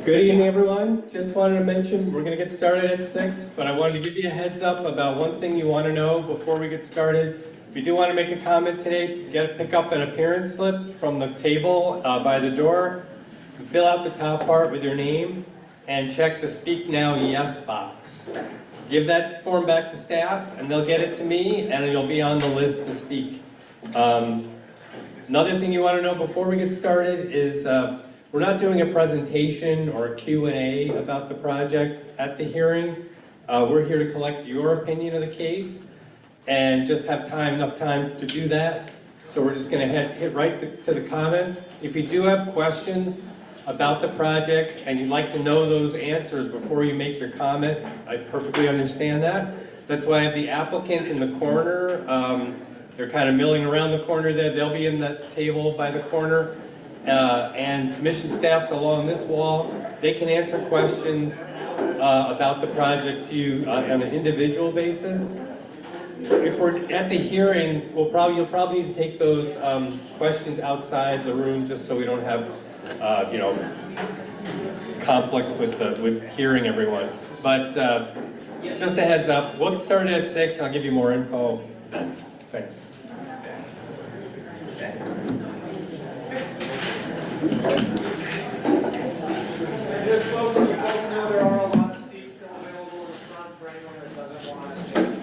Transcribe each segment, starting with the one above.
Good evening, everyone. Just wanted to mention we're going to get started at 6, but I wanted to give you a heads up about one thing you want to know before we get started. If you do want to make a comment today, you got to pick up an appearance slip from the table by the door. Fill out the top part with your name and check the Speak Now Yes box. Give that form back to staff and they'll get it to me and you'll be on the list to speak. Another thing you want to know before we get started is we're not doing a presentation or a Q&A about the project at the hearing. We're here to collect your opinion of the case and just have enough time to do that. So we're just going to hit right to the comments. If you do have questions about the project and you'd like to know those answers before you make your comment, I perfectly understand that. That's why I have the applicant in the corner. They're kind of milling around the corner there. They'll be in that table by the corner. And commission staffs along this wall. They can answer questions about the project to you on an individual basis. If we're at the hearing, you'll probably need to take those questions outside the room just so we don't have conflicts with hearing everyone. But just a heads up, we'll get started at 6 and I'll give you more info then. Thanks. Just folks, you folks know there are a lot of seats still available in front for anyone that doesn't want to change.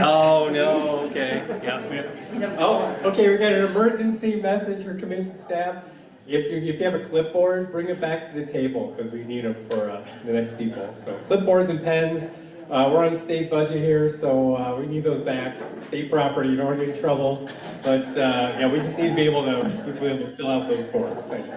Oh, no, okay, yeah. Oh, okay, we got an emergency message for commission staff. If you have a clipboard, bring it back to the table because we need them for the next people. So clipboards and pens, we're on state budget here, so we need those back. State property, you don't want to get in trouble. But yeah, we just need to be able to fill out those forms. Thank you.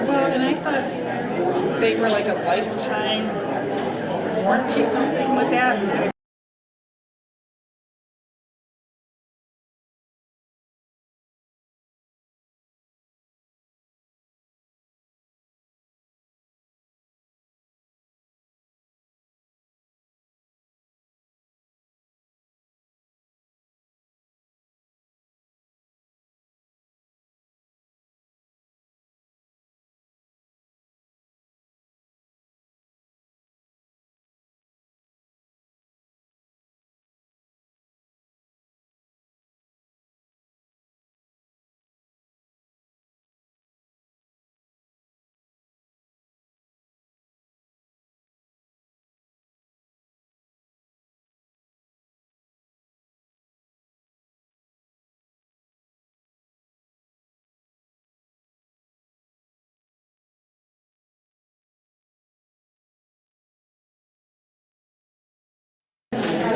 Well, and I thought they were like a lifetime warranty something with that.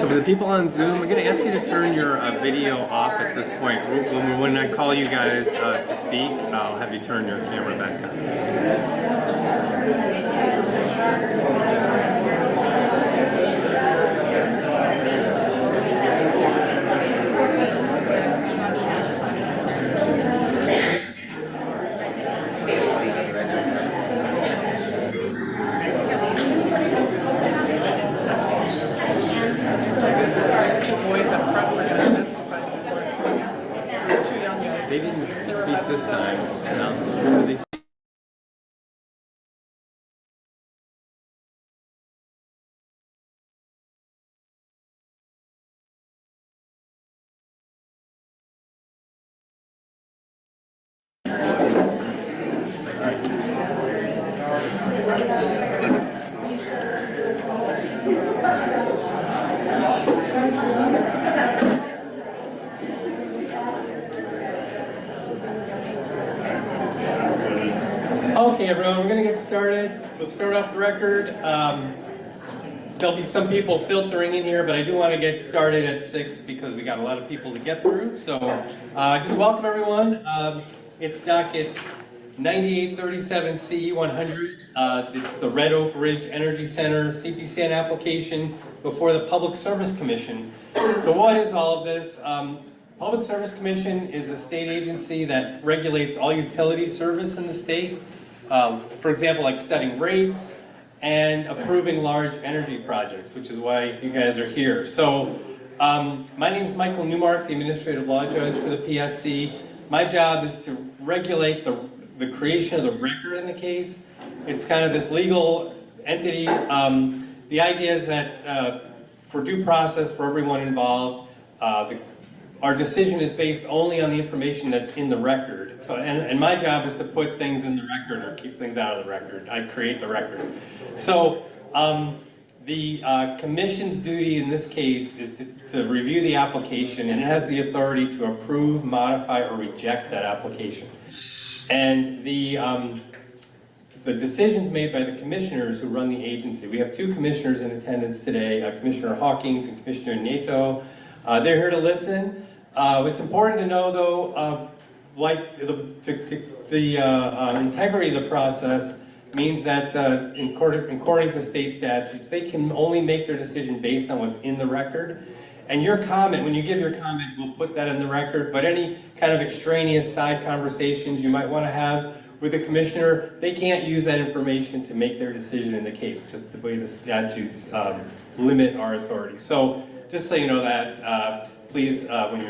for the people on Zoom, we're going to ask you to turn your video off at this point. When I call you guys to speak, I'll have you turn your camera back on. There's two boys up front were going to testify before. There's two young guys. They didn't They were speak about this to- time. No. They speak. Okay, everyone, we're going to get started. We'll start off the record. There'll be some people filtering in here, but I do want to get started at 6 because we got a lot of people to get through. So just welcome everyone. It's Docket 9837 CE 100. It's the Red Oak Ridge Energy Center CPCN application before the Public Service Commission. So what is all of this? Public Service Commission is a state agency that regulates all utility service in the state. For example, like setting rates and approving large energy projects, which is why you guys are here. So my name is Michael Newmark, the Administrative Law Judge for the PSC. My job is to regulate the creation of the record in the case. It's kind of this legal entity. The idea is that for due process for everyone involved, our decision is based only on the information that's in the record. So, and my job is to put things in the record or keep things out of the record. I create the record. So the commission's duty in this case is to review the application, and it has the authority to approve, modify, or reject that application. And the decisions made by the commissioners who run the agency. We have two commissioners in attendance today, Commissioner Hawkins and Commissioner Nato. They're here to listen. It's important to know, though, like the integrity of the process means that according to state statutes, they can only make their decision based on what's in the record. And your comment, when you give your comment, we'll put that in the record, but any kind of extraneous side conversations you might want to have with the commissioner, they can't use that information to make their decision in the case, just the way the statutes limit our authority. So just so you know that, please, when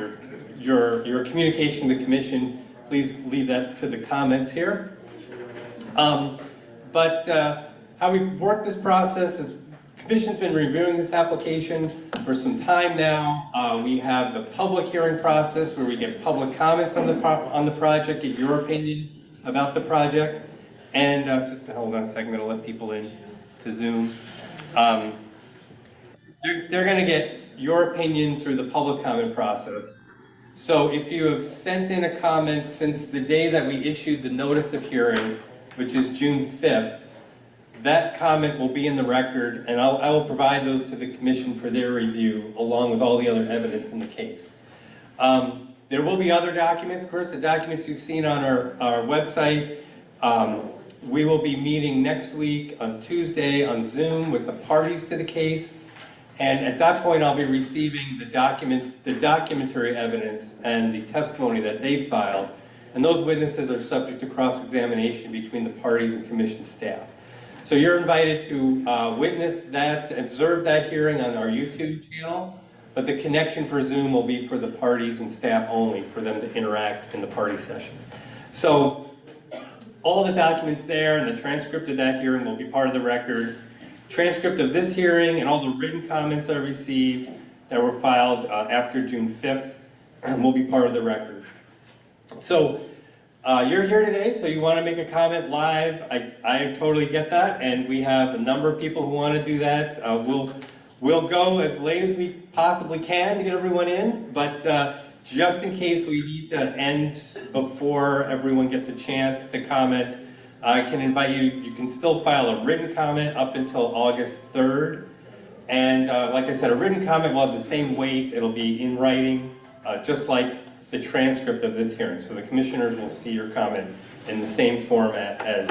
your communication to the commission, please leave that to the comments here. But how we work this process is, the commission's been reviewing this application for some time now. We have the public hearing process where we get public comments on the project, get your opinion about the project. And just hold on a second, I'm going to let people in to Zoom. They're going to get your opinion through the public comment process. So if you have sent in a comment since the day that we issued the notice of hearing, which is June 5th, that comment will be in the record, and I will provide those to the commission for their review, along with all the other evidence in the case. There will be other documents, of course, the documents you've seen on our website. We will be meeting next week on Tuesday on Zoom with the parties to the case. And at that point, I'll be receiving the documentary evidence and the testimony that they filed. And those witnesses are subject to cross-examination between the parties and commission staff. So you're invited to witness that, observe that hearing on our YouTube channel, but the connection for Zoom will be for the parties and staff only, for them to interact in the party session. So all the documents there and the transcript of that hearing will be part of the record. Transcript of this hearing and all the written comments I received that were filed after June 5th will be part of the record. So you're here today, so you want to make a comment live. I totally get that, and we have a number of people who want to do that. We'll go as late as we possibly can to get everyone in, but just in case we need to end before everyone gets a chance to comment, I can invite you, you can still file a written comment up until August 3rd, And like I said, a written comment will have the same weight. It'll be in writing, just like the transcript of this hearing. So the commissioners will see your comment in the same format as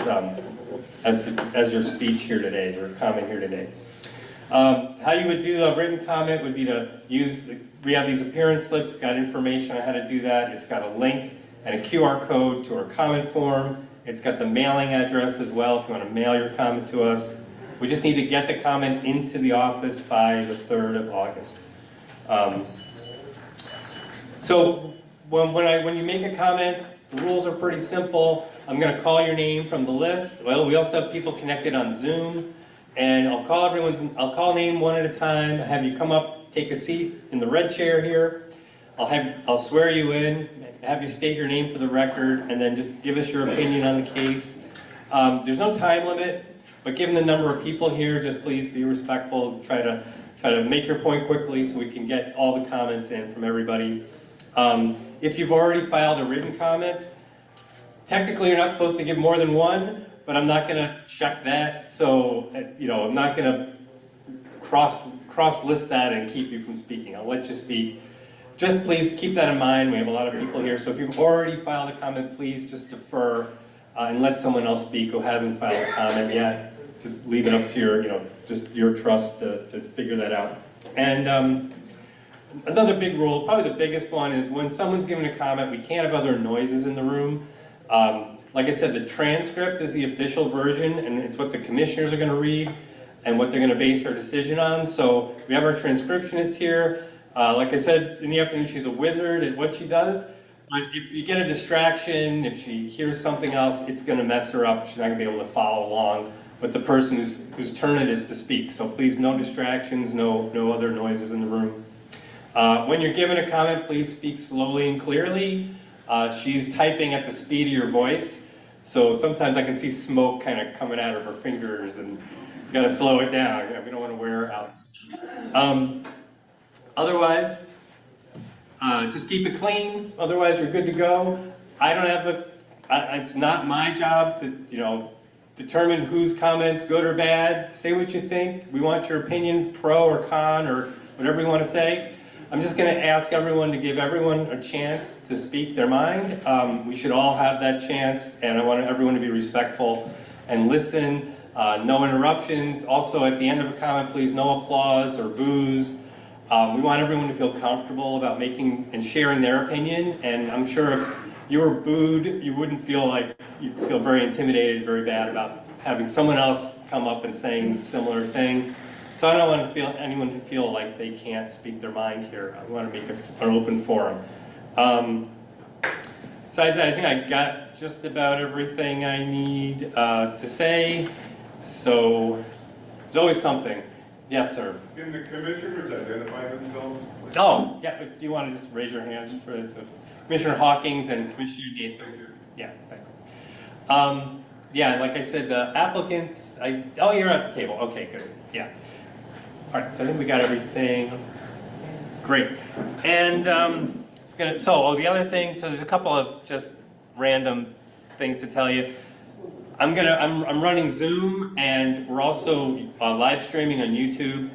your speech here today, your comment here today. How you would do a written comment would be to use, we have these appearance slips, got information on how to do that. It's got a link and a QR code to our comment form. It's got the mailing address as well if you want to mail your comment to us. We just need to get the comment into the office by the 3rd of August. So when you make a comment, the rules are pretty simple. I'm going to call your name from the list. Well, we also have people connected on Zoom, and I'll call name one at a time. Have you come up, take a seat in the red chair here. I'll swear you in, have you state your name for the record, and then just give us your opinion on the case. There's no time limit, but given the number of people here, just please be respectful. Try to make your point quickly so we can get all the comments in from everybody. If you've already filed a written comment, technically you're not supposed to give more than one, but I'm not going to check that. So, I'm not going to cross list that and keep you from speaking. I'll let you speak. Just please keep that in mind. We have a lot of people here. So if you've already filed a comment, please just defer and let someone else speak who hasn't filed a comment yet. Just leave it up to your, just your trust to figure that out. And another big rule, probably the biggest one, is when someone's giving a comment, we can't have other noises in the room. Like I said, the transcript is the official version, and it's what the commissioners are going to read and what they're going to base their decision on. So we have our transcriptionist here. Like I said, in the afternoon, she's a wizard at what she does. But if you get a distraction, if she hears something else, it's going to mess her up. She's not going to be able to follow along with the person whose turn it is to speak. So please, no distractions, no other noises in the room. When you're given a comment, please speak slowly and clearly. She's typing at the speed of your voice, so sometimes I can see smoke kind of coming out of her fingers, and you got to slow it down. We don't want to wear her out. Otherwise, just keep it clean. Otherwise, you're good to go. I don't have it's not my job to, determine whose comment's good or bad. Say what you think. We want your opinion, pro or con, or whatever you want to say. I'm just going to ask everyone to give everyone a chance to speak their mind. We should all have that chance, and I want everyone to be respectful and listen. No interruptions. Also, at the end of a comment, please, no applause or boos. We want everyone to feel comfortable about making and sharing their opinion, and I'm sure if you were booed, you wouldn't feel like you feel very intimidated, very bad about having someone else come up and saying a similar thing. So I don't want anyone to feel like they can't speak their mind here. I want to make an open forum. Besides that, I think I got just about everything I need to say. So there's always something. Yes, sir. Can the commissioners identify themselves? Oh, yeah. If you want to just raise your hands for this, Commissioner Hawkins and Commissioner Gates. Yeah, thanks. Yeah, like I said, the applicants. Oh, you're at the table. Okay, good. Yeah. All right, so I think we got everything. Great. And the other thing, so there's a couple of just random things to tell you. I'm running Zoom, and we're also live streaming on YouTube,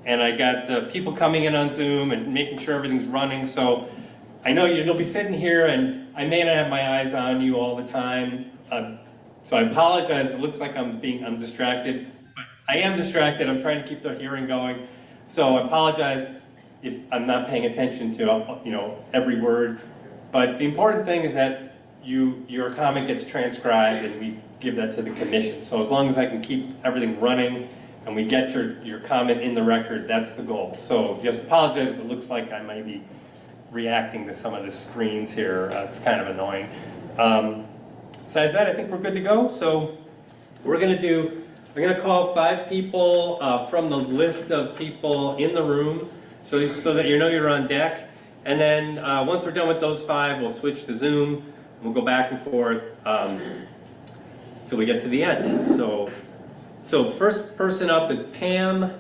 and I got people coming in on Zoom and making sure everything's running. So I know you'll be sitting here, and I may not have my eyes on you all the time. So I apologize if it looks like I'm distracted. I am distracted. I'm trying to keep the hearing going, so I apologize if I'm not paying attention to every word. But the important thing is that your comment gets transcribed and we give that to the commission. So as long as I can keep everything running and we get your comment in the record, that's the goal. So just apologize if it looks like I might be reacting to some of the screens here. It's kind of annoying. Besides that, I think we're good to go. So we're going to call 5 people from the list of people in the room, so that you're on deck. And then once we're done with those 5, we'll switch to Zoom. And we'll go back and forth till we get to the end. So first person up is Pam,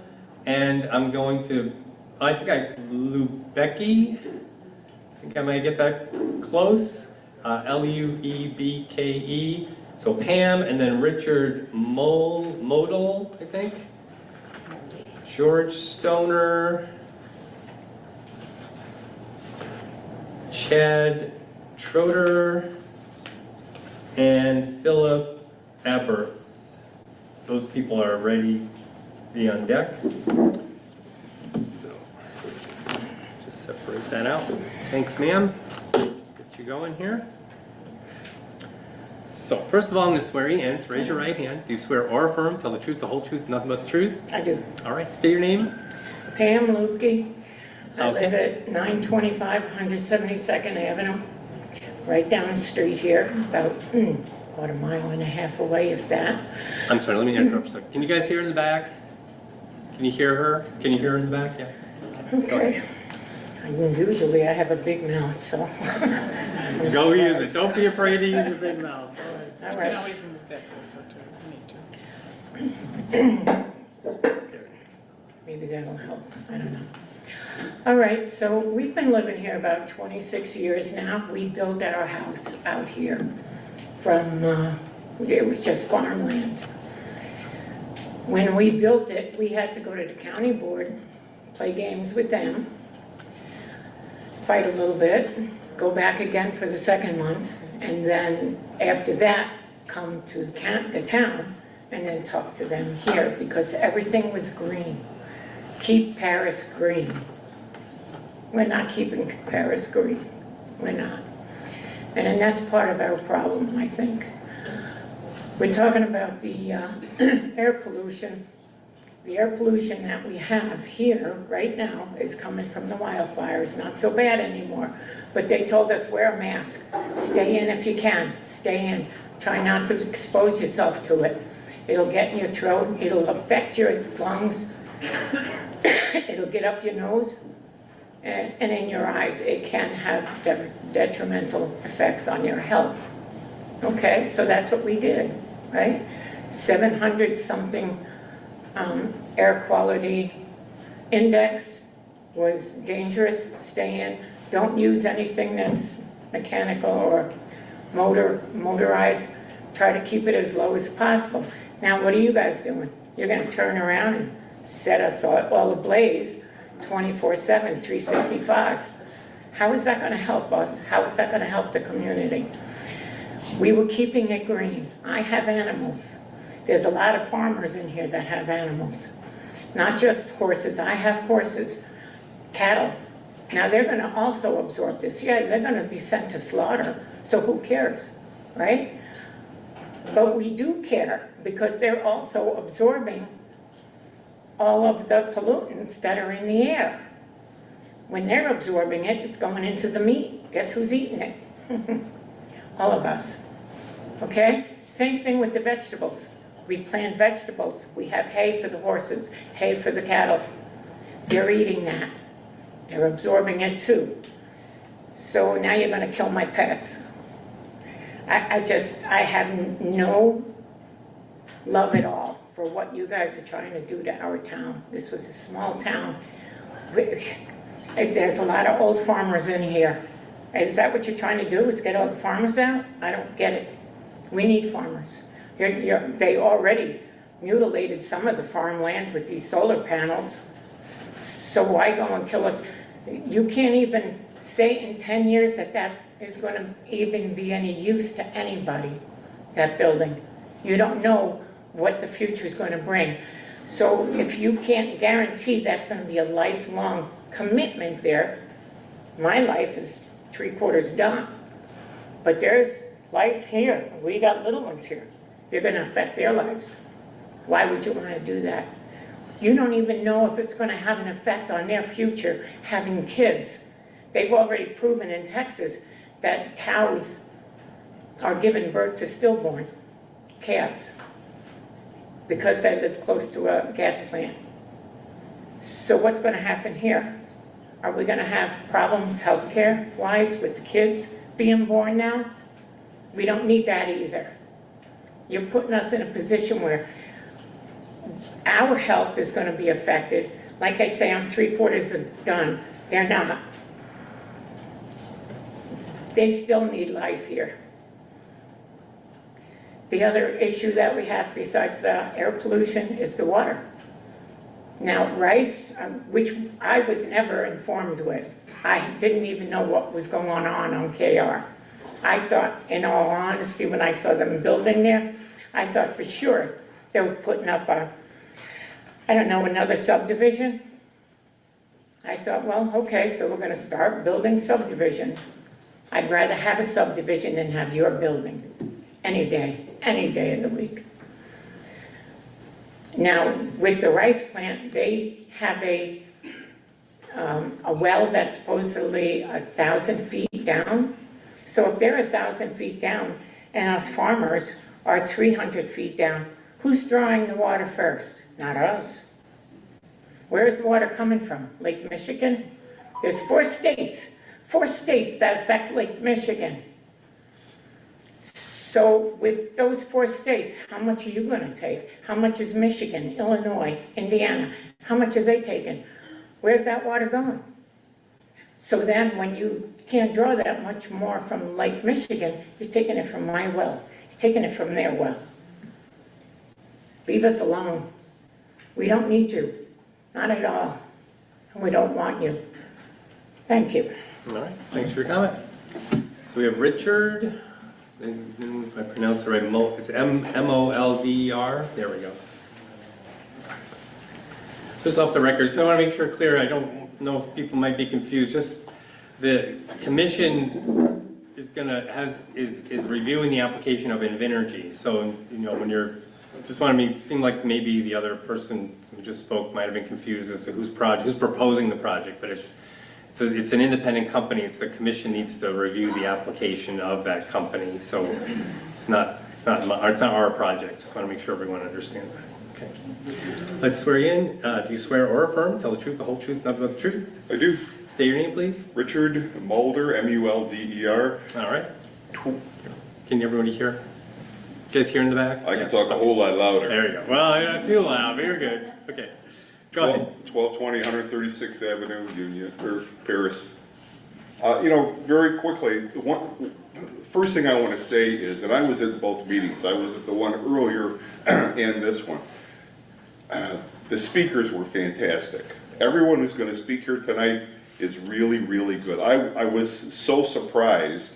and I'm going to, Lubecki. I think I might get that close. Luebke. So Pam, and then Richard Model, I think. George Stoner, Chad Trotter, and Philip Aberth. Those people are ready to be on deck. So, just separate that out. Thanks, ma'am. Get you going here. So, first of all, I'm going to swear you in. So raise your right hand. Do you swear or affirm, tell the truth, the whole truth, nothing but the truth? I do. All right, state your name. Pam Lupke. I Okay. live at 925 172nd Avenue, right down the street here, about a mile and a half away, if that. I'm sorry, let me interrupt a second. Can you guys hear in the back? Can you hear her? Can you hear her in the back? Yeah. Go Okay. ahead. Usually I have a big mouth, so. Go use it. Don't be afraid to use your big mouth. All You right. can always move that closer to if you need to. Maybe that'll help, I don't know. All right, so we've been living here about 26 years now. We built our house out here from, it was just farmland. When we built it, we had to go to the county board, play games with them, fight a little bit, go back again for the second month, and then after that, come to the town and then talk to them here because everything was green. Keep Paris green. We're not keeping Paris green. We're not. And that's part of our problem, I think. We're talking about the air pollution. The air pollution that we have here right now is coming from the wildfires. Not so bad anymore, but they told us wear a mask. Stay in if you can, stay in. Try not to expose yourself to it. It'll get in your throat, it'll affect your lungs, it'll get up your nose and in your eyes. It can have detrimental effects on your health. Okay, so that's what we did, right? 700 something air quality index was dangerous. Stay in. Don't use anything that's mechanical or motorized. Try to keep it as low as possible. Now, what are you guys doing? You're going to turn around and set us all ablaze 24/7, 365. How is that going to help us? How is that going to help the community? We were keeping it green. I have animals. There's a lot of farmers in here that have animals. Not just horses. I have horses, cattle. Now they're going to also absorb this. Yeah, they're going to be sent to slaughter. So who cares, right? But we do care because they're also absorbing all of the pollutants that are in the air. When they're absorbing it, it's going into the meat. Guess who's eating it? All of us. Okay? Same thing with the vegetables. We plant vegetables. We have hay for the horses, hay for the cattle. They're eating that. They're absorbing it too. So now you're going to kill my pets. I have no love at all for what you guys are trying to do to our town. This was a small town. There's a lot of old farmers in here. Is that what you're trying to do, is get all the farmers out? I don't get it. We need farmers. They already mutilated some of the farmland with these solar panels. So why go and kill us? You can't even say in 10 years that that is going to even be any use to anybody, that building. You don't know what the future is going to bring. So if you can't guarantee that's going to be a lifelong commitment there, my life is 3/4 done. But there's life here. We got little ones here. You're going to affect their lives. Why would you want to do that? You don't even know if it's going to have an effect on their future having kids. They've already proven in Texas that cows are giving birth to stillborn calves because they live close to a gas plant. So what's going to happen here? Are we going to have problems healthcare-wise with the kids being born now? We don't need that either. You're putting us in a position where our health is going to be affected. Like I say, I'm 3/4 done. They're not. They still need life here. The other issue that we have besides the air pollution is the water. Now, Rice, which I was never informed with, I didn't even know what was going on KR. I thought, in all honesty, when I saw them building there, I thought for sure they were putting up another subdivision. I thought, well, okay, so we're gonna start building subdivisions. I'd rather have a subdivision than have your building, any day of the week. Now, with the rice plant, they have a well that's supposedly 1,000 feet down. So if they're 1,000 feet down and us farmers are 300 feet down, who's drawing the water first? Not us. Where's the water coming from? Lake Michigan? There's 4 states that affect Lake Michigan. So with those 4 states, how much are you going to take? How much is Michigan, Illinois, Indiana? How much are they taking? Where's that water going? So then when you can't draw that much more from Lake Michigan, you're taking it from my well. You're taking it from their well. Leave us alone. We don't need you. Not at all. And we don't want you. Thank you. All right, thanks for your comment. So we have Richard. If I pronounce the right, it's M-O-L-D-E-R. There we go. Just off the record, so I want to make sure clear, I don't know if people might be confused, just the commission is reviewing the application of Invenergy. So, when you're, just want to seem like maybe the other person who just spoke might have been confused as to who's proposing the project, but it's an independent company. It's the commission needs to review the application of that company. So it's not our project. Just want to make sure everyone understands that. Okay. Let's swear you in. Do you swear or affirm? Tell the truth, the whole truth, nothing but the truth? I do. State your name, please. Richard Mulder, M-U-L-D-E-R. All right. Can everybody hear? You guys hear in the back? I can talk a whole lot louder. There you go. Well, you're not too loud, but you're good. Okay. Go ahead. 1220 136th Avenue, Union, or Paris. Very quickly, the first thing I want to say is, and I was at both meetings, I was at the one earlier and this one. The speakers were fantastic. Everyone who's going to speak here tonight is really, really good. I was so surprised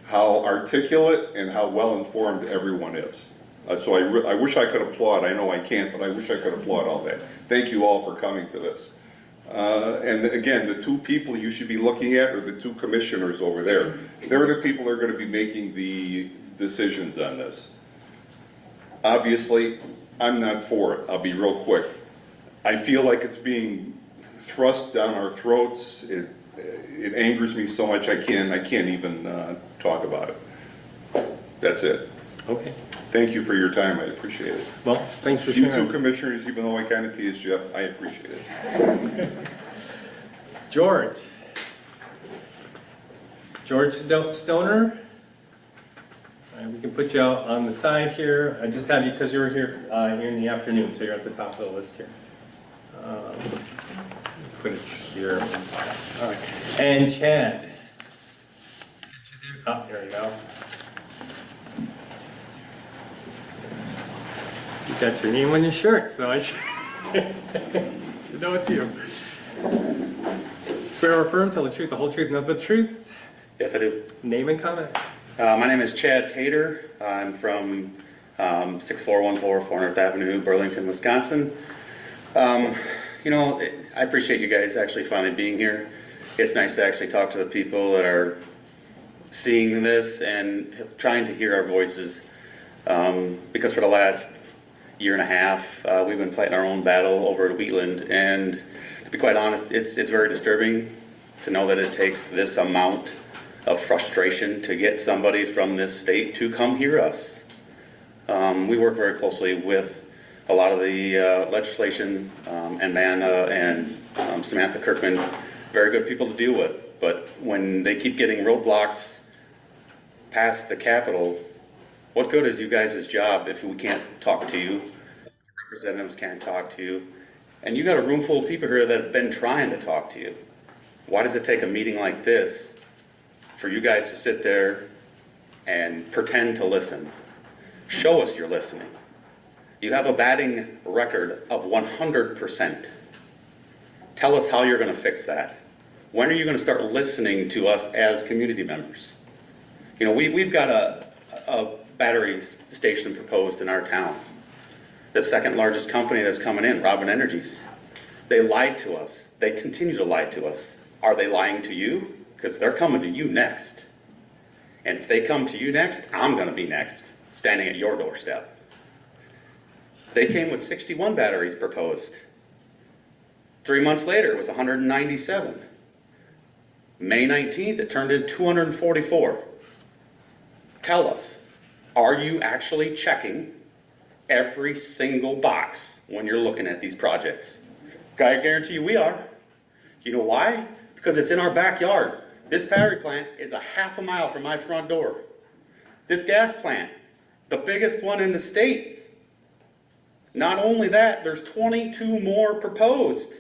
how articulate and how well informed everyone is. So I wish I could applaud. I know I can't, but I wish I could applaud all that. Thank you all for coming to this. And again, the 2 people you should be looking at are the 2 commissioners over there. They're the people that are going to be making the decisions on this. Obviously, I'm not for it. I'll be real quick. I feel like it's being thrust down our throats. It angers me so much I can't even talk about it. That's it. Okay. Thank you for your time. I appreciate it. Well, thanks for You sharing. 2 commissioners, even though I kind of teased you, I appreciate it. George Stoner. All right, we can put you out on the side here. I just have you because you were here here in the afternoon, so you're at the top of the list here. Put it here. All right. And Chad. Oh, there you go. You got your name on your shirt, so I should know it's you. Swear or affirm, tell the truth, the whole truth, nothing but the truth. Yes, I do. Name and comment. My name is Chad Tater. I'm from 6414 400th Avenue, Burlington, Wisconsin. I appreciate you guys actually finally being here. It's nice to actually talk to the people that are seeing this and trying to hear our voices. Because for the last year and a half, we've been fighting our own battle over at Wheatland, and to be quite honest, it's very disturbing to know that it takes this amount of frustration to get somebody from this state to come hear us. We work very closely with a lot of the legislation, and Amanda and Samantha Kirkman, very good people to deal with, but when they keep getting roadblocks past the Capitol, what good is you guys' job if we can't talk to you, representatives can't talk to you, and you got a room full of people here that have been trying to talk to you? Why does it take a meeting like this for you guys to sit there and pretend to listen? Show us you're listening. You have a batting record of 100%. Tell us how you're going to fix that. When are you going to start listening to us as community members? You know, we've got a battery station proposed in our town. The second largest company that's coming in, Robin Energies. They lied to us. They continue to lie to us. Are they lying to you? Because they're coming to you next. And if they come to you next, I'm going to be next, standing at your doorstep. They came with 61 batteries proposed. 3 months later, it was 197. May 19th, it turned in 244. Tell us, are you actually checking every single box when you're looking at these projects? I guarantee you we are. You know why? Because it's in our backyard. This battery plant is a half a mile from my front door. This gas plant, the biggest one in the state. Not only that, there's 22 more proposed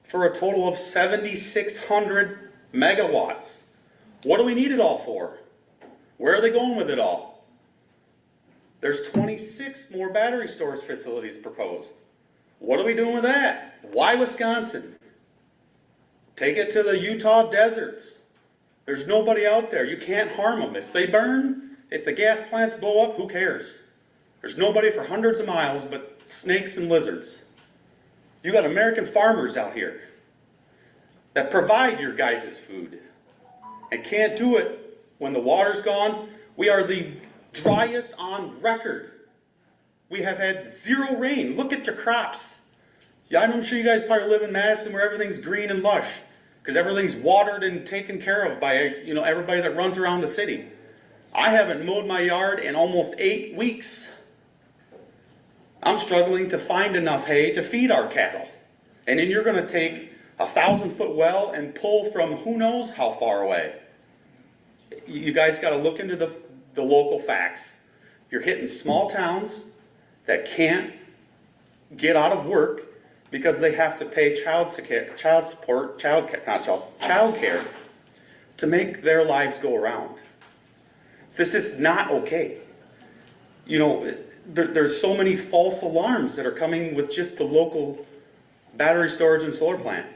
for a total of 7,600 megawatts. What do we need it all for? Where are they going with it all? There's 26 more battery storage facilities proposed. What are we doing with that? Why Wisconsin? Take it to the Utah deserts. There's nobody out there. You can't harm them. If they burn, if the gas plants blow up, who cares? There's nobody for hundreds of miles but snakes and lizards. You got American farmers out here that provide your guys' food and can't do it when the water's gone. We are the driest on record. We have had 0 rain. Look at your crops. Yeah, I'm sure you guys probably live in Madison where everything's green and lush because everything's watered and taken care of by, you know, everybody that runs around the city. I haven't mowed my yard in almost 8 weeks. I'm struggling to find enough hay to feed our cattle. And then you're going to take a 1,000-foot well and pull from who knows how far away. You guys got to look into the local facts. You're hitting small towns that can't get out of work because they have to pay child care to make their lives go around. This is not okay. You know, there's so many false alarms that are coming with just the local battery storage and solar plant.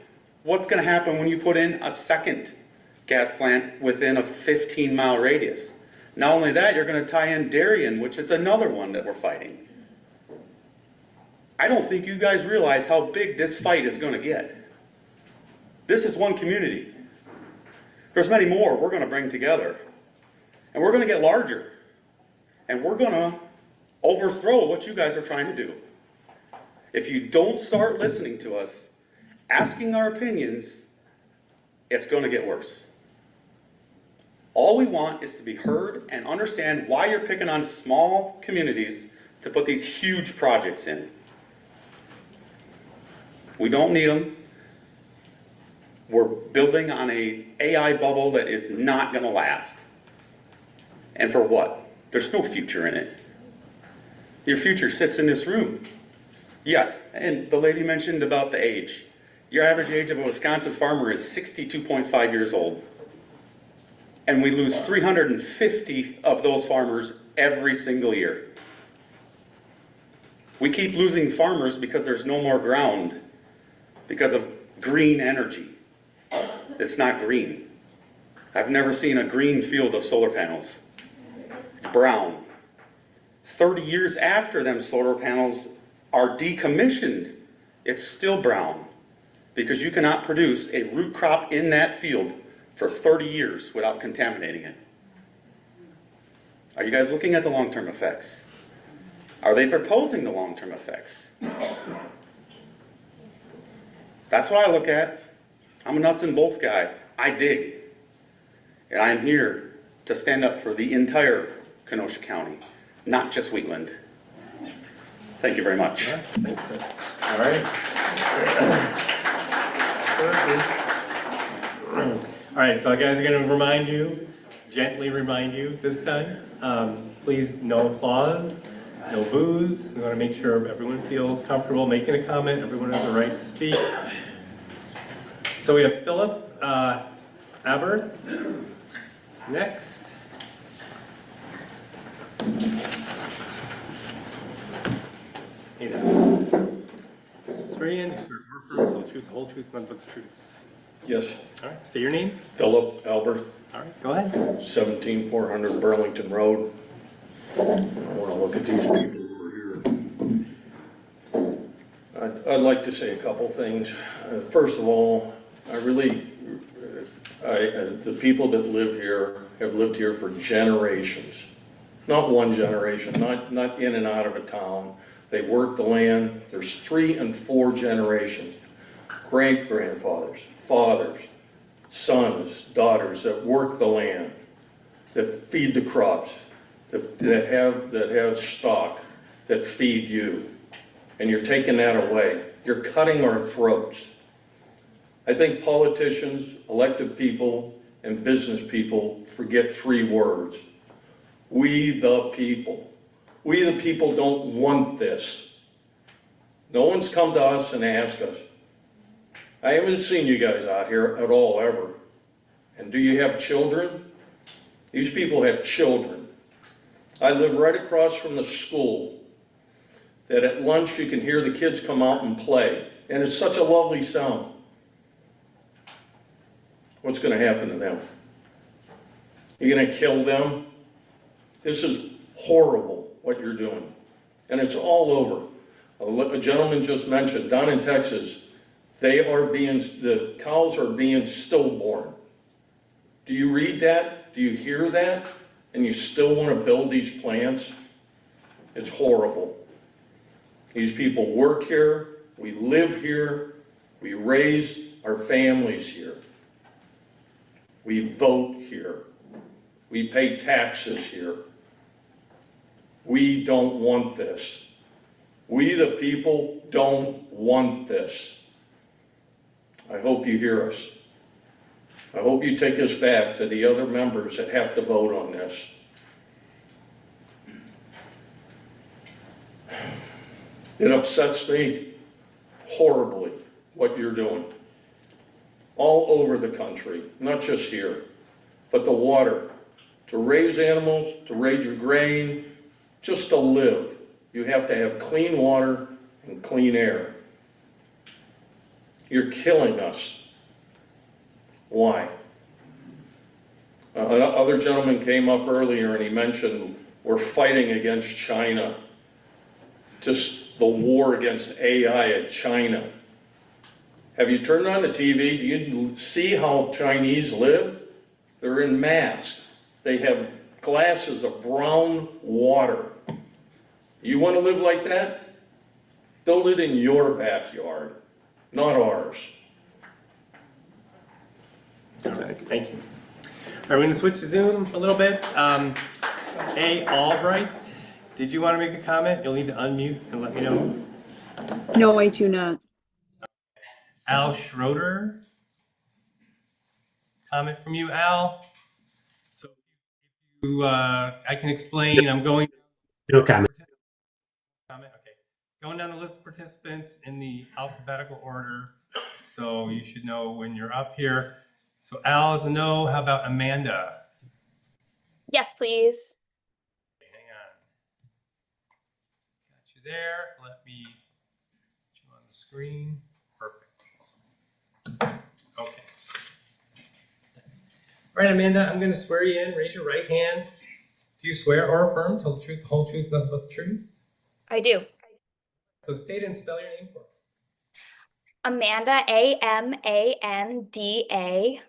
What's going to happen when you put in a second gas plant within a 15-mile radius? Not only that, you're going to tie in Darien, which is another one that we're fighting. I don't think you guys realize how big this fight is going to get. This is one community. There's many more we're going to bring together. And we're going to get larger. And we're going to overthrow what you guys are trying to do. If you don't start listening to us, asking our opinions, it's going to get worse. All we want is to be heard and understand why you're picking on small communities to put these huge projects in. We don't need them. We're building on an AI bubble that is not going to last. And for what? There's no future in it. Your future sits in this room. Yes, and the lady mentioned about the age. Your average age of a Wisconsin farmer is 62.5 years old. And we lose 350 of those farmers every single year. We keep losing farmers because there's no more ground, because of green energy. It's not green. I've never seen a green field of solar panels. It's brown. 30 years after them solar panels are decommissioned, it's still brown, because you cannot produce a root crop in that field for 30 years without contaminating it. Are you guys looking at the long-term effects? Are they proposing the long-term effects? That's what I look at. I'm a nuts and bolts guy. I dig. And I'm here to stand up for the entire Kenosha County, not just Wheatland. Thank you very much. Thanks, sir. All right. All right, so guys are going to gently remind you this time. Please, no applause, no boos. We want to make sure everyone feels comfortable making a comment. Everyone has the right to speak. So we have Philip Aberth next. Hey there. Swear you in, swear or affirm to tell the truth, the whole truth, nothing but the truth. Yes, All right, say your name. Philip Albert, All right, go ahead. 17400 Burlington Road. I want to look at these people who are here. I'd like to say a couple things. First of all, the people that live here have lived here for generations. Not one generation, not in and out of a town. They work the land. There's 3 and 4 generations. Great-grandfathers, fathers, sons, daughters that work the land, that feed the crops, that have stock, that feed you. And you're taking that away. You're cutting our throats. I think politicians, elected people, and business people forget 3 words. We the people. We the people don't want this. No one's come to us and asked us. I haven't seen you guys out here at all, ever. And do you have children? These people have children. I live right across from the school that at lunch you can hear the kids come out and play. And it's such a lovely sound. What's going to happen to them? You're going to kill them? This is horrible what you're doing. And it's all over. A gentleman just mentioned, down in Texas, the cows are being stillborn. Do you read that? Do you hear that? And you still want to build these plants? It's horrible. These people work here, we live here, we raise our families here. We vote here. We pay taxes here. We don't want this. We the people don't want this. I hope you hear us. I hope you take us back to the other members that have to vote on this. It upsets me horribly what you're doing. All over the country, not just here, but the water, to raise animals, to raise your grain, just to live. You have to have clean water and clean air. You're killing us. Why? Another gentleman came up earlier and he mentioned we're fighting against China. Just the war against AI at China. Have you turned on the TV? Do you see how Chinese live? They're in masks. They have glasses of brown water. You want to live like that? Build it in your backyard, not ours. All right, thank you. All right, we're going to switch to Zoom a little bit. A. Albright, did you want to make a comment? You'll need to unmute and let me know. No, I do not. Al Schroeder, comment from you, Al. So if you, I can explain. I'm going. No comment. Comment. Okay. Going down the list of participants in the alphabetical order. So you should know when you're up here. So Al is a no. How about Amanda? Yes, please. Okay, hang on. Got you there. Let me put you on the screen. Perfect. Okay. All right, Amanda, I'm going to swear you in. Raise your right hand. Do you swear or affirm, tell the truth, the whole truth, nothing but the truth? I do. So state and spell your name for us. Amanda, Amanda,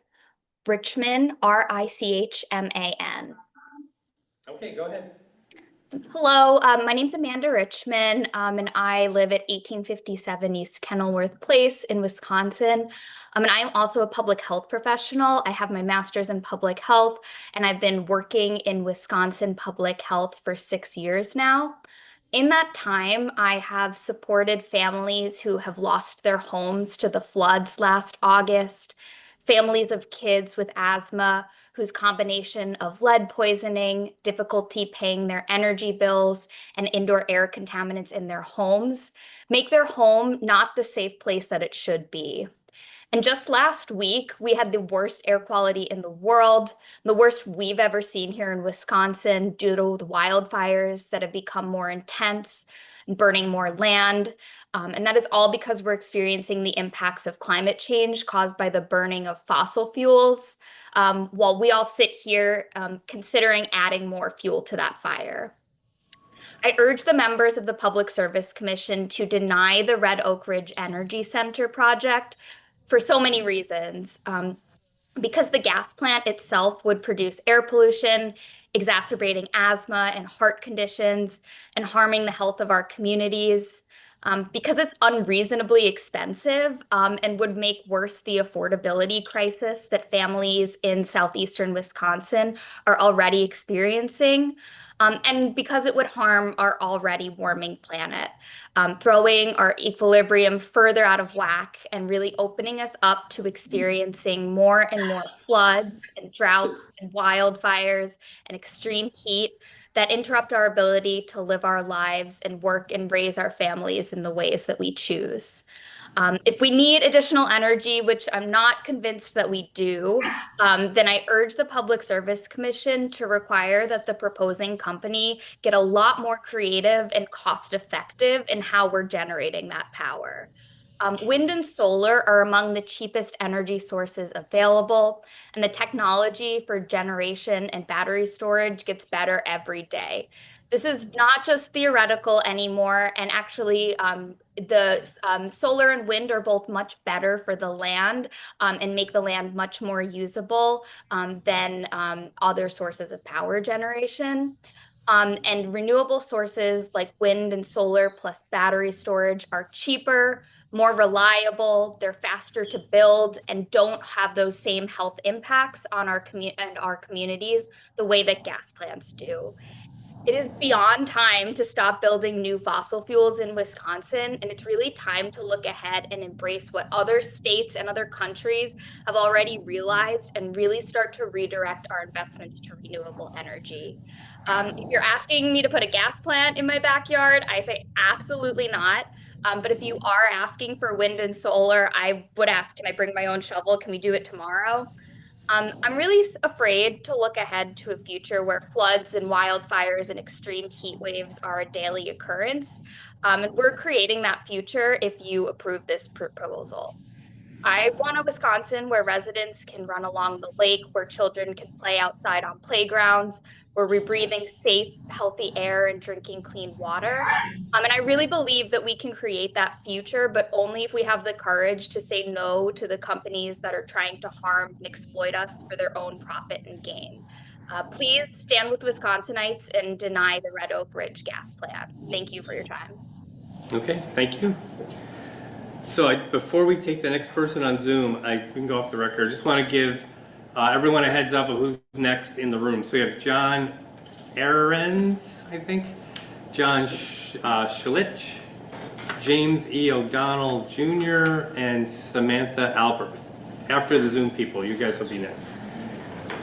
Richmond, Richman. Okay, go ahead. Hello, my name's Amanda Richmond, and I live at 1857 East Kenilworth Place in Wisconsin. And I am also a public health professional. I have my master's in public health, and I've been working in Wisconsin public health for 6 years now. In that time, I have supported families who have lost their homes to the floods last August, families of kids with asthma whose combination of lead poisoning, difficulty paying their energy bills, and indoor air contaminants in their homes make their home not the safe place that it should be. And just last week, we had the worst air quality in the world, the worst we've ever seen here in Wisconsin due to the wildfires that have become more intense. and burning more land. And that is all because we're experiencing the impacts of climate change caused by the burning of fossil fuels, while we all sit here considering adding more fuel to that fire. I urge the members of the Public Service Commission to deny the Red Oak Ridge Energy Center project for so many reasons. Because the gas plant itself would produce air pollution, exacerbating asthma and heart conditions, and harming the health of our communities. Because it's unreasonably expensive and would make worse the affordability crisis that families in southeastern Wisconsin are already experiencing. And because it would harm our already warming planet, throwing our equilibrium further out of whack and really opening us up to experiencing more and more floods and droughts and wildfires and extreme heat that interrupt our ability to live our lives and work and raise our families in the ways that we choose. If we need additional energy, which I'm not convinced that we do, then I urge the Public Service Commission to require that the proposing company get a lot more creative and cost effective in how we're generating that power. Wind and solar are among the cheapest energy sources available, and the technology for generation and battery storage gets better every day. This is not just theoretical anymore, and actually, the solar and wind are both much better for the land and make the land much more usable than other sources of power generation. And renewable sources like wind and solar plus battery storage are cheaper, more reliable, they're faster to build, and don't have those same health impacts on our communities the way that gas plants do. It is beyond time to stop building new fossil fuels in Wisconsin, and it's really time to look ahead and embrace what other states and other countries have already realized and really start to redirect our investments to renewable energy. If you're asking me to put a gas plant in my backyard, I say absolutely not. But if you are asking for wind and solar, I would ask, can I bring my own shovel? Can we do it tomorrow? I'm really afraid to look ahead to a future where floods and wildfires and extreme heat waves are a daily occurrence. And we're creating that future if you approve this proposal. I want a Wisconsin where residents can run along the lake, where children can play outside on playgrounds, where we're breathing safe, healthy air and drinking clean water. And I really believe that we can create that future, but only if we have the courage to say no to the companies that are trying to harm and exploit us for their own profit and gain. Please stand with Wisconsinites and deny the Red Oak Ridge gas plant. Thank you for your time. Okay, thank you. So before we take the next person on Zoom, we can go off the record. I just want to give everyone a heads up of who's next in the room. So we have John Ahrens, I think, John Schlich, James E. O'Donnell Jr., and Samantha Albert. After the Zoom people, you guys will be next.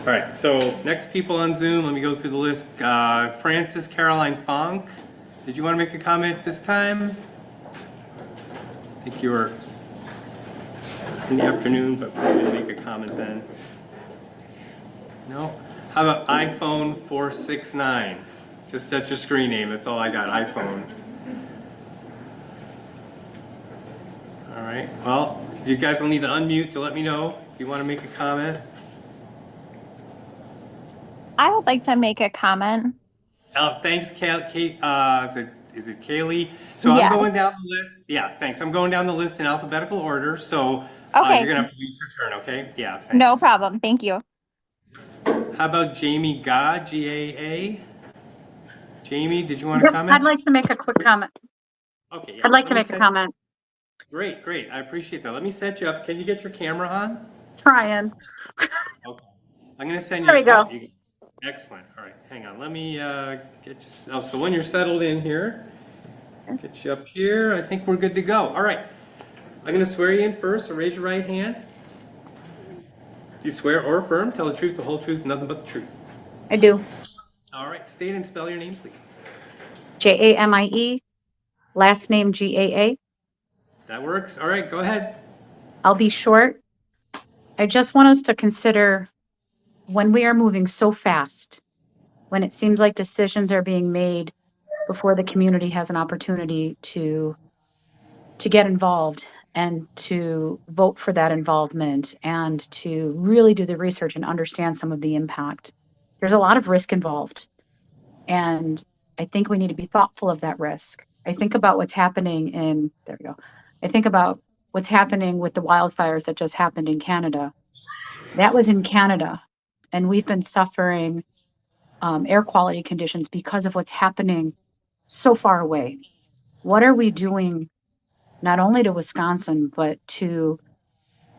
All right, so next people on Zoom, let me go through the list. Frances Caroline Funk, did you want to make a comment this time? I think you were in the afternoon, but probably didn't make a comment then. No? How about iPhone 469? That's your screen name, that's all I got, iPhone. All right, well, you guys will need to unmute to let me know if you want to make a comment. I would like to make a comment. Thanks, Kate. Is it Kaylee? So I'm going down the list. Yeah, thanks. I'm going down the list in alphabetical order. So Okay. you're going to have to wait your turn, okay? Yeah, thanks. No problem. Thank you. How about Jamie Ga, G-A-A? Jamie, did you want to comment? I'd like to make a quick comment. Okay. Yeah, I'd like to make a comment. Great. I appreciate that. Let me set you up. Can you get your camera on? Trying. Okay. I'm going to send you. There we go. Excellent. All right. Hang on. Let me get you. So when you're settled in here, get you up here. I think we're good to go. All right. I'm going to swear you in first. So raise your right hand. Do you swear or affirm? Tell the truth, the whole truth, and nothing but the truth. I do. All right. State and spell your name, please. Jamie, last name Gaa. That works. All right. Go ahead. I'll be short. I just want us to consider when we are moving so fast, when it seems like decisions are being made before the community has an opportunity to get involved and to vote for that involvement and to really do the research and understand some of the impact. There's a lot of risk involved. And I think we need to be thoughtful of that risk. I think about what's happening there we go. I think about what's happening with the wildfires that just happened in Canada. That was in Canada. And we've been suffering air quality conditions because of what's happening so far away. What are we doing not only to Wisconsin, but to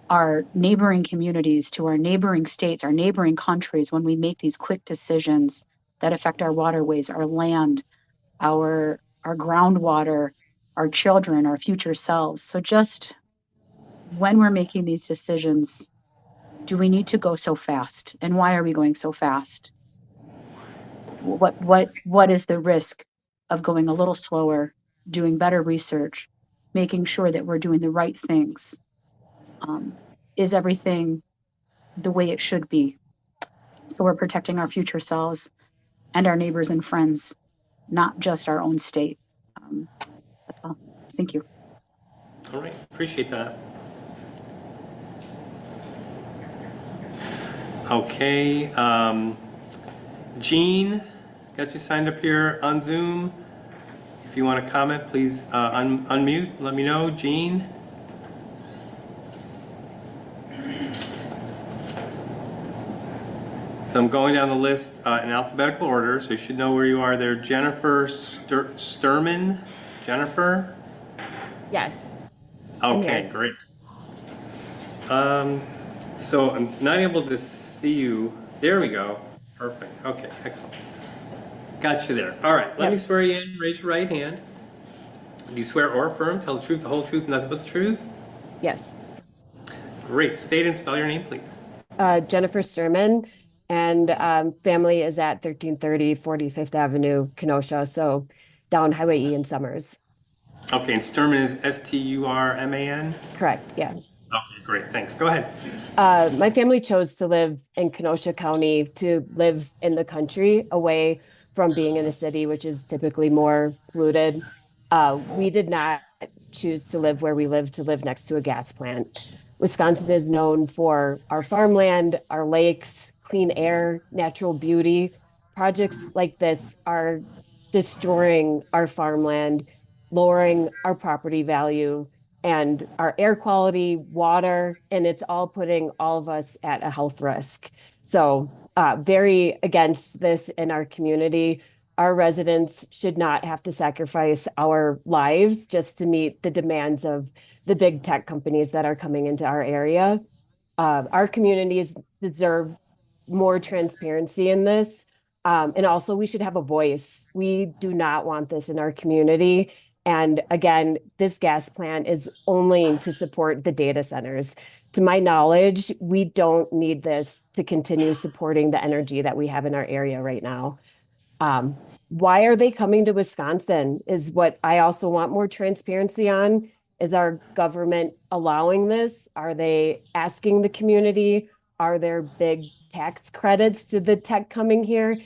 our neighboring communities, to our neighboring states, our neighboring countries when we make these quick decisions that affect our waterways, our land, our groundwater, our children, our future selves. So just when we're making these decisions, do we need to go so fast? And why are we going so fast? What is the risk of going a little slower, doing better research, making sure that we're doing the right things? Is everything the way it should be? So we're protecting our future selves and our neighbors and friends, not just our own state. That's all. Thank you. All right, appreciate that. Okay, Jean, got you signed up here on Zoom. If you want to comment, please unmute. Let me know, Jean. So I'm going down the list in alphabetical order, so you should know where you are there. Jennifer Sturman. Jennifer? Yes. Okay, great. So I'm not able to see you. There we go. Perfect. Okay, excellent. Got you there. All right, let me swear you in. Raise your right hand. Do you swear or affirm, tell the truth, the whole truth, and nothing but the truth? Yes. Great. State and spell your name, please. Jennifer Sturman, and family is at 1330 45th Avenue, Kenosha, so down Highway E in Summers. Okay, and Sturman is S-T-U-R-M-A-N? Correct, yeah. Okay, great. Thanks. Go ahead. My family chose to live in Kenosha County, to live in the country, away from being in a city, which is typically more polluted. We did not choose to live where we live, to live next to a gas plant. Wisconsin is known for our farmland, our lakes, clean air, natural beauty. Projects like this are destroying our farmland, lowering our property value and our air quality, water, and it's all putting all of us at a health risk. So very against this in our community. Our residents should not have to sacrifice our lives just to meet the demands of the big tech companies that are coming into our area. Our communities deserve more transparency in this. And also we should have a voice. We do not want this in our community. And again, this gas plant is only to support the data centers. To my knowledge, we don't need this to continue supporting the energy that we have in our area right now. Why are they coming to Wisconsin is what I also want more transparency on. Is our government allowing this? Are they asking the community? Are there big tax credits to the tech coming here?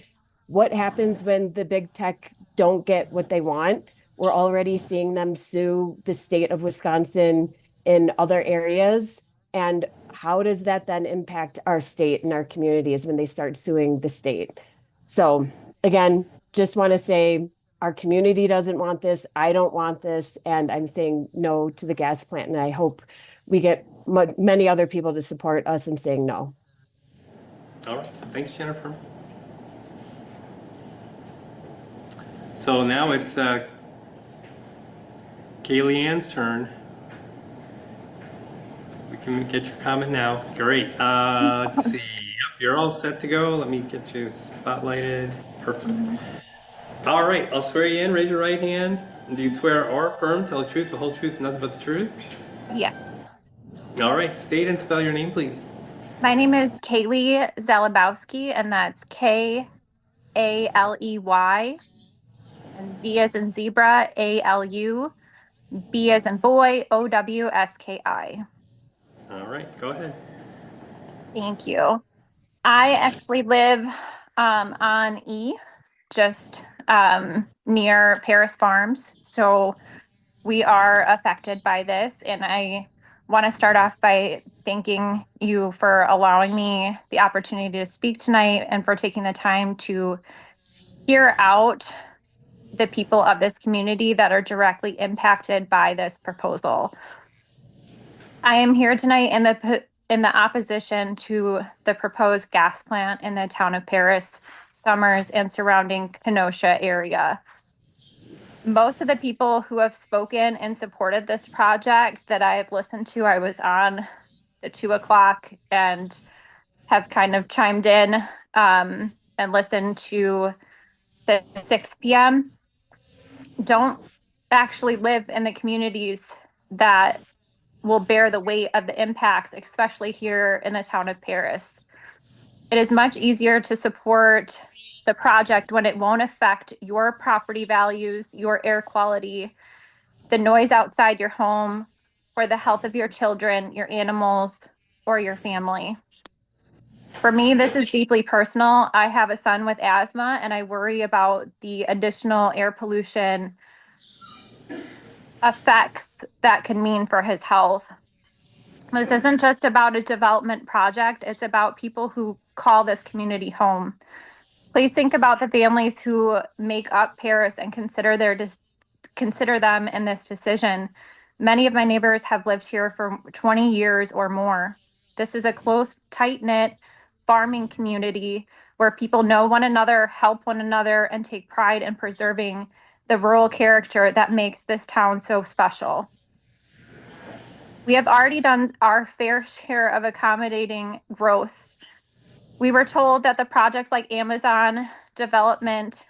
What happens when the big tech don't get what they want? We're already seeing them sue the state of Wisconsin in other areas. And how does that then impact our state and our communities when they start suing the state? So again, just want to say our community doesn't want this. I don't want this. And I'm saying no to the gas plant. And I hope we get many other people to support us in saying no. All right. Thanks, Jennifer. So now it's Kaylee Ann's turn. We can get your comment now. Great. Let's see. Yep, you're all set to go. Let me get you spotlighted. Perfect. All right. I'll swear you in. Raise your right hand. Do you swear or affirm, tell the truth, the whole truth, and nothing but the truth? Yes. All right. State and spell your name, please. My name is Kaylee Zalabowski, and that's Kaley, and Z as in zebra, ALU, B as in boy, OWSKI. All right. Go ahead. Thank you. I actually live on E, just near Paris Farms. So we are affected by this. And I want to start off by thanking you for allowing me the opportunity to speak tonight and for taking the time to hear out the people of this community that are directly impacted by this proposal. I am here tonight in the opposition to the proposed gas plant in the town of Paris, Summers, and surrounding Kenosha area. Most of the people who have spoken and supported this project that I have listened to, I was on the 2 o'clock and have kind of chimed in and listened to the 6 p.m. don't actually live in the communities that will bear the weight of the impacts, especially here in the town of Paris. It is much easier to support the project when it won't affect your property values, your air quality, the noise outside your home, or the health of your children, your animals, or your family. For me, this is deeply personal. I have a son with asthma, and I worry about the additional air pollution effects that can mean for his health. This isn't just about a development project, it's about people who call this community home. Please think about the families who make up Paris and consider them in this decision. Many of my neighbors have lived here for 20 years or more. This is a close, tight-knit farming community where people know one another, help one another, and take pride in preserving the rural character that makes this town so special. We have already done our fair share of accommodating growth. We were told that the projects like Amazon development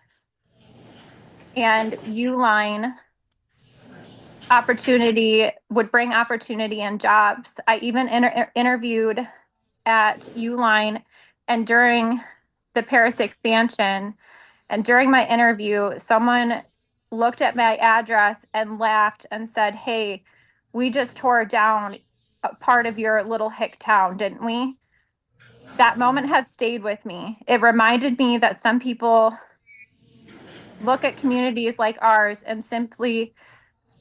and Uline opportunity would bring opportunity and jobs. I even interviewed at Uline and during the Paris expansion. And during my interview, someone looked at my address and laughed and said, "Hey, we just tore down a part of your little hick town, didn't we?" That moment has stayed with me. It reminded me that some people look at communities like ours and simply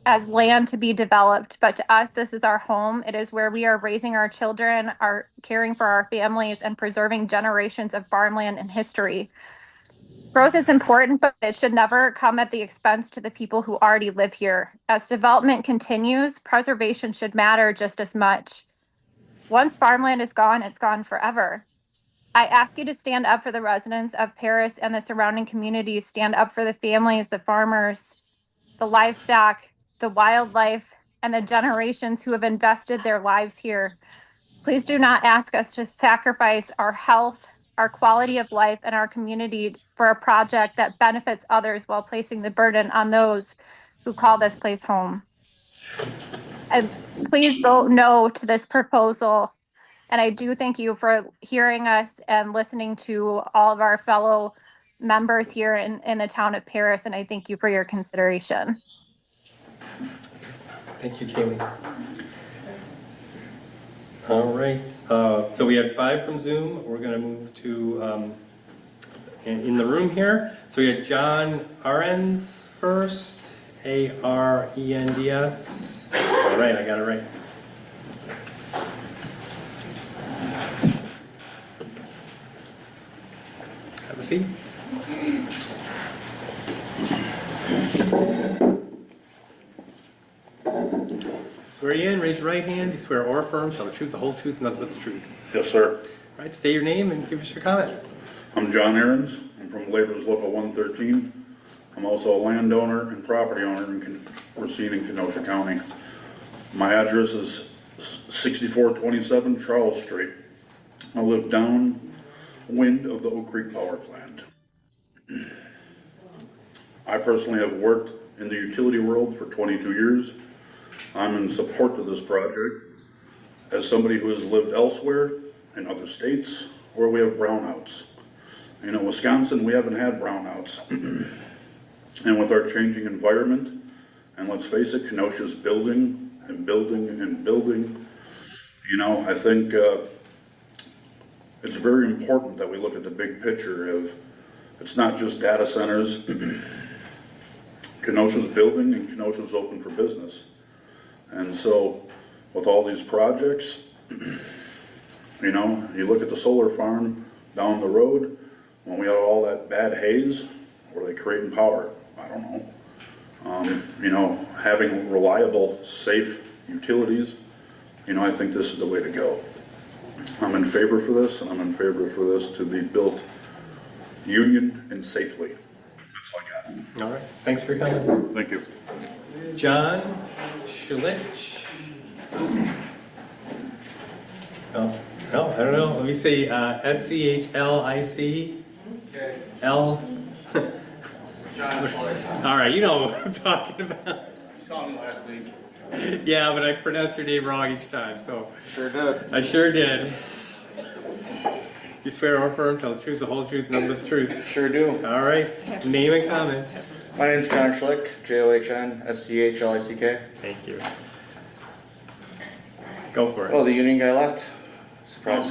as land to be developed, but to us, this is our home. It is where we are raising our children, are caring for our families, and preserving generations of farmland and history. Growth is important, but it should never come at the expense to the people who already live here. As development continues, preservation should matter just as much. Once farmland is gone, it's gone forever. I ask you to stand up for the residents of Paris and the surrounding communities, stand up for the families, the farmers, the livestock, the wildlife, and the generations who have invested their lives here. Please do not ask us to sacrifice our health, our quality of life, and our community for a project that benefits others while placing the burden on those who call this place home. And please vote no to this proposal. And I do thank you for hearing us and listening to all of our fellow members here in the town of Paris. And I thank you for your consideration. Thank you, Kaylee. All right, so we have 5 from Zoom. We're going to move to in the room here. So we had John Arends first, Arends. All right, I got it right. Have a seat. Swear you in, raise your right hand. You swear or affirm, tell the truth, the whole truth, and nothing but the truth. Yes, sir. All right, state your name and give us your comment. I'm John Ahrens. I'm from Laborers Local 113. I'm also a landowner and property owner in Racine in Kenosha County. My address is 6427 Charles Street. I live downwind of the Oak Creek Power Plant. I personally have worked in the utility world for 22 years. I'm in support of this project as somebody who has lived elsewhere in other states where we have brownouts. You know, Wisconsin, we haven't had brownouts. And with our changing environment, and let's face it, Kenosha's building and building and building. You know, I think it's very important that we look at the big picture of It's not just data centers. Kenosha's building and Kenosha's open for business. And so with all these projects, you know, you look at the solar farm down the road, when we have all that bad haze, what are they creating power? I don't know. You know, having reliable, safe utilities, you know, I think this is the way to go. I'm in favor for this, and I'm in favor for this to be built union and safely. That's all I got. All right, thanks for coming. Thank you. John Schlich. Oh, no, I don't know. Let me see. SCHLIC. L. All right, you know what I'm talking about. You saw me last week. Yeah, but I pronounced your name wrong each time, so. Sure did. I sure did. You swear or affirm, tell the truth, the whole truth, and nothing but the truth. Sure do. All right, name and comment. My name's John Schlick, JOHN-SCHLICK. Thank you. Go for it. Oh, the union guy left? Surprise.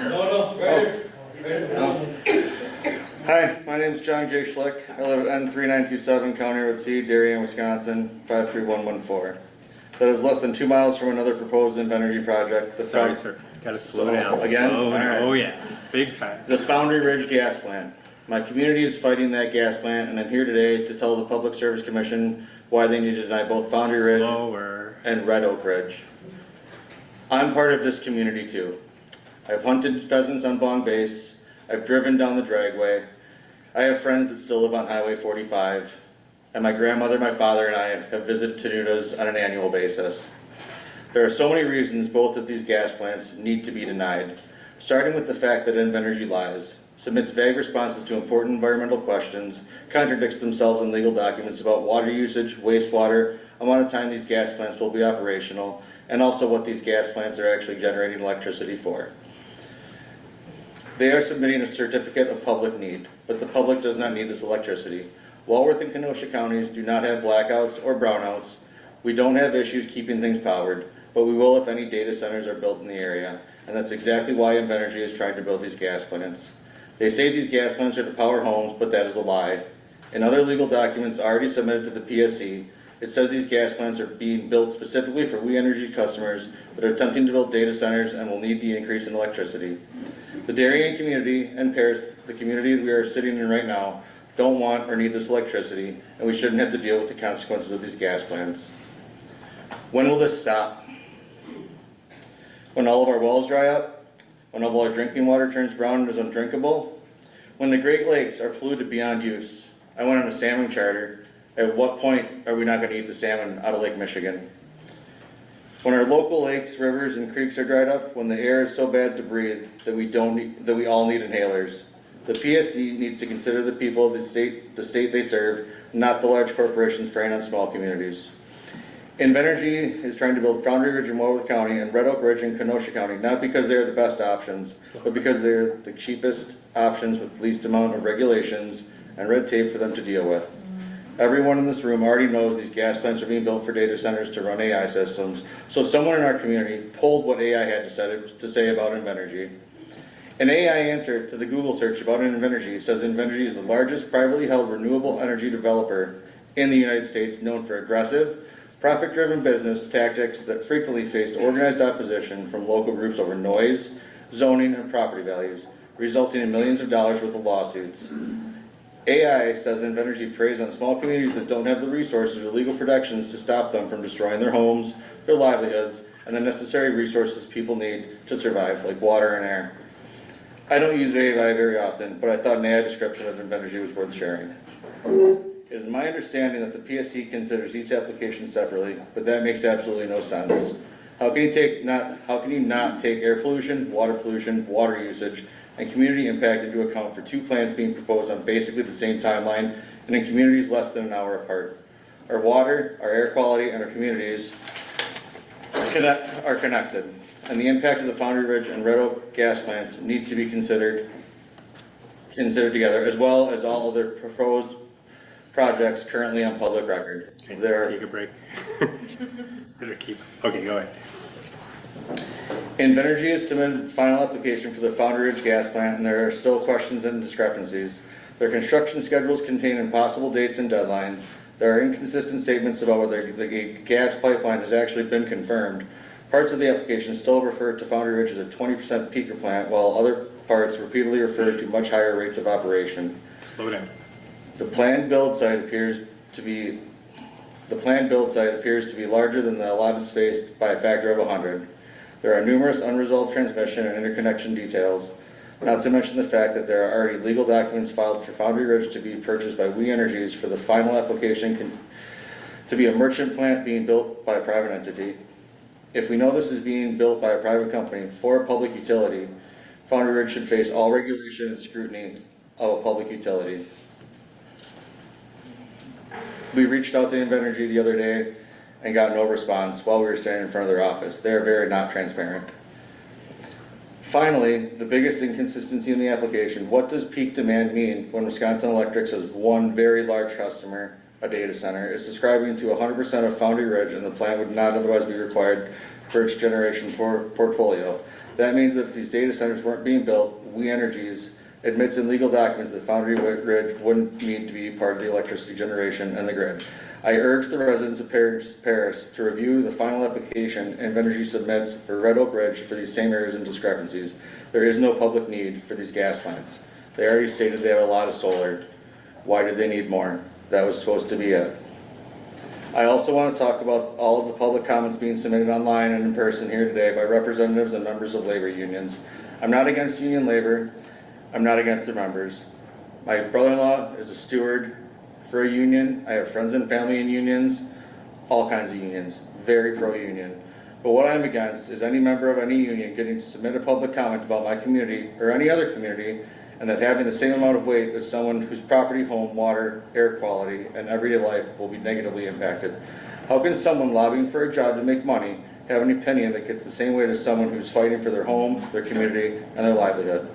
Hi, my name's John J. Schlick. I live at N3927 County Road C, Darien, Wisconsin, 53114. That is less than 2 miles from another proposed Invenergy project. Sorry, sir. Gotta slow down. Again? Slow down. All right. Oh, yeah. Big time. The Foundry Ridge Gas Plant. My community is fighting that gas plant, and I'm here today to tell the Public Service Commission why they need to deny both Foundry Ridge and Red Oak Ridge. I'm part of this community too. I've hunted pheasants on Bong Base. I've driven down the dragway. I have friends that still live on Highway 45. And my grandmother, my father, and I have visited Tenutas on an annual basis. There are so many reasons both of these gas plants need to be denied, starting with the fact that Invenergy lies, submits vague responses to important environmental questions, contradicts themselves in legal documents about water usage, wastewater, amount of time these gas plants will be operational, and also what these gas plants are actually generating electricity for. They are submitting a certificate of public need, but the public does not need this electricity. Walworth and Kenosha counties do not have blackouts or brownouts. We don't have issues keeping things powered, but we will if any data centers are built in the area, and that's exactly why Invenergy is trying to build these gas plants. They say these gas plants are to power homes, but that is a lie. In other legal documents already submitted to the PSC, it says these gas plants are being built specifically for We Energy customers that are attempting to build data centers and will need the increase in electricity. The Darien community and Paris, the community we are sitting in right now, don't want or need this electricity, and we shouldn't have to deal with the consequences of these gas plants. When will this stop? When all of our wells dry up? When all of our drinking water turns brown and is undrinkable? When the Great Lakes are polluted beyond use? I went on a salmon charter. At what point are we not going to eat the salmon out of Lake Michigan? When our local lakes, rivers, and creeks are dried up, when the air is so bad to breathe that we all need inhalers, the PSC needs to consider the people of the state they serve, not the large corporations preying on small communities. Invenergy is trying to build Foundry Ridge in Walworth County and Red Oak Ridge in Kenosha County, not because they're the best options, but because they're the cheapest options with the least amount of regulations and red tape for them to deal with. Everyone in this room already knows these gas plants are being built for data centers to run AI systems, so someone in our community pulled what AI had to say about Invenergy. An AI answer to the Google search about Invenergy says Invenergy is the largest privately held renewable energy developer in the United States, known for aggressive, profit-driven business tactics that frequently faced organized opposition from local groups over noise, zoning, and property values, resulting in millions of dollars worth of lawsuits. AI says Invenergy preys on small communities that don't have the resources or legal protections to stop them from destroying their homes, their livelihoods, and the necessary resources people need to survive, like water and air. I don't use AI very often, but I thought an AI description of Invenergy was worth sharing. It is my understanding that the PSC considers each application separately, but that makes absolutely no sense. How can you not take air pollution, water usage, and community impact into account for two plants being proposed on basically the same timeline and in communities less than an hour apart? Our water, our air quality, and our communities are connected, and the impact of the Foundry Ridge and Red Oak gas plants needs to be considered together, as well as all other proposed projects currently on public record. Take a break. Okay, go ahead. Invenergy has submitted its final application for the Foundry Ridge gas plant, and there are still questions and discrepancies. Their construction schedules contain impossible dates and deadlines. There are inconsistent statements about whether the gas pipeline has actually been confirmed. Parts of the application still refer to Foundry Ridge as a 20% peaker plant, while other parts repeatedly refer to much higher rates of operation. Slow down. The planned build site appears to be larger than the allotted space by a factor of 100. There are numerous unresolved transmission and interconnection details, not to mention the fact that there are already legal documents filed for Foundry Ridge to be purchased by We Energies for the final application to be a merchant plant being built by a private entity. If we know this is being built by a private company for a public utility, Foundry Ridge should face all regulation and scrutiny of a public utility. We reached out to Invenergy the other day and got no response while we were standing in front of their office. They are very not transparent. Finally, the biggest inconsistency in the application: what does peak demand mean when Wisconsin Electric says one very large customer, a data center, is subscribing to 100% of Foundry Ridge and the plant would not otherwise be required for its generation portfolio? That means that if these data centers weren't being built, We Energies admits in legal documents that Foundry Ridge wouldn't need to be part of the electricity generation and the grid. I urge the residents of Paris to review the final application Invenergy submits for Red Oak Ridge for these same errors and discrepancies. There is no public need for these gas plants. They already stated they have a lot of solar. Why do they need more? That was supposed to be it. I also want to talk about all of the public comments being submitted online and in person here today by representatives and members of labor unions. I'm not against union labor. I'm not against their members. My brother-in-law is a steward for a union. I have friends and family in unions, all kinds of unions, very pro-union. But what I'm against is any member of any union getting to submit a public comment about my community or any other community, and that having the same amount of weight as someone whose property, home, water, air quality, and everyday life will be negatively impacted. How can someone lobbying for a job to make money have an opinion that gets the same weight as someone who's fighting for their home, their community, and their livelihood?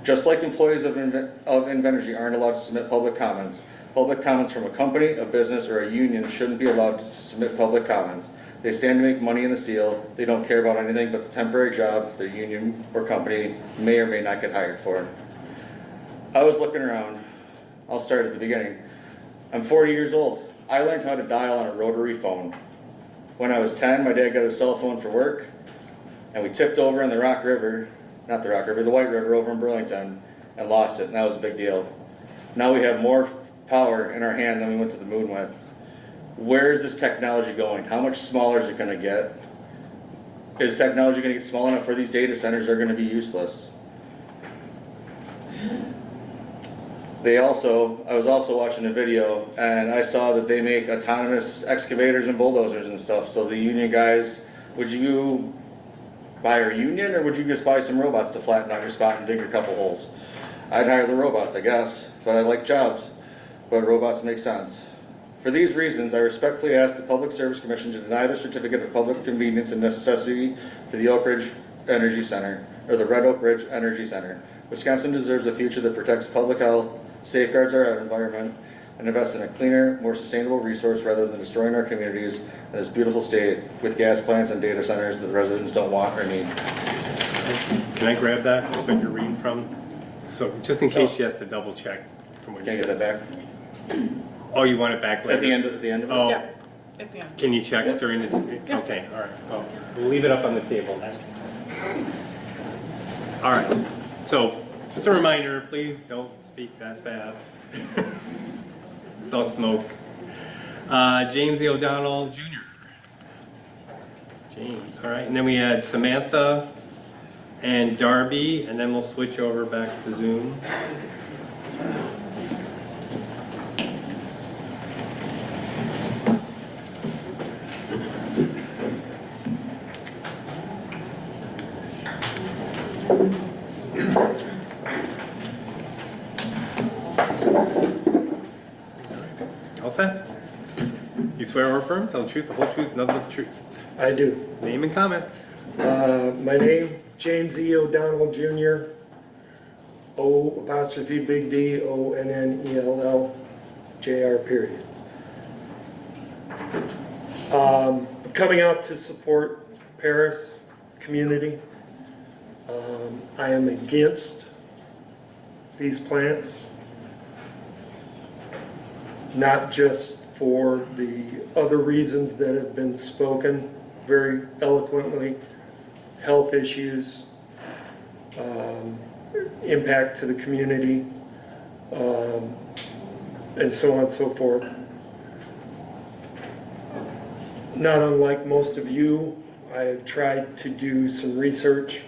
Just like employees of Invenergy aren't allowed to submit public comments from a company, a business, or a union shouldn't be allowed to submit public comments. They stand to make money in the steel. They don't care about anything but the temporary job their union or company may or may not get hired for. I was looking around. I'll start at the beginning. I'm 40 years old. I learned how to dial on a rotary phone. When I was 10, my dad got a cell phone for work, and we tipped over in the White River over in Burlington, and lost it, and that was a big deal. Now we have more power in our hand than we went to the moon with. Where is this technology going? How much smaller is it going to get? Is technology going to get small enough where these data centers are going to be useless? I was also watching a video, and I saw that they make autonomous excavators and bulldozers and stuff. So the union guys, would you buy a union, or would you just buy some robots to flatten out your spot and dig a couple holes? I'd hire the robots, I guess, but I like jobs, but robots make sense. For these reasons, I respectfully ask the Public Service Commission to deny the Certificate of Public Convenience and Necessity for the Oak Ridge Energy Center, or the Red Oak Ridge Energy Center. Wisconsin deserves a future that protects public health, safeguards our environment, and invests in a cleaner, more sustainable resource rather than destroying our communities in this beautiful state with gas plants and data centers that the residents don't want or need. Can I grab that, what you're reading from? So, just in case she has to double check from what you Can I said. get that back? Oh, you want it back later? At the end of it? Oh, Yeah, at the end. can you check during the, Yeah. okay, all right. Well, we'll leave it up on the table. All right, so just a reminder, please don't speak that fast. It's all smoke. James E. O'Donnell Jr. James, all right, and then we had Samantha and Darby, and then we'll switch over back to Zoom. All set? You swear or affirm, tell the truth, the whole truth, nothing but the truth. I do. Name and comment. My name, James E. O'Donnell Jr. O''Big D ONNELL JR period. Coming out to support Paris community. I am against these plants. not just for the other reasons that have been spoken very eloquently, health issues, impact to the community, and so on and so forth. Not unlike most of you, I have tried to do some research.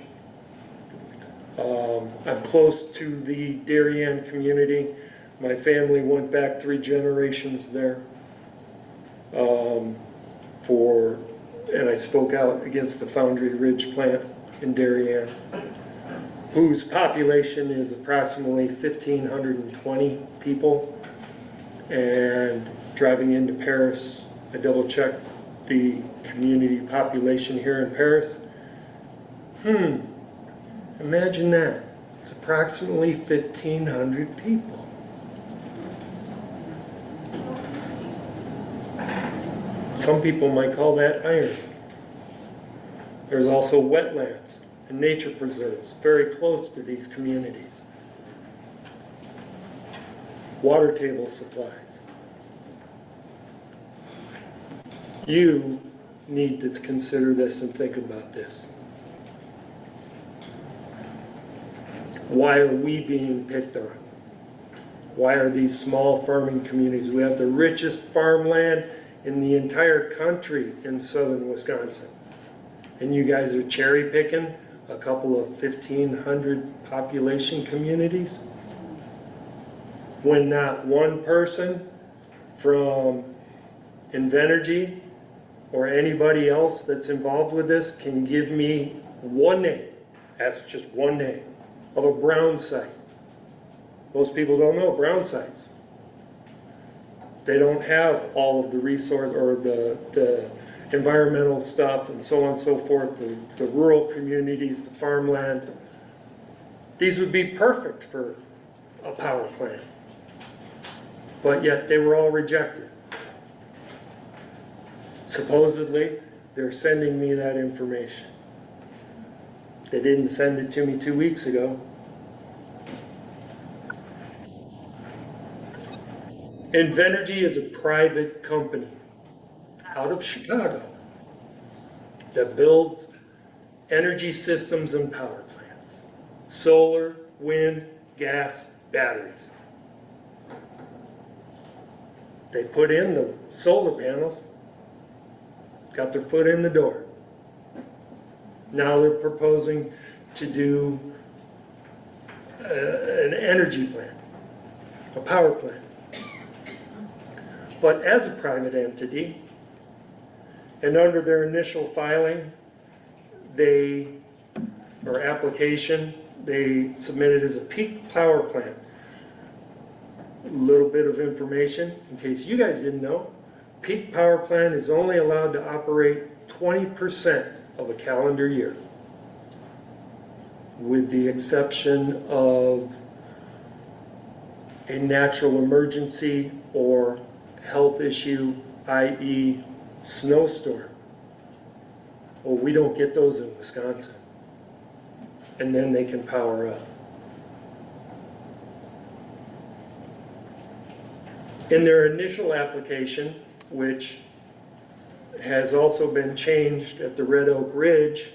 I'm close to the Darien community. My family went back 3 generations there. And I spoke out against the Foundry Ridge plant in Darien, whose population is approximately 1,520 people. And driving into Paris, I double-checked the community population here in Paris. Imagine that. It's approximately 1,500 people. Some people might call that iron. There's also wetlands and nature preserves very close to these communities. Water table supplies. You need to consider this and think about this. Why are we being picked on? Why are these small farming communities? We have the richest farmland in the entire country in southern Wisconsin. And you guys are cherry picking a couple of 1,500 population communities? When not one person from Invenergy or anybody else that's involved with this can give me one name, that's just one name, of a brown site. Most people don't know brown sites. They don't have all of the resource or the environmental stuff and so on and so forth, the rural communities, the farmland. These would be perfect for a power plant. But yet they were all rejected. Supposedly, they're sending me that information. They didn't send it to me 2 weeks ago. Invenergy is a private company out of Chicago that builds energy systems and power plants. Solar, wind, gas, batteries. They put in the solar panels, got their foot in the door. Now they're proposing to do an energy plant, a power plant. But as a private entity, and under their initial filing, application, they submitted as a peak power plant. A little bit of information, in case you guys didn't know, peak power plant is only allowed to operate 20% of a calendar year, with the exception of a natural emergency or health issue, i.e. snowstorm. Well, we don't get those in Wisconsin. And then they can power up. In their initial application, which has also been changed at the Red Oak Ridge,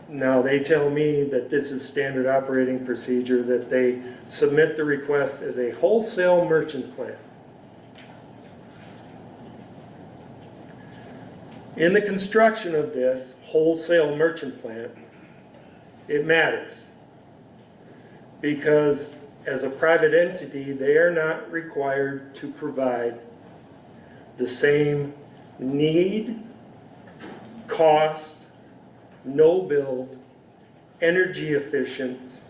now they tell me that this is standard operating procedure, that they submit the request as a wholesale merchant plant. In the construction of this wholesale merchant plant, it matters because as a private entity, they are not required to provide the same need, cost, no build, energy efficiency,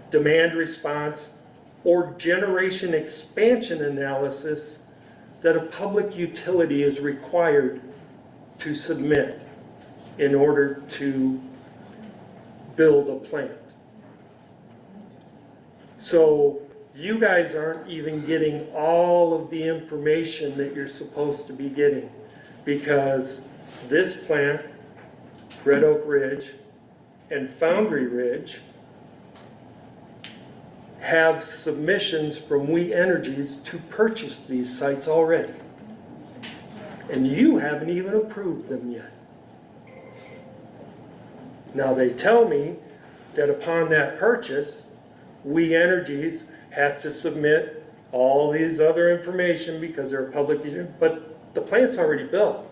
demand response, or generation expansion analysis that a public utility is required to submit in order to build a plant. So you guys aren't even getting all of the information that you're supposed to be getting, because this plant, Red Oak Ridge and Foundry Ridge, have submissions from We Energies to purchase these sites already. And you haven't even approved them yet. Now they tell me that upon that purchase, We Energies has to submit all these other information because they're a public user, but the plant's already built.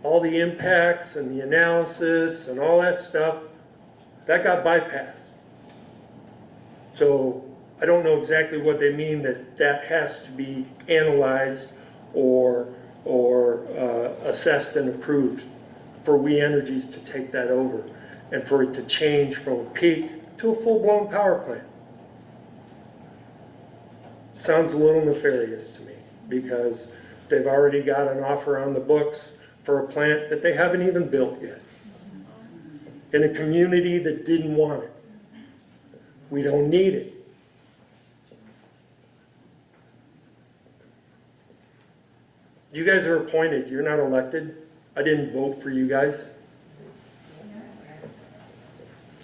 All the impacts and the analysis and all that stuff, that got bypassed. So I don't know exactly what they mean that has to be analyzed or assessed and approved for We Energies to take that over and for it to change from a peak to a full-blown power plant. Sounds a little nefarious to me because they've already got an offer on the books for a plant that they haven't even built yet in a community that didn't want it. We don't need it. You guys are appointed, you're not elected. I didn't vote for you guys.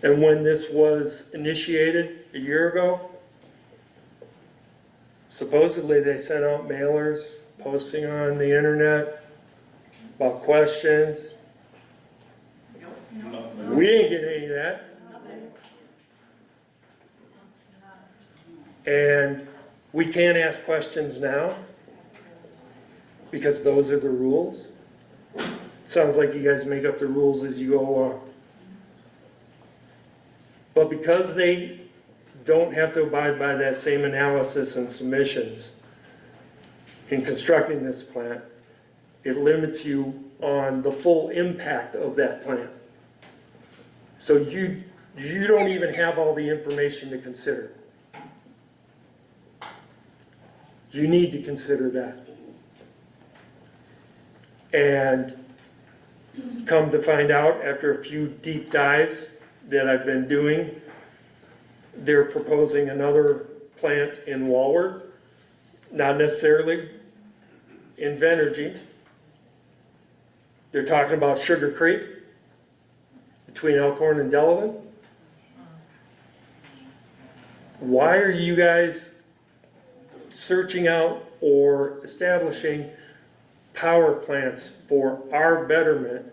And when this was initiated a year ago, supposedly they sent out mailers posting on the internet about questions. We didn't get any of that. And we can't ask questions now because those are the rules. Sounds like you guys make up the rules as you go along. But because they don't have to abide by that same analysis and submissions in constructing this plant, it limits you on the full impact of that plant. So you don't even have all the information to consider. You need to consider that. And come to find out, after a few deep dives that I've been doing, they're proposing another plant in Walworth, not necessarily in Venergy. They're talking about Sugar Creek between Elkhorn and Delavan. Why are you guys searching out or establishing power plants for our betterment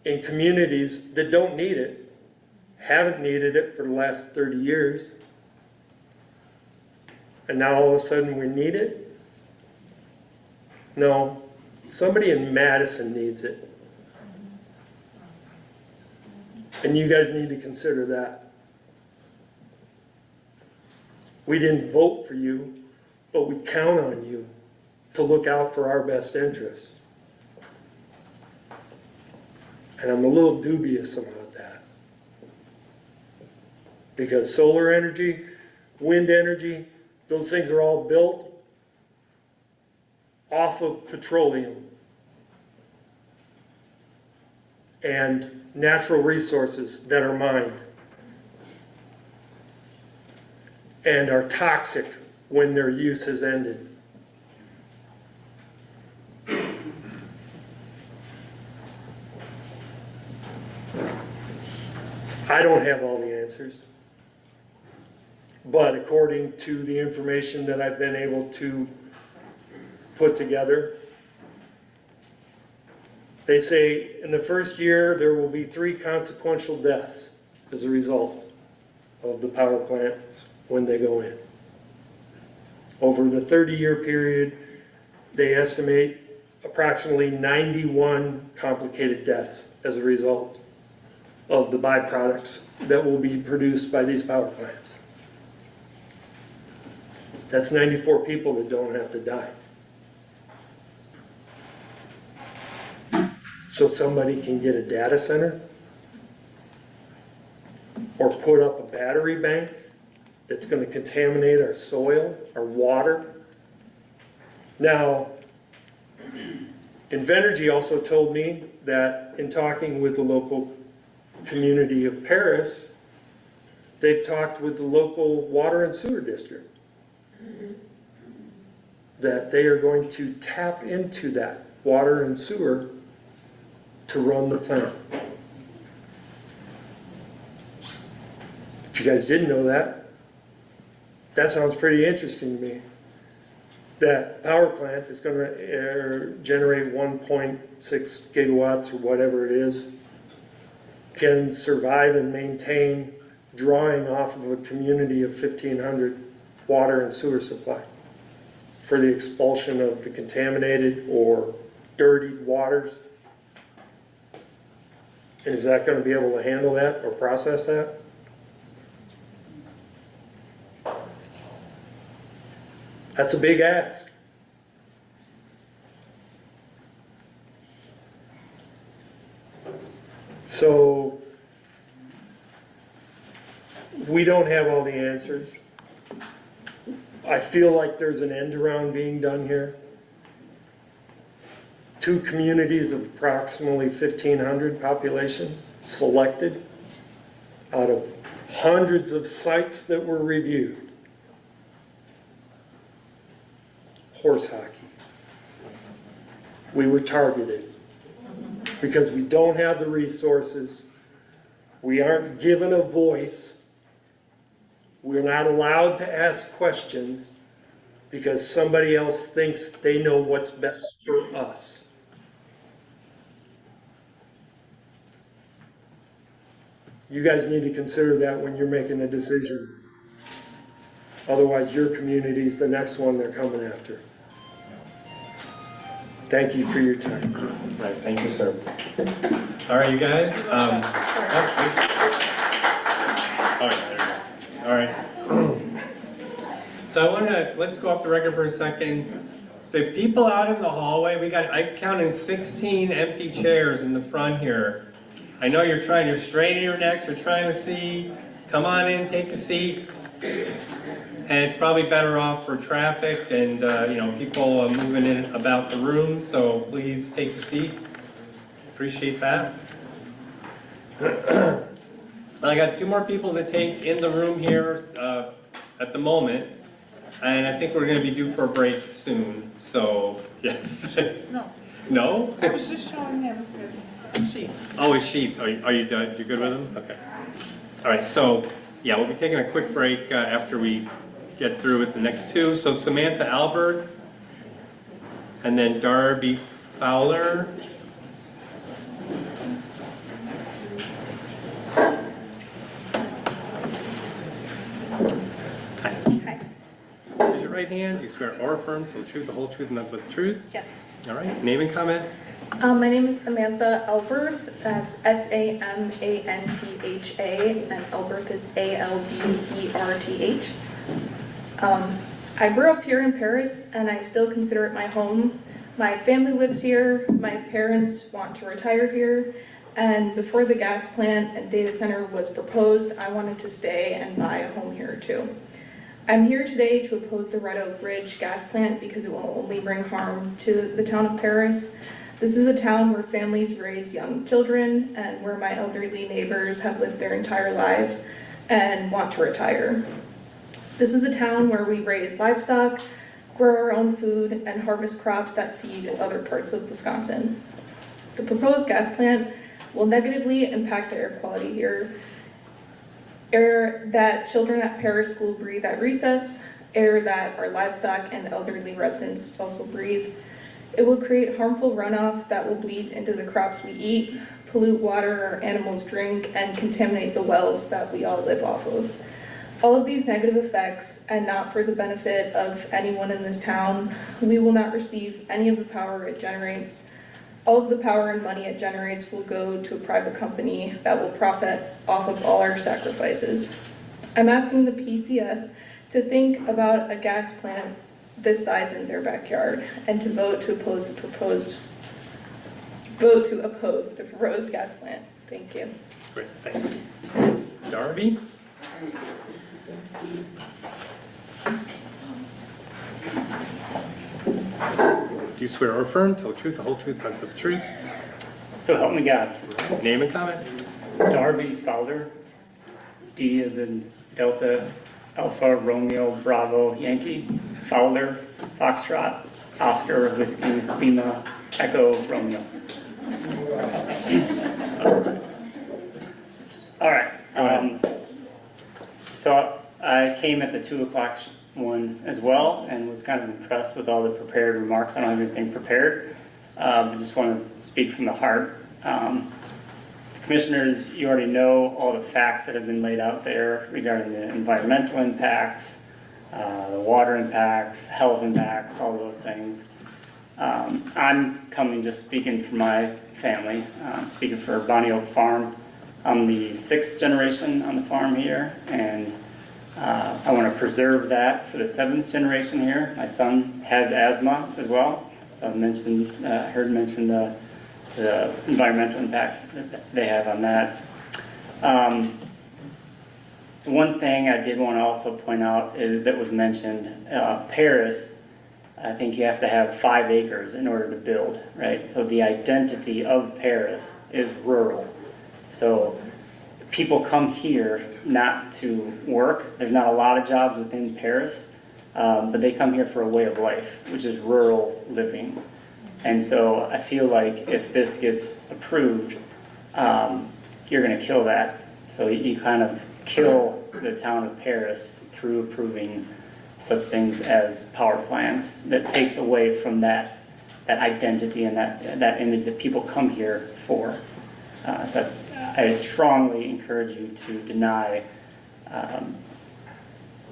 in communities that don't need it, haven't needed it for the last 30 years, and now all of a sudden we need it? No, somebody in Madison needs it. And you guys need to consider that. We didn't vote for you, but we count on you to look out for our best interests. And I'm a little dubious about that. Because solar energy, wind energy, those things are all built off of petroleum and natural resources that are mined and are toxic when their use has ended. I don't have all the answers, but according to the information that I've been able to put together, they say in the first year there will be 3 consequential deaths as a result of the power plants when they go in. Over the 30-year period, they estimate approximately 91 complicated deaths as a result of the byproducts that will be produced by these power plants. That's 94 people that don't have to die. So somebody can get a data center or put up a battery bank that's going to contaminate our soil, our water. Now, Invenergy also told me that in talking with the local community of Paris, they've talked with the local water and sewer district that they are going to tap into that water and sewer to run the plant. you guys didn't know that, that sounds pretty interesting to me. That power plant is going to generate 1.6 gigawatts or whatever it is, can survive and maintain drawing off of a community of 1,500 water and sewer supply for the expulsion of the contaminated or dirtied waters. And is that going to be able to handle that or process that? That's a big ask. So we don't have all the answers. I feel like there's an end around being done here. 2 communities of approximately 1,500 population selected out of hundreds of sites that were reviewed. Horse hockey. We were targeted because we don't have the resources. We aren't given a voice. We're not allowed to ask questions because somebody else thinks they know what's best for us. You guys need to consider that when you're making a decision. Otherwise, your community is the next one they're coming after. Thank you for your time. All right, thank you, sir. All right, you guys. All right. So let's go off the record for a second. The people out in the hallway, I counted 16 empty chairs in the front here. I know you're straining your necks, you're trying to see. Come on in, take a seat. And it's probably better off for traffic and people moving in about the room, so please take a seat. Appreciate that. I got 2 more people to take in the room here at the moment, and I think we're going to be due for a break soon, so yes. No. No? I was just showing them this sheet. Oh, his sheets. Are you done? You good with them? Okay. All right, so yeah, we'll be taking a quick break after we get through with the next 2. So Samantha Albert, and then Darby Fowler. Hi. Raise your right hand. You swear or affirm to the truth, the whole truth, and nothing but the truth? Yes. All right. Name and comment. My name is Samantha Alberth. That's Samantha, and Alberth is Alberth. I grew up here in Paris, and I still consider it my home. My family lives here. My parents want to retire here. And before the gas plant and data center was proposed, I wanted to stay and buy a home here too. I'm here today to oppose the Red Oak Ridge gas plant because it will only bring harm to the town of Paris. This is a town where families raise young children and where my elderly neighbors have lived their entire lives and want to retire. This is a town where we raise livestock, grow our own food, and harvest crops that feed other parts of Wisconsin. The proposed gas plant will negatively impact the air quality here. Air that children at Paris School breathe at recess, air that our livestock and elderly residents also breathe. It will create harmful runoff that will bleed into the crops we eat, pollute water our animals drink, and contaminate the wells that we all live off of. All of these negative effects, and not for the benefit of anyone in this town, we will not receive any of the power it generates. All of the power and money it generates will go to a private company that will profit off of all our sacrifices. I'm asking the PCS to think about a gas plant this size in their backyard and to vote to oppose the proposed gas plant. Thank you. Great, thanks. Darby? Do you swear or affirm, tell the truth, the whole truth, nothing but the truth? So help me God. Name and comment. Darby Fowler, D as in Delta, Alpha, Romeo, Bravo, Yankee, Fowler, Foxtrot, Oscar, Whiskey, Lima, Echo, Romeo. All right. came at the 2 o'clock one as well and was kind of impressed with all the prepared remarks. I don't have anything prepared. I just want to speak from the heart. Commissioners, you already know all the facts that have been laid out there regarding the environmental impacts, the water impacts, health impacts, all those things. I'm coming just speaking for my family, speaking for Bonnie Oak Farm. I'm the 6th generation on the farm here, and I want to preserve that for the 7th generation here. My son has asthma as well, so I've mentioned, heard mentioned the environmental impacts that they have on that. One thing I did want to also point out is, that was mentioned, Paris, I think you have to have 5 acres in order to build, right? So the identity of Paris is rural. So people come here not to work. There's not a lot of jobs within Paris, but they come here for a way of life, which is rural living. And so I feel like if this gets approved, you're going to kill that. So you kind of kill the town of Paris through approving such things as power plants that takes away from that identity and that image that people come here for. So I strongly encourage you to deny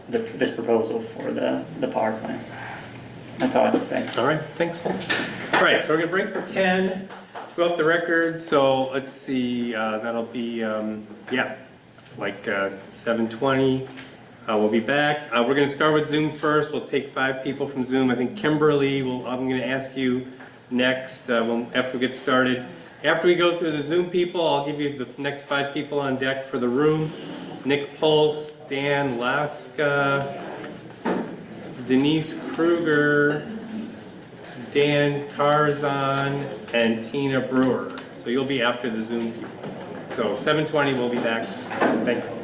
this proposal for the power plant. That's all I have to say. All right, thanks. All right, so we're gonna break for 10. Let's go off the record. So let's see, that'll be, yeah, like 7:20. We'll be back. We're gonna start with Zoom first. We'll take 5 people from Zoom. I think Kimberly, I'm gonna ask you next after we get started. After we go through the Zoom people, I'll give you the next 5 people on deck for the room. Nick Pulse, Dan Laska, Denise Kruger, Dan Tarzan, and Tina Brewer. So you'll be after the Zoom people. So 7:20, we'll be back. Thanks.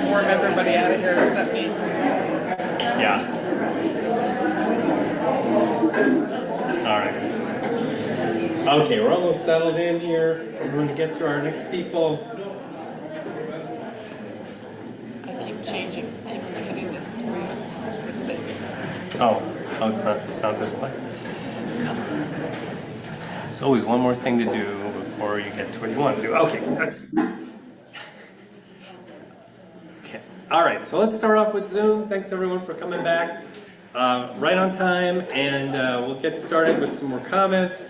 Warm everybody out of here except me. Yeah. All right. Okay, we're almost settled in here. We're going to get through our next people. I keep changing, keep hitting this way. Oh, it's not this way. Come on. There's always one more thing to do before you get to what you want to do. Okay, okay. All right, so let's start off with Zoom. Thanks everyone for coming back right on time, and we'll get started with some more comments.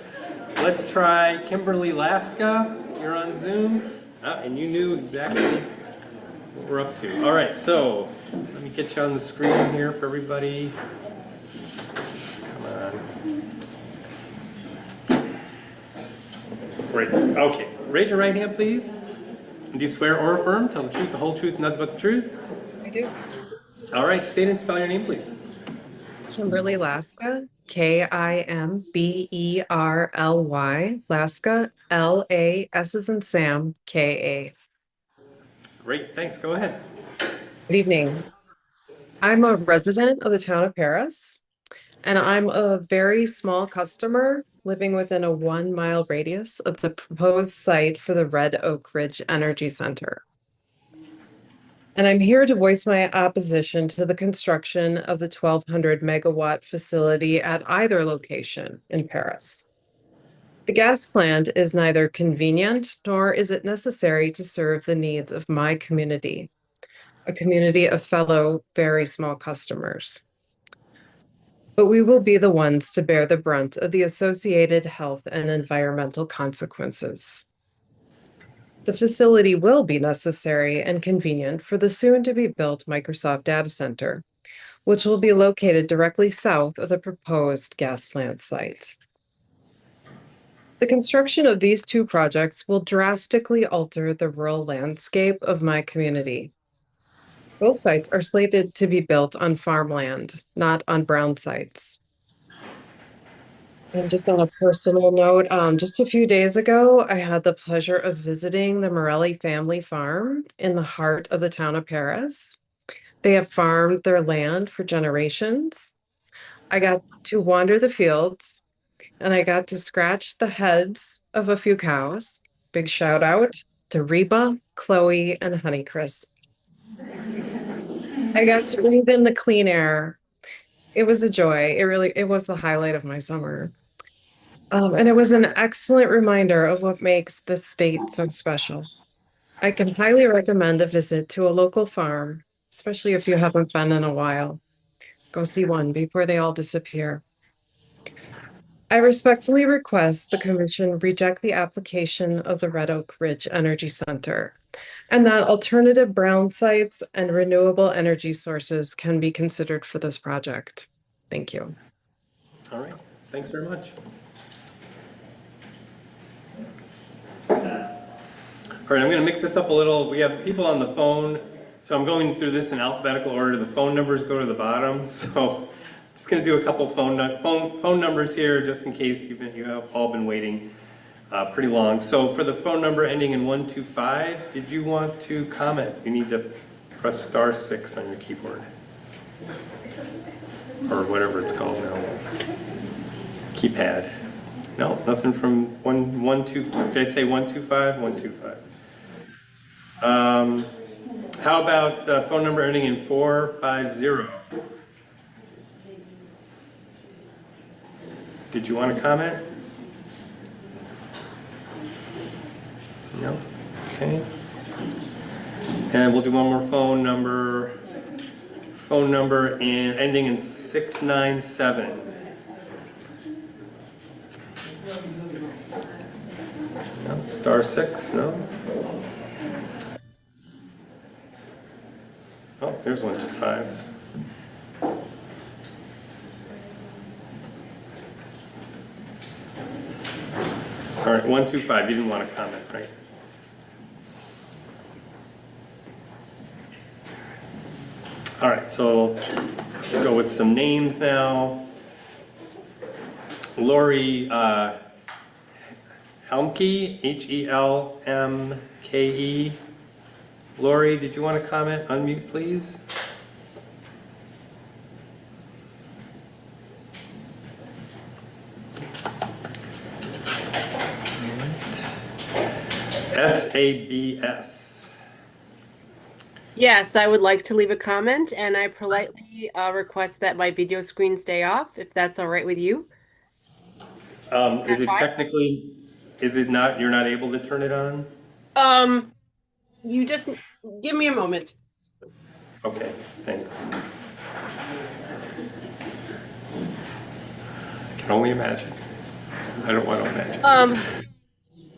Let's try Kimberly Laska. You're on Zoom, and you knew exactly what we're up to. All right, so let me get you on the screen here for everybody. Come on. Great. Okay. Raise your right hand, please. Do you swear or affirm? Tell the truth, the whole truth, nothing but the truth? I do. All right. State and spell your name, please. Kimberly Laska, Kimberly, Laska, LAS as in Sam, KA. Great. Thanks. Go ahead. Good evening. I'm a resident of the town of Paris, and I'm a very small customer living within a 1 mile radius of the proposed site for the Red Oak Ridge Energy Center. And I'm here to voice my opposition to the construction of the 1,200 megawatt facility at either location in Paris. The gas plant is neither convenient nor is it necessary to serve the needs of my community, a community of fellow very small customers. But we will be the ones to bear the brunt of the associated health and environmental consequences. The facility will be necessary and convenient for the soon-to-be-built Microsoft data center, which will be located directly south of the proposed gas plant site. The construction of these two projects will drastically alter the rural landscape of my community. Both sites are slated to be built on farmland, not on brown sites. And just on a personal note, just a few days ago, I had the pleasure of visiting the Morelli family farm in the heart of the town of Paris. They have farmed their land for generations. I got to wander the fields and I got to scratch the heads of a few cows. Big shout out to Reba, Chloe, and Honeycrisp. I got to breathe in the clean air. It was a joy. It was the highlight of my summer. And it was an excellent reminder of what makes the state so special. I can highly recommend a visit to a local farm, especially if you haven't been in a while. Go see one before they all disappear. I respectfully request the commission reject the application of the Red Oak Ridge Energy Center, and that alternative brown sites and renewable energy sources can be considered for this project. Thank you. All right. Thanks very much. All right, I'm going to mix this up a little. We have people on the phone, so I'm going through this in alphabetical order. The phone numbers go to the bottom, so I'm just going to do a couple phone numbers here, just in case you have all been waiting pretty long. So for the phone number ending in 125, did you want to comment? You need to press *6 on your keyboard, or whatever it's called now. Keypad. No, nothing from 125. Did I say 125? 125. How about phone number ending in 450? Did you want to comment? No? Okay. And we'll do one more phone number ending in 697. No, *6, no? Oh, there's 125. All right, 125, you didn't want to comment, right? All right, so we'll go with some names now. Lori Helmke, Helmke. Lori, did you want to comment? Unmute, please. SABS. Yes, I would like to leave a comment, and I politely request that my video screen stay off, if that's all right with you. Is it technically, is it not, you're not able to turn it on? You just give me a moment. Okay, thanks. I can only imagine. I don't want to imagine.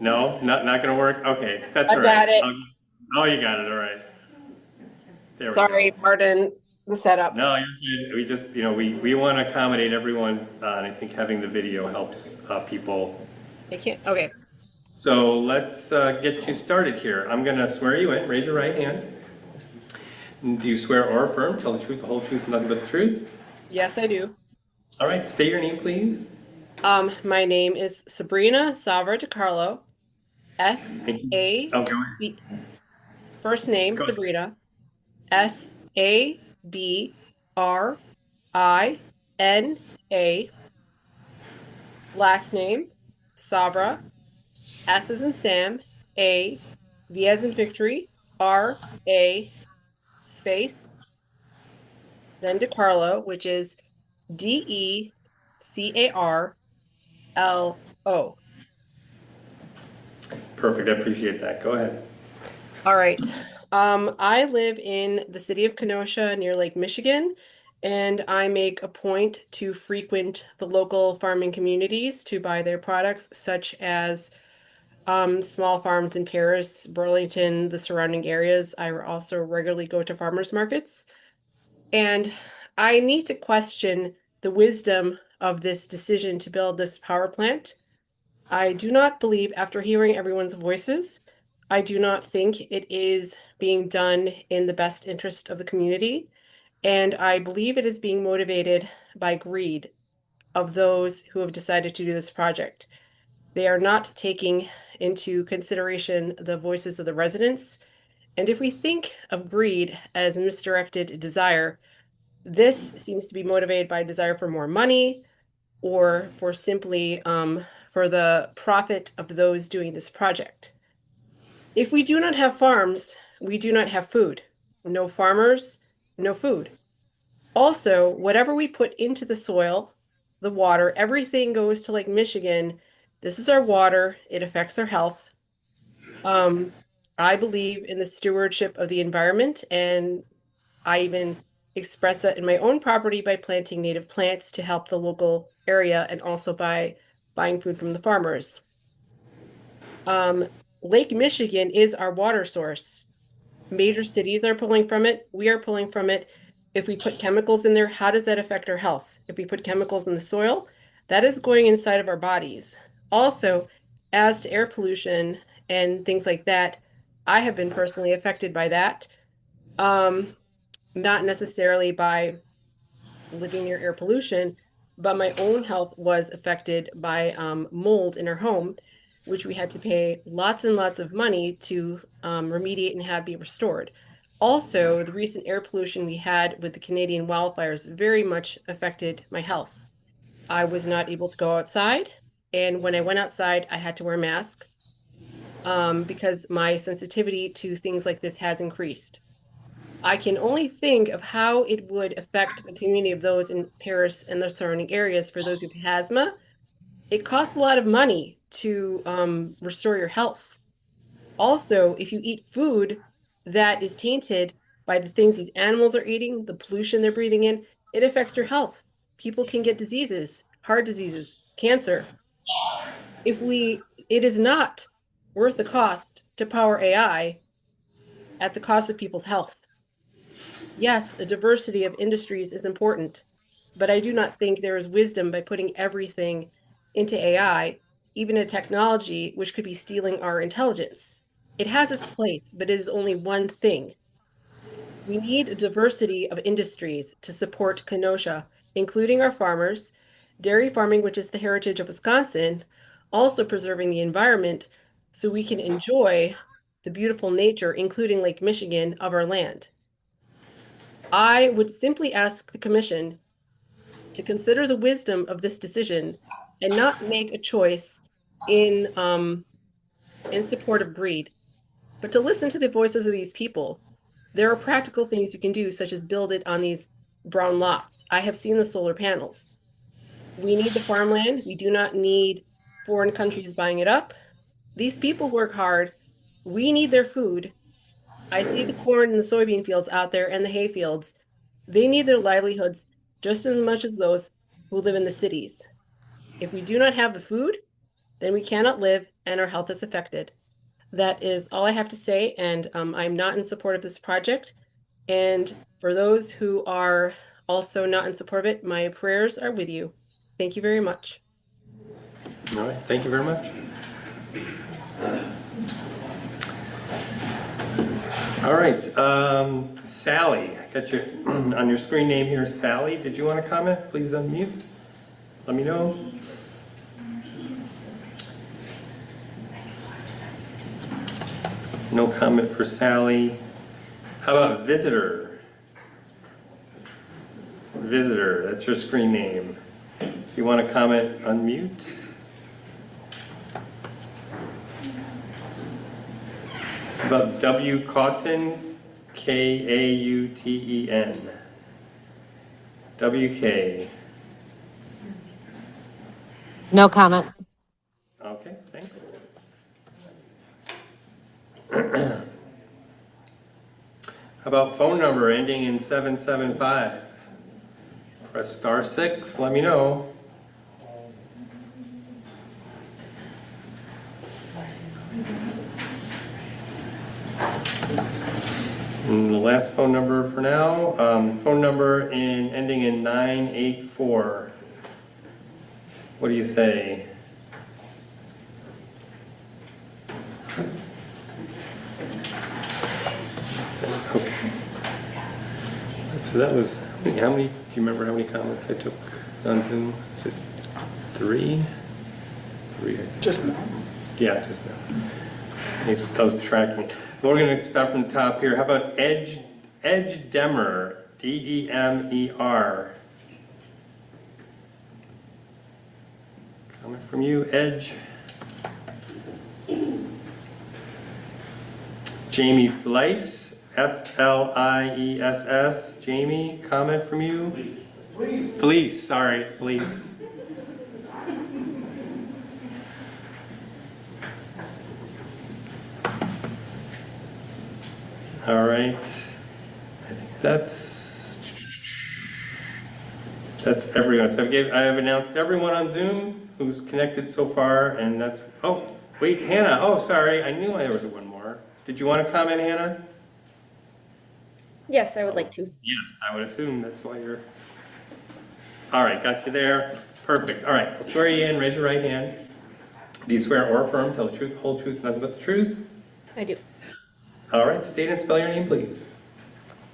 No, not gonna work? Okay, that's all right. I got it. Oh, you got it, all right. There Sorry, pardon the setup. No, you're good. We just, we want to accommodate everyone, and I think having the video helps people. I can't, okay. So let's get you started here. I'm gonna swear you in. Raise your right hand. Do you swear or affirm, tell the truth, the whole truth, and nothing but the truth? Yes, I do. All right, state your name, please. My name is Sabrina Savra DiCarlo. S-A-B. First name, Sabrina. S-A-B-R-I-N-A. Last name, Savra. S as in Sam. A. V as in Victory. R-A space. Then DiCarlo, which is D-E-C-A-R-L-O. Perfect, I appreciate that. Go ahead. All right. I live in the city of Kenosha near Lake Michigan, and I make a point to frequent the local farming communities to buy their products, such as small farms in Paris, Burlington, the surrounding areas. I also regularly go to farmers markets, and I need to question the wisdom of this decision to build this power plant. I do not believe, after hearing everyone's voices, I do not think it is being done in the best interest of the community, and I believe it is being motivated by greed of those who have decided to do this project. They are not taking into consideration the voices of the residents, and if we think of greed as misdirected desire, this seems to be motivated by desire for more money or for simply for the profit of those doing this project. If we do not have farms, we do not have food. No farmers, no food. Also, whatever we put into the soil, the water, everything goes to Lake Michigan. This is our water. It affects our health. I believe in the stewardship of the environment, and I even express that in my own property by planting native plants to help the local area and also by buying food from the farmers. Lake Michigan is our water source. Major cities are pulling from it. We are pulling from it. If we put chemicals in there, how does that affect our health? If we put chemicals in the soil, that is going inside of our bodies. Also, as to air pollution and things like that, I have been personally affected by that. Not necessarily by living near air pollution, but my own health was affected by mold in our home, which we had to pay lots and lots of money to remediate and have be restored. Also, the recent air pollution we had with the Canadian wildfires very much affected my health. I was not able to go outside, and when I went outside, I had to wear a mask because my sensitivity to things like this has increased. I can only think of how it would affect the community of those in Paris and the surrounding areas for those with asthma. It costs a lot of money to restore your health. Also, if you eat food that is tainted by the things these animals are eating, the pollution they're breathing in, it affects your health. People can get diseases, heart diseases, cancer. It is not worth the cost to power AI at the cost of people's health. Yes, a diversity of industries is important, but I do not think there is wisdom by putting everything into AI, even a technology which could be stealing our intelligence. It has its place, but it is only one thing. We need a diversity of industries to support Kenosha, including our farmers, dairy farming, which is the heritage of Wisconsin, also preserving the environment so we can enjoy the beautiful nature, including Lake Michigan, of our land. I would simply ask the commission to consider the wisdom of this decision and not make a choice in support of greed, but to listen to the voices of these people. There are practical things you can do, such as build it on these brown lots. I have seen the solar panels. We need the farmland. We do not need foreign countries buying it up. These people work hard. We need their food. I see the corn and the soybean fields out there and the hay fields. They need their livelihoods just as much as those who live in the cities. If we do not have the food, then we cannot live and our health is affected. That is all I have to say, and I'm not in support of this project. And for those who are also not in support of it, my prayers are with you. Thank you very much. All right, thank you very much. All right, Sally, I got you on your screen name here, Sally. Did you want to comment? Please unmute. Let me know. No comment for Sally. How about visitor? Visitor, that's your screen name. If you want to comment, unmute. How about W. Caughton, Kauten. WK. No comment. Okay, thanks. How about phone number ending in 775? Press *6, let me know. And the last phone number for now, phone number ending in 984. What do you say? Okay. So that was, how many, do you remember how many comments I took on Zoom? Was it 3? 3. Just now. Yeah, just now. Maybe I was tracking. We're going to start from the top here. How about Edge Demer, Demer? Comment from you, Edge. Jamie Fleiss, Fliess. Jamie, comment from you? Fleece, sorry, Fleece. All right, I think that's everyone. So I have announced everyone on Zoom who's connected so far, and that's, oh, wait, Hannah, oh, sorry, I knew there was one more. Did you want to comment, Hannah? Yes, I would like to. Yes, I would assume that's why you're, all right, got you there. Perfect, all right, I'll swear you in, raise your right hand. Do you swear or affirm, tell the truth, the whole truth, nothing but the truth? I do. All right, state and spell your name, please.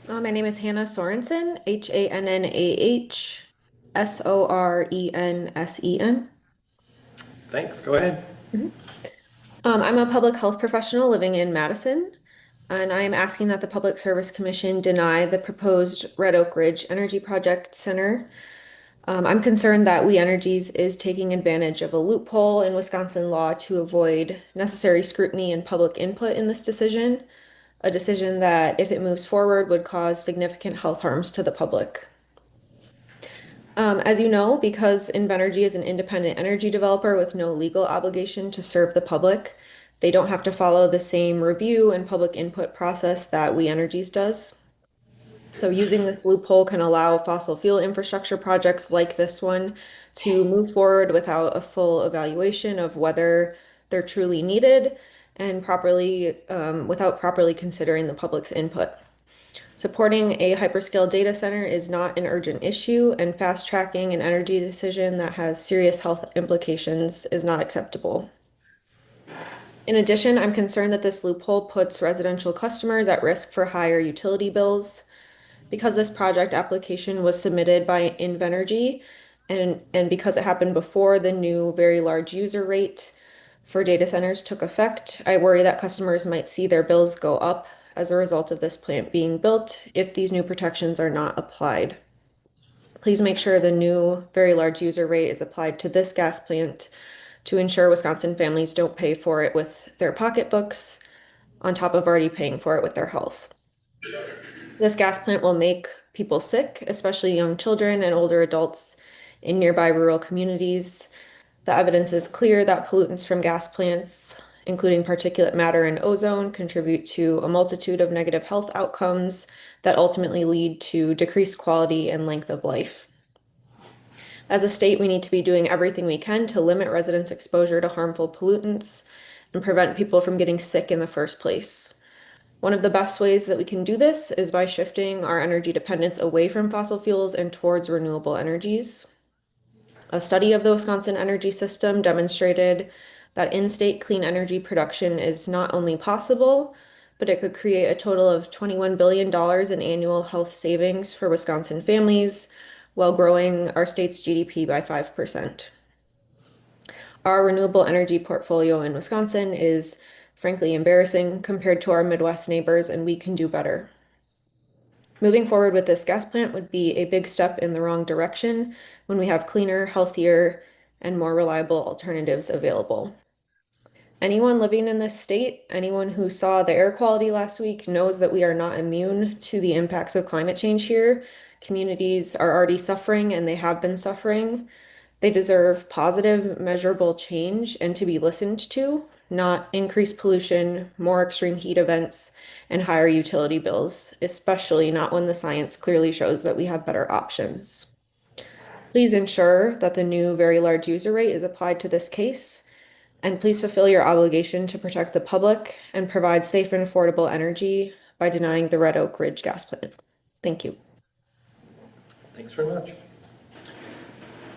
My name is Hannah Sorensen, HANNAH Thanks, go ahead. I'm a public health professional living in Madison, and I am asking that the Public Service Commission deny the proposed Red Oak Ridge Energy Project Center. I'm concerned that We Energies is taking advantage of a loophole in Wisconsin law to avoid necessary scrutiny and public input in this decision, a decision that, if it moves forward, would cause significant health harms to the public. As you know, because Invenergy is an independent energy developer with no legal obligation to serve the public, they don't have to follow the same review and public input process that We Energies does. So using this loophole can allow fossil fuel infrastructure projects like this one to move forward without a full evaluation of whether they're truly needed and without properly considering the public's input. Supporting a hyperscale data center is not an urgent issue, and fast-tracking an energy decision that has serious health implications is not acceptable. In addition, I'm concerned that this loophole puts residential customers at risk for higher utility bills. Because this project application was submitted by Invenergy, and because it happened before the new very large user rate, for data centers took effect, I worry that customers might see their bills go up as a result of this plant being built if these new protections are not applied. Please make sure the new very large user rate is applied to this gas plant to ensure Wisconsin families don't pay for it with their pocketbooks on top of already paying for it with their health. This gas plant will make people sick, especially young children and older adults in nearby rural communities. The evidence is clear that pollutants from gas plants, including particulate matter and ozone, contribute to a multitude of negative health outcomes that ultimately lead to decreased quality and length of life. As a state, we need to be doing everything we can to limit residents' exposure to harmful pollutants and prevent people from getting sick in the first place. One of the best ways that we can do this is by shifting our energy dependence away from fossil fuels and towards renewable energies. A study of the Wisconsin energy system demonstrated that in-state clean energy production is not only possible, but it could create a total of $21 billion in annual health savings for Wisconsin families, while growing our state's GDP by 5%. Our renewable energy portfolio in Wisconsin is frankly embarrassing compared to our Midwest neighbors, and we can do better. Moving forward with this gas plant would be a big step in the wrong direction when we have cleaner, healthier, and more reliable alternatives available. Anyone living in this state, anyone who saw the air quality last week, knows that we are not immune to the impacts of climate change here. Communities are already suffering, and they have been suffering. They deserve positive, measurable change and to be listened to, not increased pollution, more extreme heat events, and higher utility bills, especially not when the science clearly shows that we have better options. Please ensure that the new very large user rate is applied to this case, and please fulfill your obligation to protect the public and provide safe and affordable energy by denying the Red Oak Ridge gas plant. Thank you. Thanks very much.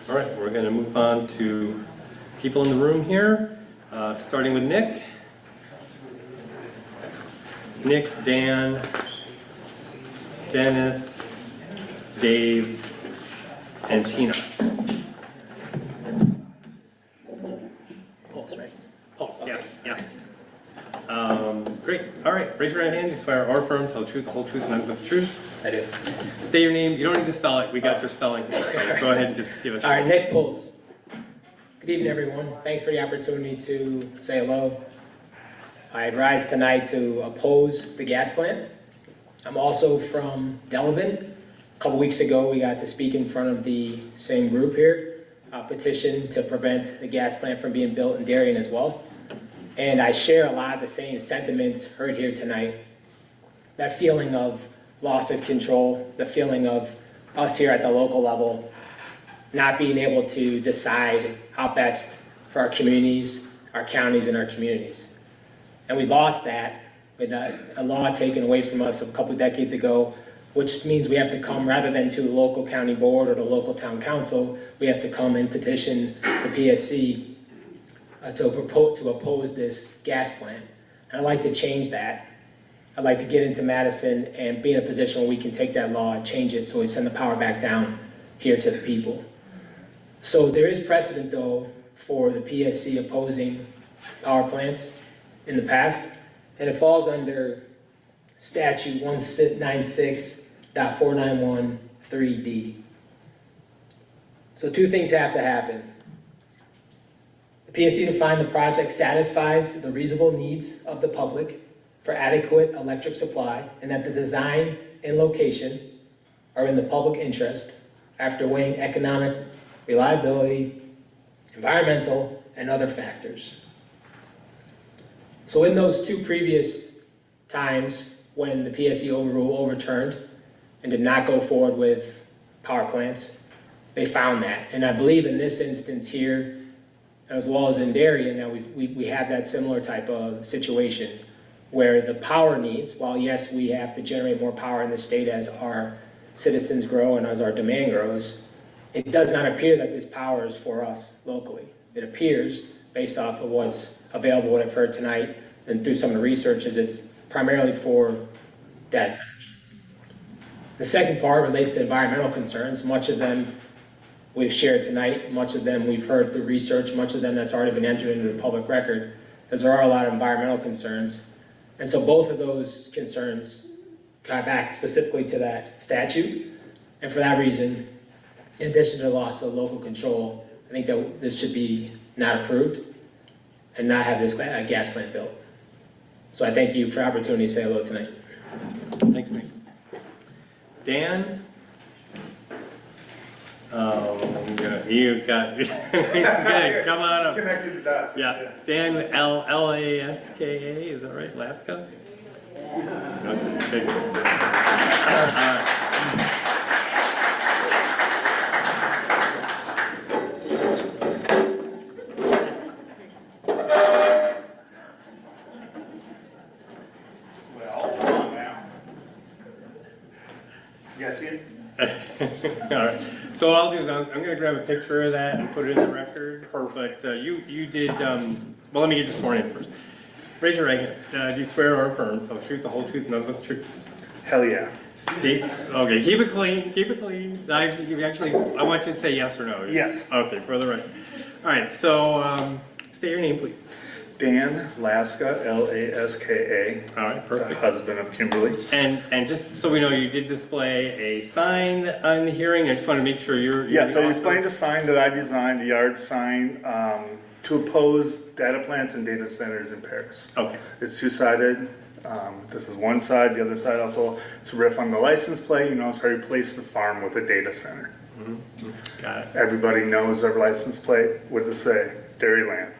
All right, we're going to move on to people in the room here, starting with Nick. Nick, Dan, Dennis, Dave, and Tina. Pulse, right? Pulse, yes, yes. Great. All right, raise your right hand. You swear or affirm, tell the truth, the whole truth, and nothing but the truth. I do. State your name. You don't need to spell it. We got your spelling here, so go ahead and just give us. All right, Nick Pulse. Good evening, everyone. Thanks for the opportunity to say hello. I rise tonight to oppose the gas plant. I'm also from Delavan. A couple weeks ago, we got to speak in front of the same group here, a petition to prevent the gas plant from being built in Darien as well. And I share a lot of the same sentiments heard here tonight. That feeling of loss of control, the feeling of us here at the local level not being able to decide how best for our communities, our counties, and our communities. And we lost that with a law taken away from us a couple of decades ago, which means we have to come, rather than to the local county board or the local town council, we have to come and petition the PSC to oppose this gas plant. And I'd like to change that. I'd like to get into Madison and be in a position where we can take that law and change it so we send the power back down here to the people. So there is precedent, though, for the PSC opposing power plants in the past, and it falls under statute 196.491(3)D. So two things have to happen. The PSC to find the project satisfies the reasonable needs of the public for adequate electric supply, and that the design and location are in the public interest after weighing economic, reliability, environmental, and other factors. So in those two previous times when the PSC overturned and did not go forward with power plants, they found that. And I believe in this instance here, as well as in Darien, that we have that similar type of situation where the power needs, while yes, we have to generate more power in the state as our citizens grow and as our demand grows, it does not appear that this power is for us locally. It appears, based off of what's available, what I've heard tonight, and through some of the research, is it's primarily for data centers. The second part relates to environmental concerns, much of them we've shared tonight. Much of them we've heard through research, much of them that's already been entered into the public record, as there are a lot of environmental concerns. And so both of those concerns tie back specifically to that statute. And for that reason, in addition to the loss of local control, I think that this should be not approved and not have this gas plant built. So I thank you for the opportunity to say hello tonight. Thanks, Nick. Dan? You got, good, come on up. Connected to dots. Yeah, Dan, Laska, is that right, Laska? Okay, good. All right. All right. So what I'll do is I'm going to grab a picture of that and put it in the record. Perfect. You did, well, let me get you sworn in first. Raise your right hand. Do you swear or affirm to tell the truth, the whole truth, and nothing but the truth? Hell yeah. Okay, keep it clean, keep it clean. Actually, I want you to say yes or no. Yes. Okay, for the record. All right, so state your name, please. Dan Laska, Laska. All right, perfect. The husband of Kimberly. And just so we know, you did display a sign on the hearing. I just want to make sure you're. Yes, I displayed a sign that I designed, a yard sign, to oppose data plants and data centers in Paris. Okay. It's two-sided. This is one side, the other side also. It's a riff on the license plate. You know, so I replaced the farm with a data center. Mm-hmm. Got it. Everybody knows our license plate. What does it say? Dairyland.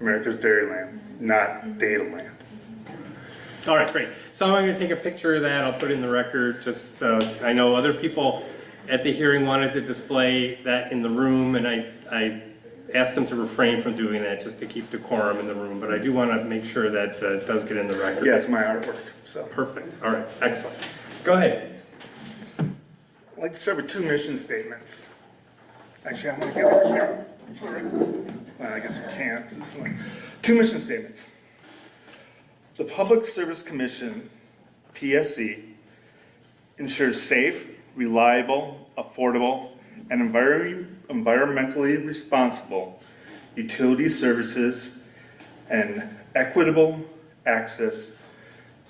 America's Dairyland, not data land. All right, great. So I'm going to take a picture of that. I'll put it in the record. Just, I know other people at the hearing wanted to display that in the room, and I asked them to refrain from doing that just to keep decorum in the room. But I do want to make sure that it does get in the record. Yeah, it's my artwork. So perfect. All right, excellent. Go ahead. I'd like to start with two mission statements. Actually, I'm going to get over here. Sorry. Well, I guess you can't. This one. Two mission statements. The Public Service Commission, PSC, ensures safe, reliable, affordable, and environmentally responsible utility services and equitable access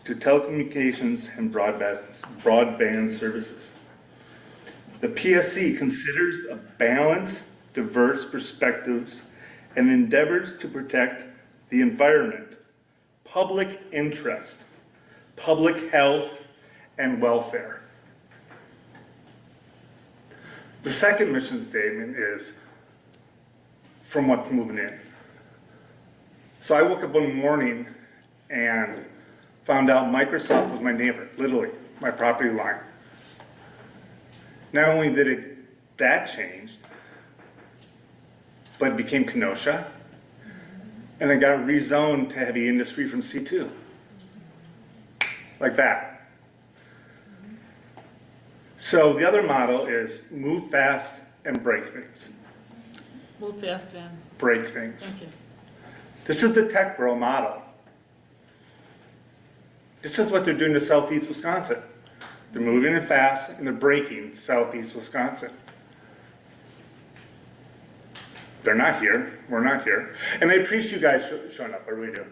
to telecommunications and broadband services. The PSC considers a balanced, diverse perspectives and endeavors to protect the environment, public interest, public health, and welfare. The second mission statement is from what's moving in. So I woke up one morning and found out Microsoft was my neighbor, literally, my property line. Not only did that change, but it became Kenosha, and it got rezoned to heavy industry from C2. Like that. So the other motto is move fast and break things. Move fast, Dan. Break things. Thank you. This is the tech bro model. This is what they're doing to Southeast Wisconsin. They're moving it fast and they're breaking Southeast Wisconsin. They're not here. We're not here. And I appreciate you guys showing up. I really do.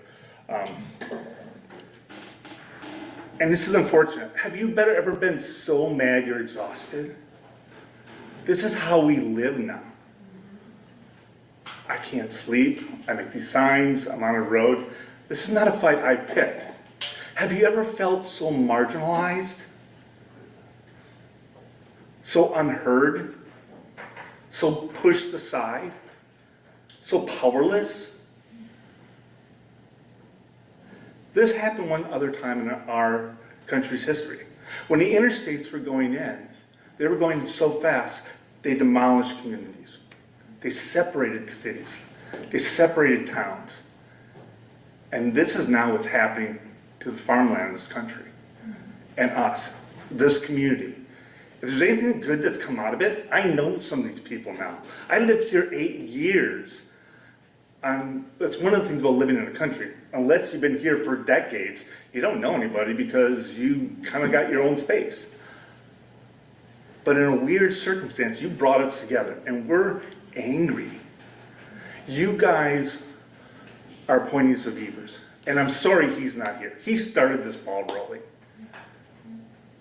And this is unfortunate. Have you ever been so mad you're exhausted? This is how we live now. I can't sleep. I make these signs. I'm on a road. This is not a fight I picked. Have you ever felt so marginalized? So unheard? So pushed aside? So powerless? This happened one other time in our country's history. When the interstates were going in, they were going so fast, they demolished communities. They separated cities. They separated towns. And this is now what's happening to the farmland in this country. And us, this community. If there's anything good that's come out of it, I know some of these people now. I lived here 8 years. That's one of the things about living in a country. Unless you've been here for decades, you don't know anybody because you kind of got your own space. But in a weird circumstance, you brought us together, and we're angry. You guys are appointees of Evers, and I'm sorry he's not here. He started this ball rolling.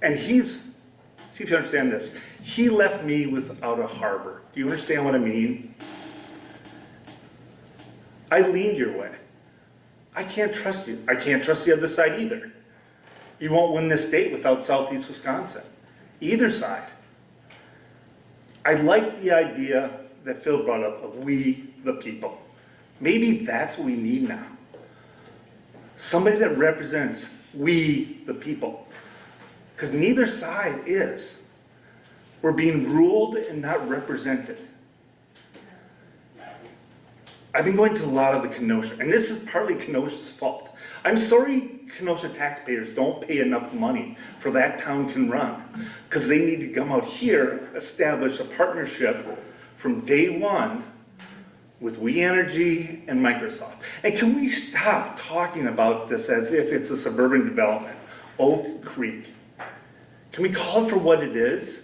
And see if you understand this, he left me without a harbor. Do you understand what I mean? I leaned your way. I can't trust you. I can't trust the other side either. You won't win this state without Southeast Wisconsin. Either side. I like the idea that Phil brought up of we the people. Maybe that's what we need now. Somebody that represents we the people. Because neither side is. We're being ruled and not represented. I've been going to a lot of the Kenosha, and this is partly Kenosha's fault. I'm sorry Kenosha taxpayers don't pay enough money for that town can run, because they need to come out here, establish a partnership from day one with We Energy and Microsoft. And can we stop talking about this as if it's a suburban development? Oak Creek. Can we call it for what it is?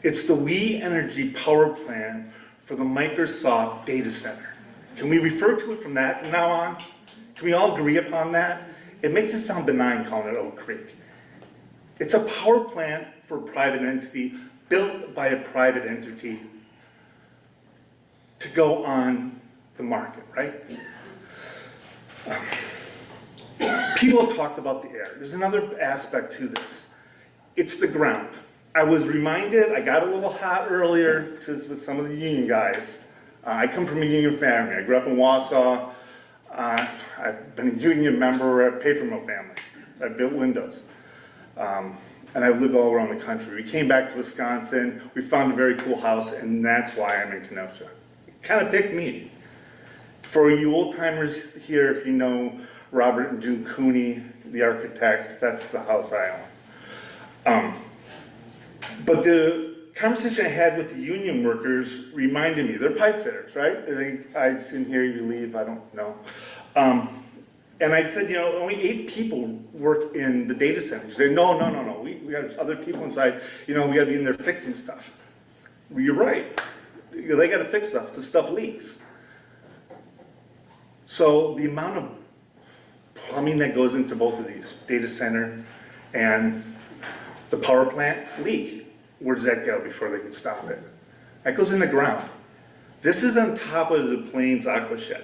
It's the We Energy power plant for the Microsoft data center. Can we refer to it from that from now on? Can we all agree upon that? It makes it sound benign calling it Oak Creek. It's a power plant for a private entity, built by a private entity to go on the market, right? People have talked about the air. There's another aspect to this. It's the ground. I was reminded, I got a little hot earlier with some of the union guys. I come from a union family. I grew up in Wausau. I've been a union member at a paper mill family. I built windows. And I've lived all around the country. We came back to Wisconsin. We found a very cool house, and that's why I'm in Kenosha. It kind of picked me. For you old timers here, if you know Robert and June Cooney, the architect, that's the house I own. But the conversation I had with the union workers reminded me, they're pipe fitters, right? I didn't hear you leave, I don't know. And I said, only 8 people work in the data center. They said, no, we got other people inside, we got to be in there fixing stuff. Well, you're right. They got to fix stuff. The stuff leaks. So the amount of plumbing that goes into both of these, data center and the power plant, leak. Where does that go before they can stop it? That goes in the ground. This is on top of the Plains Aquashed.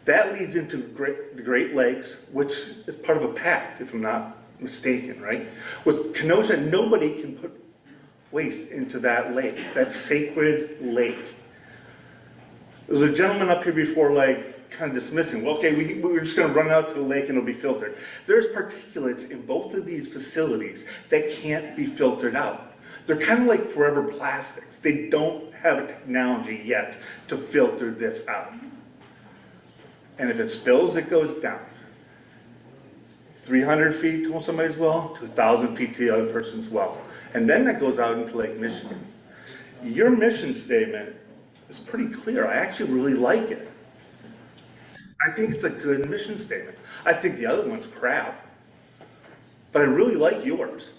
That leads into the Great Lakes, which is part of a pact, if I'm not mistaken, right? With Kenosha, nobody can put waste into that lake, that sacred lake. There's a gentleman up here before, kind of dismissing, well, okay, we're just going to run out to the lake and it'll be filtered. There's particulates in both of these facilities that can't be filtered out. They're kind of like forever plastics. They don't have a technology yet to filter this out. And if it spills, it goes down. 300 feet to somebody's well, to 1,000 feet to the other person's well. And then that goes out into Lake Michigan. Your mission statement is pretty clear. I actually really like it. I think it's a good mission statement. I think the other one's crap. But I really like yours.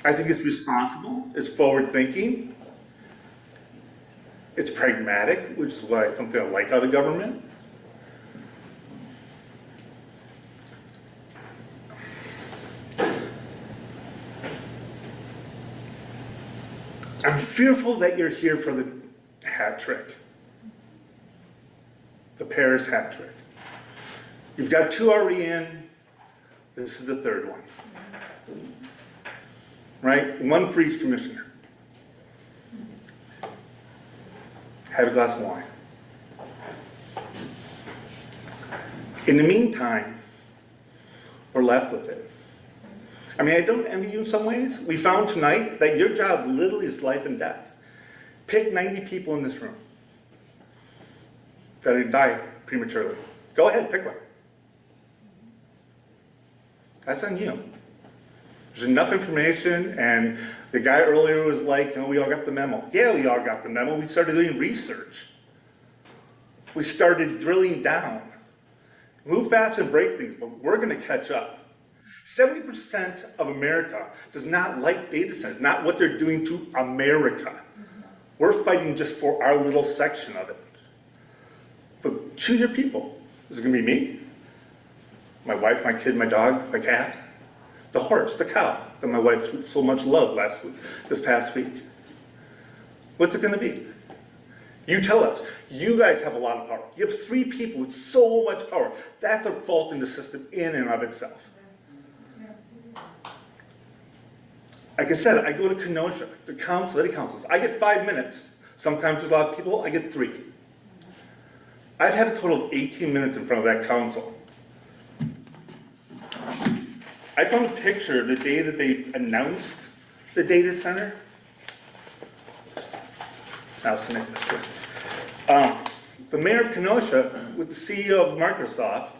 I think it's responsible, it's forward-thinking, it's pragmatic, which is something I like out of government. I'm fearful that you're here for the hat trick, the Paris hat trick. You've got 2 already in, this is the 3rd one. Right? 1 for each commissioner. Have a glass of wine. In the meantime, we're left with it. I mean, I don't envy you in some ways. We found tonight that your job literally is life and death. Pick 90 people in this room that are die prematurely. Go ahead, pick one. That's on you. There's enough information, and the guy earlier was like, we all got the memo. Yeah, we all got the memo. We started doing research. We started drilling down. Move fast and break things, but we're going to catch up. 70% of America does not like data centers, not what they're doing to America. We're fighting just for our little section of it. But choose your people. Is it gonna be me? My wife, my kid, my dog, my cat? The horse, the cow that my wife so much loved this past week? What's it gonna be? You tell us. You guys have a lot of power. You have 3 people with so much power. That's a fault in the system in and of itself. Like I said, I go to Kenosha, the city councils. I get 5 minutes. Sometimes there's a lot of people, I get 3. I've had a total of 18 minutes in front of that council. I found a picture the day that they announced the data center. I'll submit this to you. The mayor of Kenosha with the CEO of Microsoft,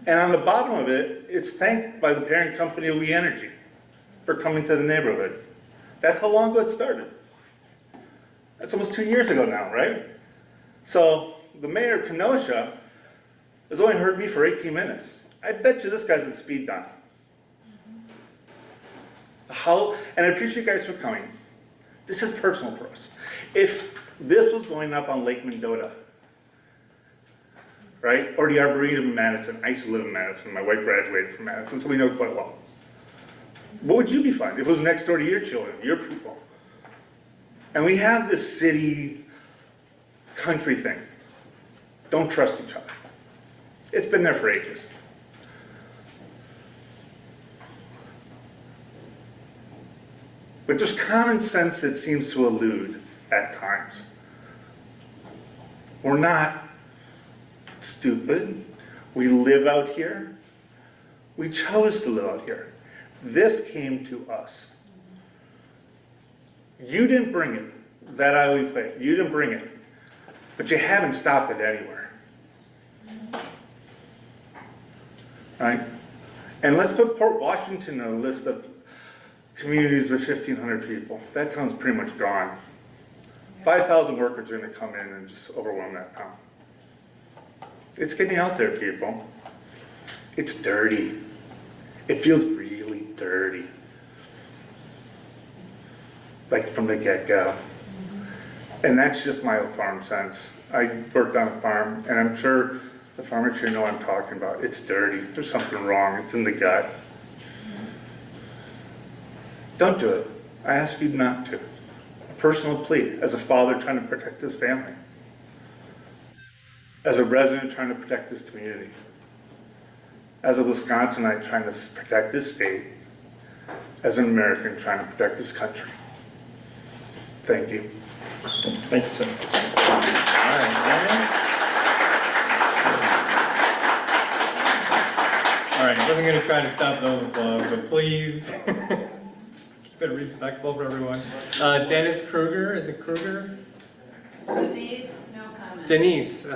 and on the bottom of it, it's thanked by the parent company of We Energy for coming to the neighborhood. That's how long ago it started. That's almost 2 years ago now, right? So the mayor of Kenosha has only heard me for 18 minutes. I bet you this guy's at speed dial. And I appreciate you guys for coming. This is personal for us. If this was going up on Lake Mendota, right? Or the Arboretum in Madison. I used to live in Madison. My wife graduated from Madison, so we know it quite well. What would you be finding if it was next door to your children, your people? And we have this city country thing. Don't trust each other. It's been there for ages. But just common sense that seems to elude at times. We're not stupid. We live out here. We chose to live out here. This came to us. You didn't bring it. That I will equate. You didn't bring it. But you haven't stopped it anywhere. Right? And let's put Port Washington on a list of communities with 1,500 people. That town's pretty much gone. 5,000 workers are going to come in and just overwhelm that town. It's getting out there, people. It's dirty. It feels really dirty. Like from the get-go. And that's just my farm sense. I worked on a farm, and I'm sure the farmers here know what I'm talking about. It's dirty. There's something wrong. It's in the gut. Don't do it. I ask you not to. A personal plea as a father trying to protect his family. As a resident trying to protect this community. As a Wisconsinite trying to protect this state. As an American trying to protect this country. Thank you. Thank you, sir. All right, Dennis. All right, I wasn't going to try to stop the overflow, but please let's keep it respectful for everyone. Dennis Kruger, is it Kruger? Denise, no comment. Denise,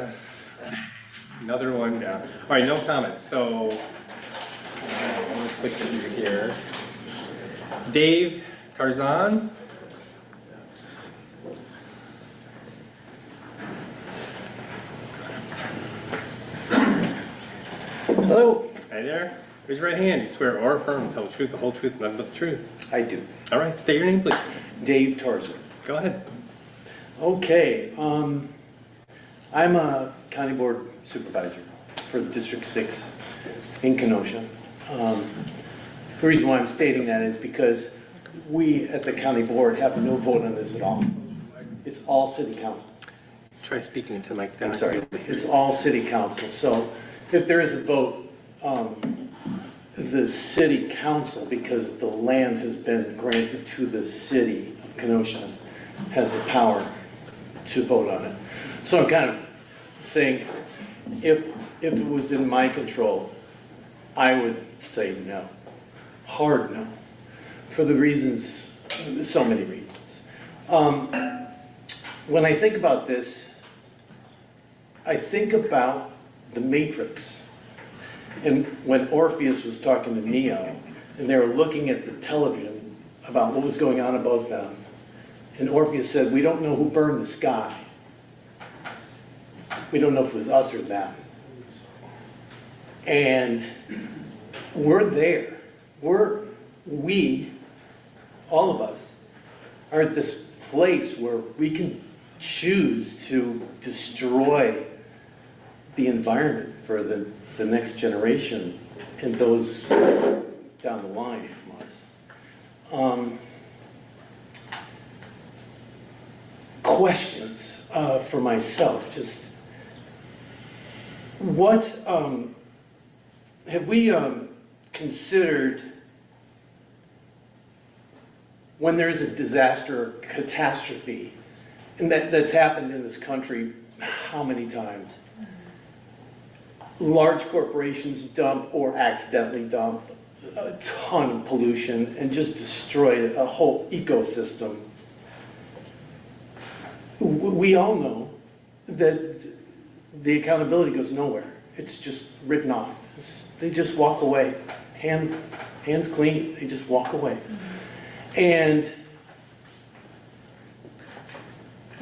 another one down. All right, no comments. So let's click through here. Dave Tarzan. Hello. Hi there. Raise your right hand. You swear or affirm to tell the truth, the whole truth, and nothing but the truth. I do. All right. State your name, please. Dave Tarzan. Go ahead. Okay. I'm a county board supervisor for District 6 in Kenosha. The reason why I'm stating that is because we at the county board have no vote on this at all. It's all city council. Try speaking into the mic. I'm sorry. It's all city council. So if there is a vote, the city council, because the land has been granted to the city of Kenosha, has the power to vote on it. So I'm kind of saying, if it was in my control, I would say no. Hard no. For the reasons, so many reasons. When I think about this, I think about the Matrix. And when Orpheus was talking to Neo, and they were looking at the television about what was going on above them, and Orpheus said, we don't know who burned the sky. We don't know if it was us or them. And we're there. We, all of us, are at this place where we can choose to destroy the environment for the next generation and those down the line from us. Questions for myself, just what have we considered when there's a disaster or catastrophe, and that's happened in this country how many times? Large corporations dump or accidentally dump a ton of pollution and just destroy a whole ecosystem. We all know that the accountability goes nowhere. It's just written off. They just walk away. Hands clean, they just walk away. And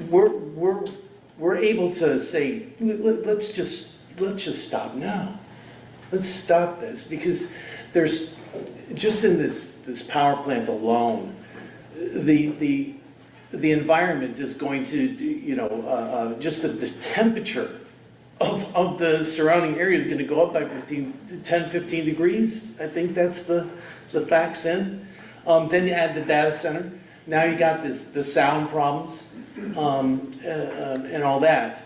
we're able to say, let's just stop now. Let's stop this, because there's just in this power plant alone, the environment is going to, just the temperature of the surrounding area is going to go up by 10, 15 degrees. I think that's the facts in. Then you add the data center. Now you got the sound problems and all that.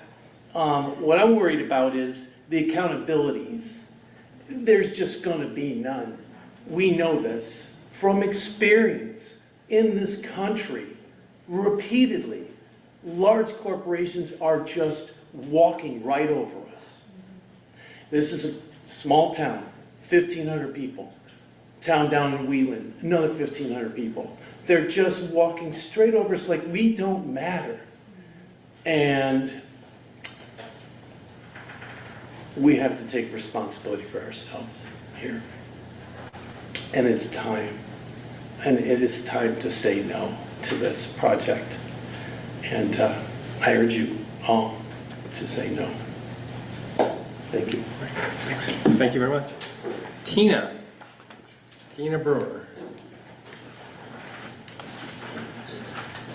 What I'm worried about is the accountabilities. There's just going to be none. We know this from experience in this country. Repeatedly, large corporations are just walking right over us. This is a small town, 1,500 people. Town down in Wheelan, another 1,500 people. They're just walking straight over us like we don't matter. And we have to take responsibility for ourselves here. And it's time. And it is time to say no to this project. And I urge you all to say no. Thank you. Thanks. Thank you very much. Tina Brewer.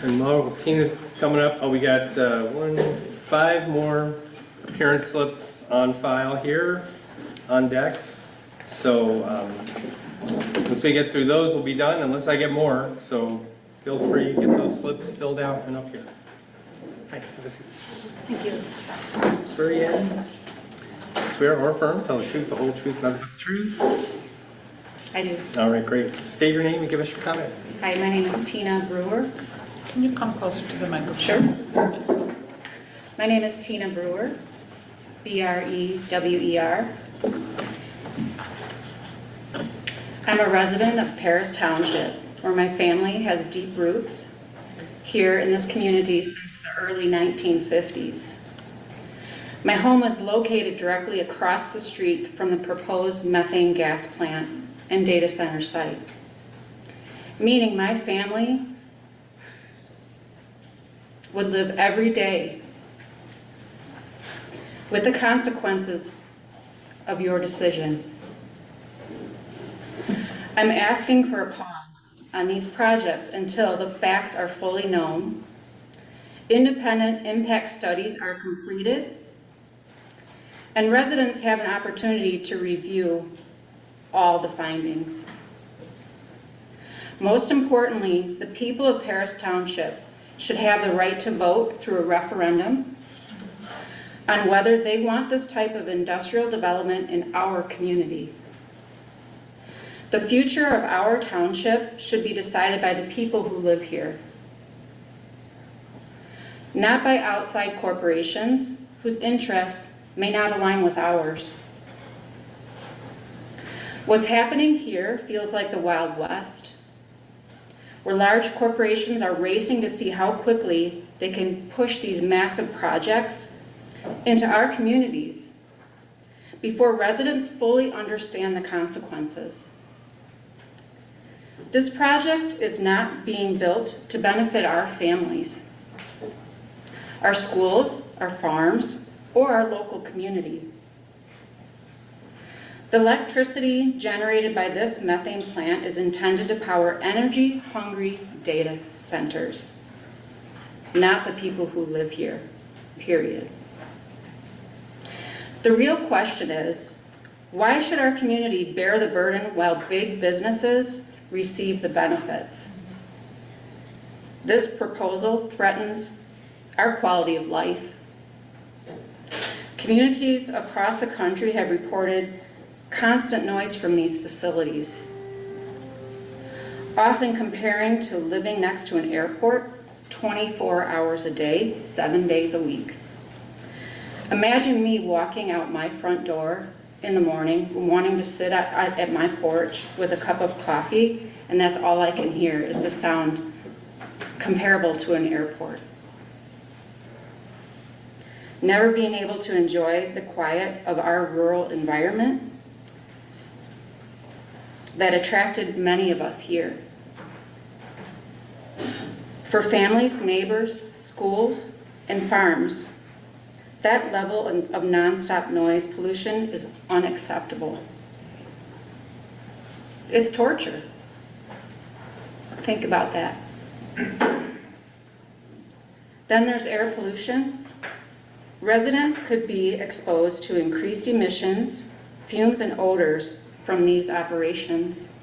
And while Tina's coming up, we got 5 more appearance slips on file here on deck. So once we get through those, we'll be done, unless I get more. So feel free to get those slips filled out and up here. Hi, have a seat. Thank you. Swear you in. Swear or affirm, tell the truth, the whole truth, nothing but the truth. I do. All right, great. State your name and give us your comment. Hi, my name is Tina Brewer. Can you come closer to the microphone? Sure. My name is Tina Brewer, B-R-E-W-E-R. I'm a resident of Paris Township, where my family has deep roots here in this community since the early 1950s. My home is located directly across the street from the proposed methane gas plant and data center site, meaning my family would live every day with the consequences of your decision. I'm asking for a pause on these projects until the facts are fully known, independent impact studies are completed, and residents have an opportunity to review all the findings. Most importantly, the people of Paris Township should have the right to vote through a referendum on whether they want this type of industrial development in our community. The future of our township should be decided by the people who live here, not by outside corporations whose interests may not align with ours. What's happening here feels like the Wild West, where large corporations are racing to see how quickly they can push these massive projects into our communities before residents fully understand the consequences. This project is not being built to benefit our families, our schools, our farms, or our local community. The electricity generated by this methane plant is intended to power energy-hungry data centers, not the people who live here, period. The real question is, why should our community bear the burden while big businesses receive the benefits? This proposal threatens our quality of life. Communities across the country have reported constant noise from these facilities, often comparing to living next to an airport 24 hours a day, 7 days a week. Imagine me walking out my front door in the morning, wanting to sit at my porch with a cup of coffee, and that's all I can hear is the sound comparable to an airport. Never being able to enjoy the quiet of our rural environment that attracted many of us here. For families, neighbors, schools, and farms, that level of nonstop noise pollution is unacceptable. It's torture. Think about that. Then there's air pollution. Residents could be exposed to increased emissions, fumes, and odors from these operations.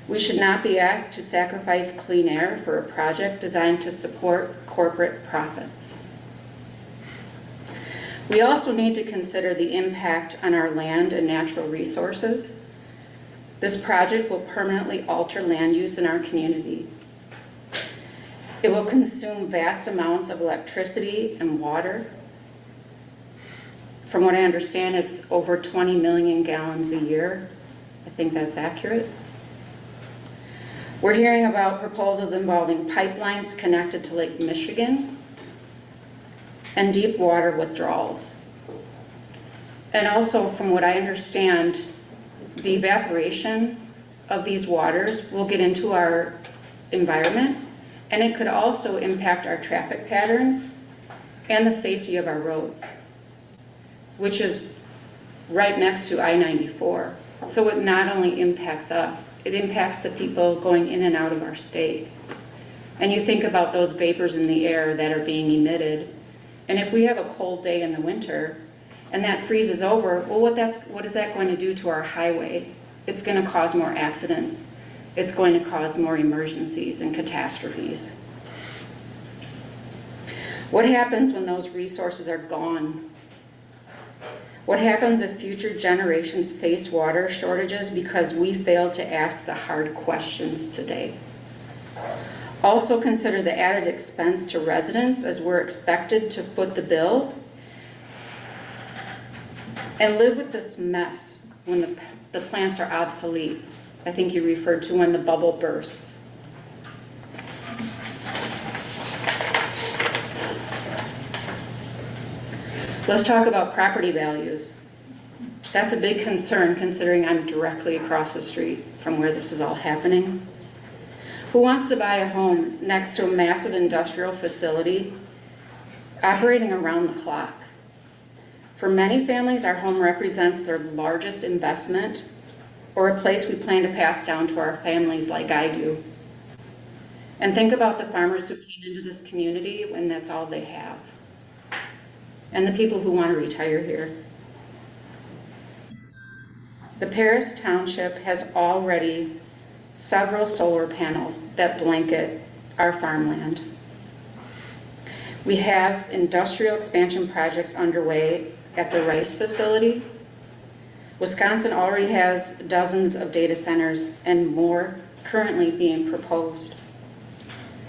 We should not be asked to sacrifice clean air for a project designed to support corporate profits. We also need to consider the impact on our land and natural resources. This project will permanently alter land use in our community. It will consume vast amounts of electricity and water. From what I understand, it's over 20 million gallons a year. I think that's accurate. We're hearing about proposals involving pipelines connected to Lake Michigan and deep water withdrawals. And also, from what I understand, the evaporation of these waters will get into our environment, and it could also impact our traffic patterns and the safety of our roads, which is right next to I-94. So it not only impacts us, it impacts the people going in and out of our state. And you think about those vapors in the air that are being emitted, and if we have a cold day in the winter and that freezes over, well, what is that going to do to our highway? It's going to cause more accidents. It's going to cause more emergencies and catastrophes. What happens when those resources are gone? What happens if future generations face water shortages because we failed to ask the hard questions today? Also consider the added expense to residents as we're expected to foot the bill and live with this mess when the plants are obsolete. I think you referred to when the bubble bursts. Let's talk about property values. That's a big concern considering I'm directly across the street from where this is all happening. Who wants to buy a home next to a massive industrial facility operating around the clock? For many families, our home represents their largest investment or a place we plan to pass down to our families like I do. And think about the farmers who came into this community when that's all they have, and the people who want to retire here. The Paris Township has already several solar panels that blanket our farmland. We have industrial expansion projects underway at the Rice facility. Wisconsin already has dozens of data centers and more currently being proposed.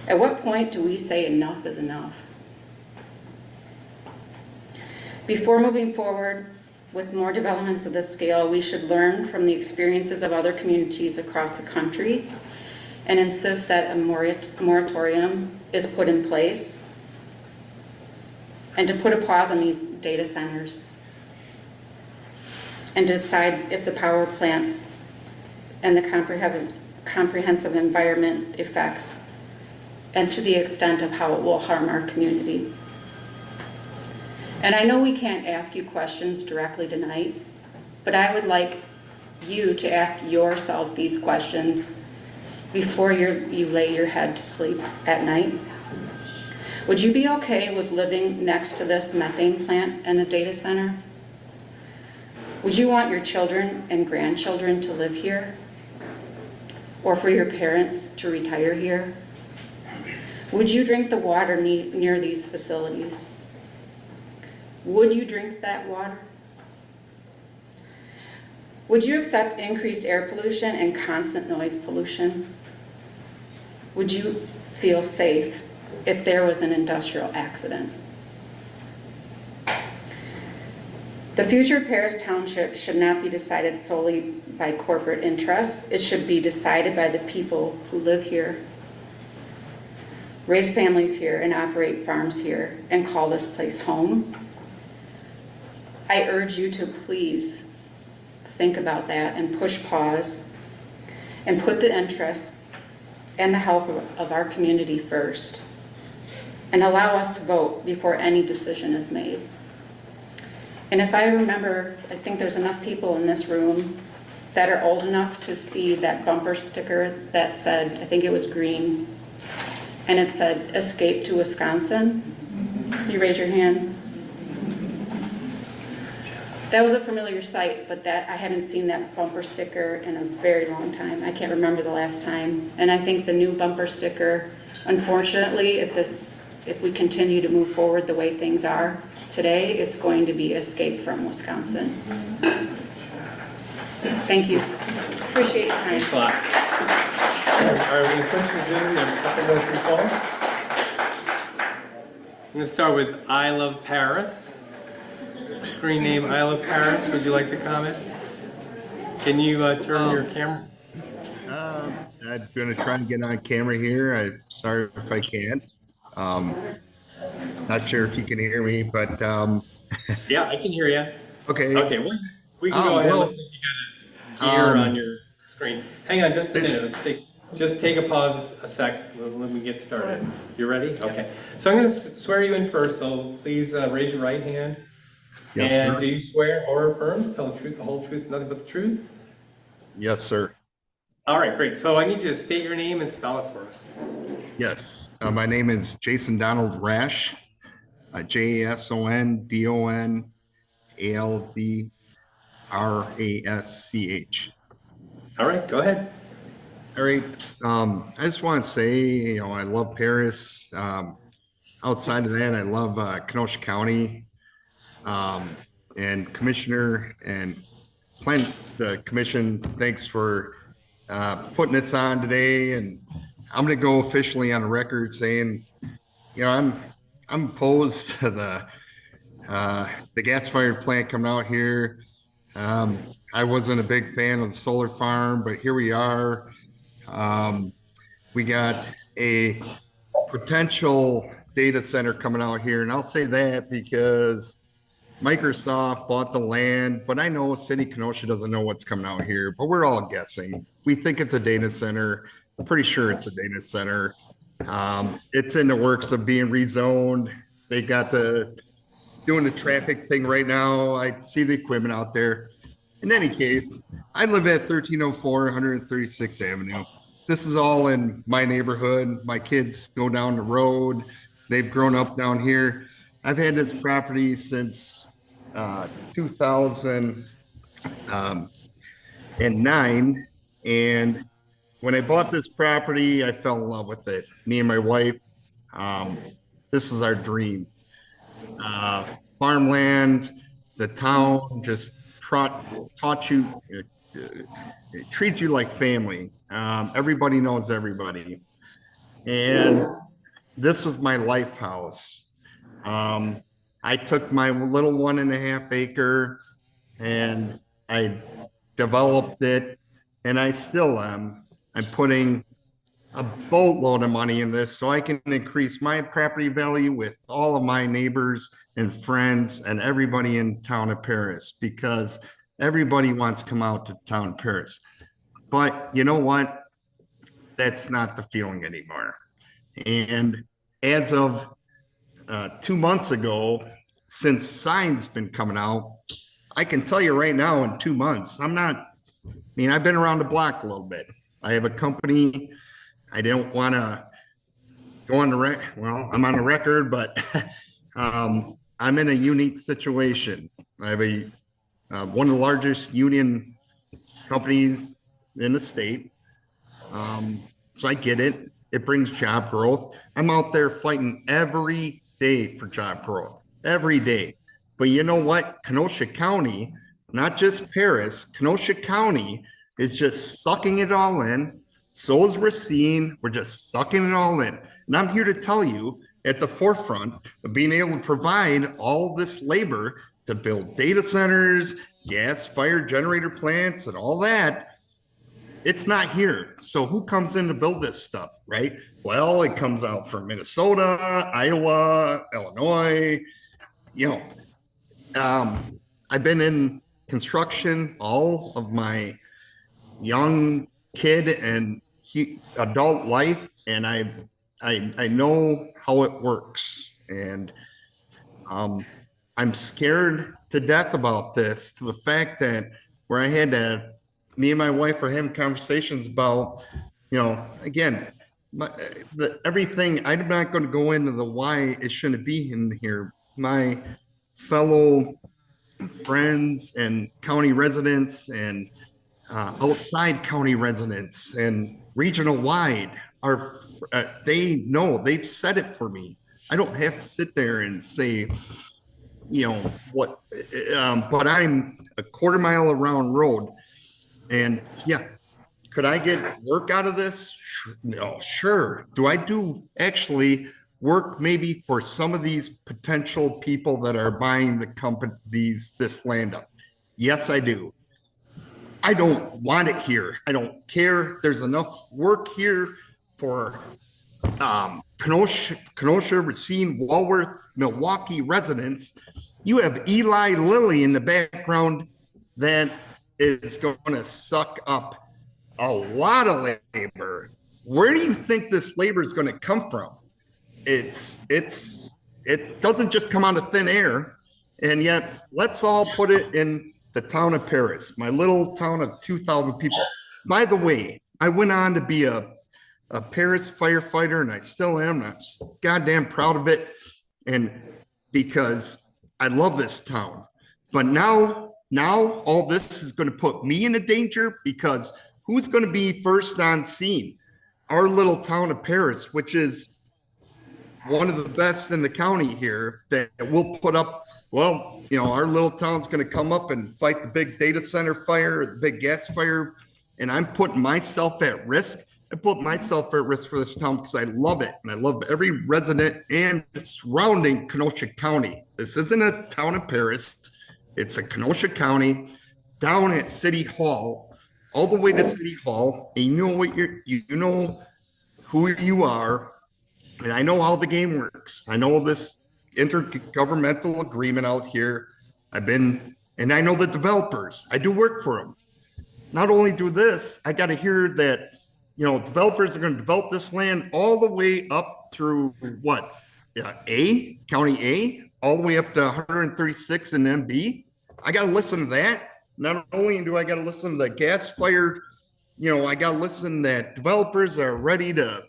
At what point do we say enough is enough? Before moving forward with more developments of this scale, we should learn from the experiences of other communities across the country and insist that a moratorium is put in place and to put a pause on these data centers and decide if the power plants and the comprehensive environment effects and to the extent of how it will harm our community. And I know we can't ask you questions directly tonight, but I would like you to ask yourself these questions before you lay your head to sleep at night. Would you be okay with living next to this methane plant in a data center? Would you want your children and grandchildren to live here? Or for your parents to retire here? Would you drink the water near these facilities? Would you drink that water? Would you accept increased air pollution and constant noise pollution? Would you feel safe if there was an industrial accident? The future of Paris Township should not be decided solely by corporate interests. It should be decided by the people who live here, raise families here, and operate farms here, and call this place home. I urge you to please think about that and push pause and put the interests and the health of our community first, and allow us to vote before any decision is made. And if I remember, I think there's enough people in this room that are old enough to see that bumper sticker that said, I think it was green, and it said, "Escape to Wisconsin." You raise your hand. That was a familiar sight, but I haven't seen that bumper sticker in a very long time. I can't remember the last time. And I think the new bumper sticker, unfortunately, if we continue to move forward the way things are today, it's going to be "Escape from Wisconsin." Thank you. Appreciate your time. Thanks a lot. All right, we're going to switch to Zoom. There's a couple more free calls. I'm going to start with I Love Paris. Screen name I Love Paris. Would you like to comment? Can you turn your camera? I'm going to try and get on camera here. I'm sorry if I can't. Not sure if you can hear me, but yeah, I can hear you. Okay. Okay, we can go ahead. Looks like you got a gear on your screen. Hang on just a minute. Just take a pause a sec. Let me get started. You ready? Okay. So I'm going to swear you in first. So please raise your right hand. Yes, and sir. do you swear or affirm to tell the truth, the whole truth, nothing but the truth? Yes, sir. All right, great. So I need you to state your name and spell it for us. Yes. My name is Jason Donald Rash. JASONDONALDRASCH. All right, go ahead. All right. I just want to say, I love Paris. Outside of that, I love Kenosha County. And Commissioner and the commission, thanks for putting this on today. And I'm going to go officially on the record saying, I'm opposed to the gas-fired plant coming out here. I wasn't a big fan of the solar farm, but here we are. We got a potential data center coming out here, and I'll say that because Microsoft bought the land, but I know City Kenosha doesn't know what's coming out here, but we're all guessing. We think it's a data center. I'm pretty sure it's a data center. It's in the works of being rezoned. They got doing the traffic thing right now. I see the equipment out there. In any case, I live at 1304 136th Avenue. This is all in my neighborhood. My kids go down the road. They've grown up down here. I've had this property since 2009. And when I bought this property, I fell in love with it. Me and my wife, this is our dream. Farmland, the town just taught you, treat you like family. Everybody knows everybody. And this was my life house. I took my little 1.5 acre and I developed it, and I still am. I'm putting a boatload of money in this so I can increase my property value with all of my neighbors and friends and everybody in town of Paris, because everybody wants to come out to town of Paris. But you know what? That's not the feeling anymore. And as of 2 months ago, since signs been coming out, I can tell you right now in 2 months, I've been around the block a little bit. I have a company. I don't want to go on the I'm on the record, but I'm in a unique situation. I have one of the largest union companies in the state. So I get it. It brings job growth. I'm out there fighting every day for job growth, every day. But you know what? Kenosha County, not just Paris, Kenosha County is just sucking it all in. So is Racine. We're just sucking it all in. And I'm here to tell you, at the forefront of being able to provide all this labor to build data centers, gas-fired generator plants, and all that, it's not here. So who comes in to build this stuff, right? Well, it comes out from Minnesota, Iowa, Illinois. I've been in construction all of my young kid and adult life, and I know how it works. And I'm scared to death about this, to the fact that where me and my wife are having conversations about, again, everything. I'm not going to go into the why it shouldn't be in here. My fellow friends and county residents and outside county residents and regional wide they know, they've said it for me. I don't have to sit there and say, what, but I'm a quarter mile around road. And yeah, could I get work out of this? No, sure. Do I do actually work maybe for some of these potential people that are buying the company, this land up? Yes, I do. I don't want it here. I don't care. There's enough work here for Kenosha, Racine, Walworth, Milwaukee residents. You have Eli Lilly in the background that is going to suck up a lot of labor. Where do you think this labor is going to come from? It doesn't just come out of thin air. And yet, let's all put it in the town of Paris, my little town of 2,000 people. By the way, I went on to be a Paris firefighter, and I still am. I'm goddamn proud of it, and because I love this town. But now all this is going to put me in a danger, because who's going to be first on scene? Our little town of Paris, which is one of the best in the county here, that will put up, our little town's going to come up and fight the big data center fire, the big gas fire, and I'm putting myself at risk. I put myself at risk for this town because I love it, and I love every resident and surrounding Kenosha County. This isn't a town of Paris. It's a Kenosha County, down at City Hall, all the way to City Hall. And you know what you know who you are, and I know how the game works. I know this intergovernmental agreement out here. And I know the developers. I do work for them. Not only do this, I got to hear that, developers are going to develop this land all the way up through County A, all the way up to 136 and MB. I got to listen to that. Not only do I got to listen to the gas-fired, I got to listen that developers are ready to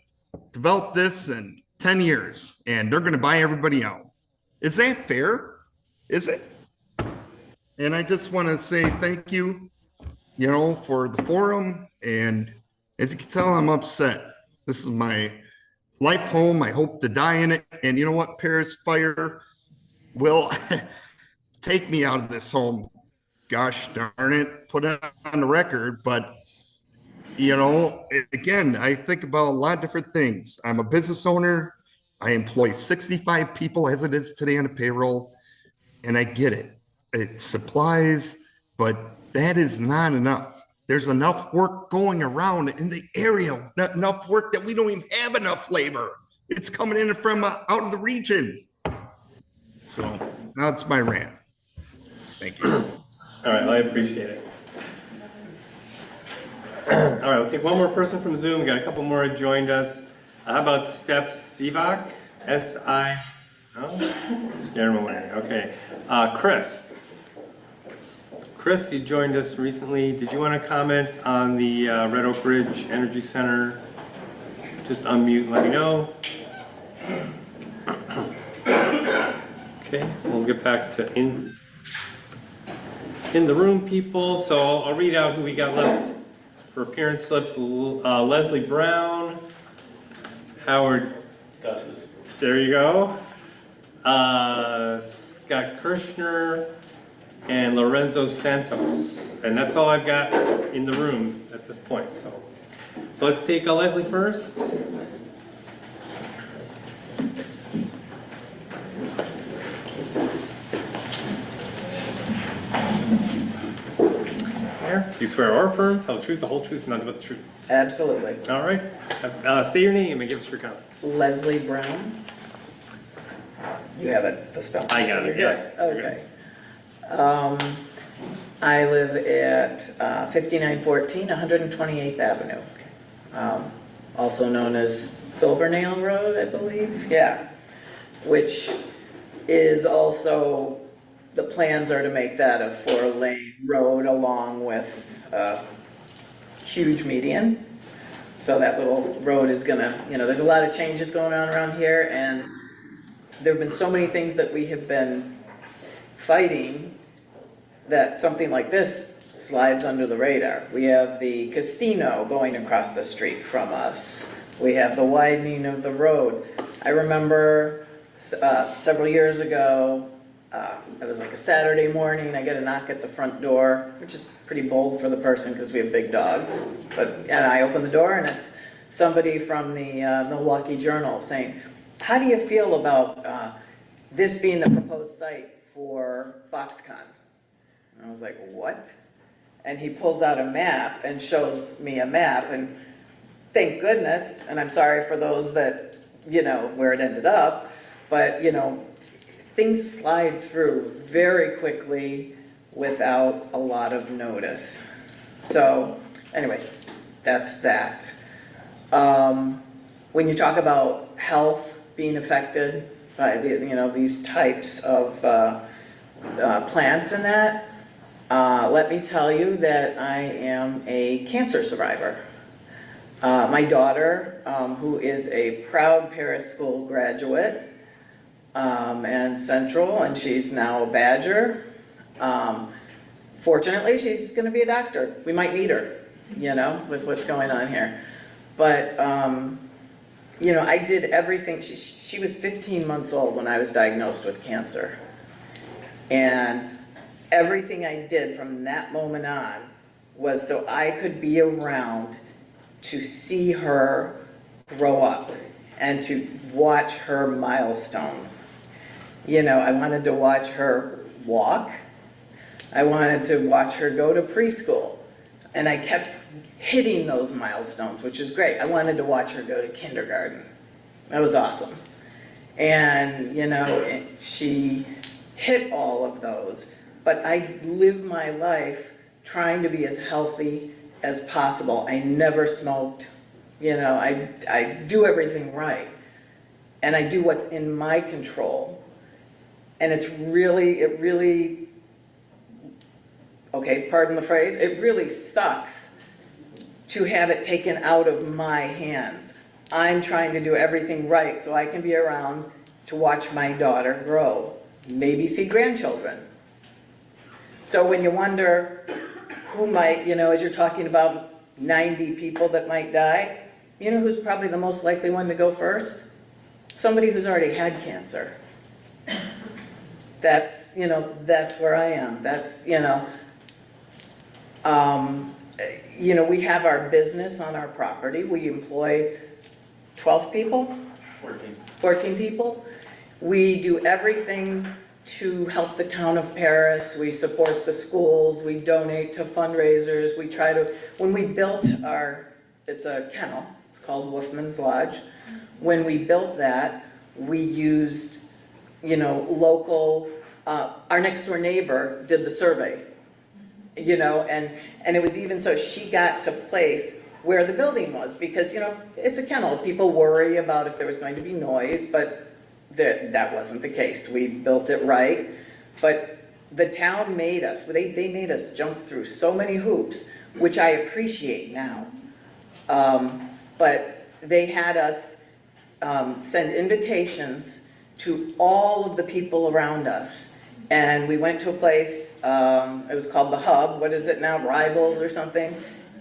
develop this in 10 years, and they're going to buy everybody out. Is that fair? Is it? And I just want to say thank you, for the forum. And as you can tell, I'm upset. This is my life home. I hope to die in it. And you know what? Paris Fire will take me out of this home. Gosh darn it, put it on the record. But, again, I think about a lot of different things. I'm a business owner. I employ 65 people as it is today on the payroll. And I get it. It's supplies, but that is not enough. There's enough work going around in the area, not enough work that we don't even have enough labor. It's coming in from out of the region. So that's my rant. Thank you. All right, I appreciate it. All right, we'll take one more person from Zoom. We got a couple more who joined us. How about Steph Sivak? Scare him away. Okay. Chris. Chris, you joined us recently. Did you want to comment on the Red Oak Ridge Energy Center? Just unmute and let me know. Okay, we'll get back to in the room people. So I'll read out who we got left for appearance slips. Leslie Brown, Howard Gus's. There you go. Scott Kirshner and Lorenzo Santos. And that's all I've got in the room at this point. So let's take Leslie first. Do you swear or affirm, tell the truth, the whole truth, and nothing but the truth? Absolutely. All right. Say your name and give us your comment. Leslie Brown. You have it, the spelling. I got it, yes. Okay. I live at 5914 128th Avenue. Also known as Silvernail Road, I believe. Yeah. Which is also, the plans are to make that a 4-lane road along with a huge median. So that little road is gonna, there's a lot of changes going on around here, and there have been so many things that we have been fighting that something like this slides under the radar. We have the casino going across the street from us. We have the widening of the road. I remember several years ago, it was like a Saturday morning, I get a knock at the front door, which is pretty bold for the person because we have big dogs. And I open the door and it's somebody from the Milwaukee Journal saying, how do you feel about this being the proposed site for Foxconn? And I was like, what? And he pulls out a map and shows me a map, and thank goodness, and I'm sorry for those that, where it ended up, but, things slide through very quickly without a lot of notice. So anyway, that's that. When you talk about health being affected by these types of plants and that, let me tell you that I am a cancer survivor. My daughter, who is a proud Paris School graduate, and Central, and she's now a Badger. Fortunately, she's going to be a doctor. We might need her, with what's going on here. But, I did everything. She was 15 months old when I was diagnosed with cancer. And everything I did from that moment on was so I could be around to see her grow up and to watch her milestones. I wanted to watch her walk. I wanted to watch her go to preschool. And I kept hitting those milestones, which is great. I wanted to watch her go to kindergarten. That was awesome. And, she hit all of those. But I lived my life trying to be as healthy as possible. I never smoked. I do everything right. And I do what's in my control. And it really, okay, pardon the phrase, it really sucks to have it taken out of my hands. I'm trying to do everything right so I can be around to watch my daughter grow, maybe see grandchildren. So when you wonder who might, as you're talking about 90 people that might die, who's probably the most likely one to go first? Somebody who's already had cancer. That's, that's where I am. That's, we have our business on our property. We employ 12 people? 14 people. We do everything to help the town of Paris. We support the schools. We donate to fundraisers. We try to, when we built it's a kennel. It's called Wolfman's Lodge. When we built that, we used local, our next door neighbor did the survey, and it was even so she got to place where the building was because, it's a kennel. People worry about if there was going to be noise, but that wasn't the case. We built it right, but the town made us, they made us jump through so many hoops, which I appreciate now. But they had us send invitations to all of the people around us. And we went to a place, it was called The Hub, what is it now, Rivals or something?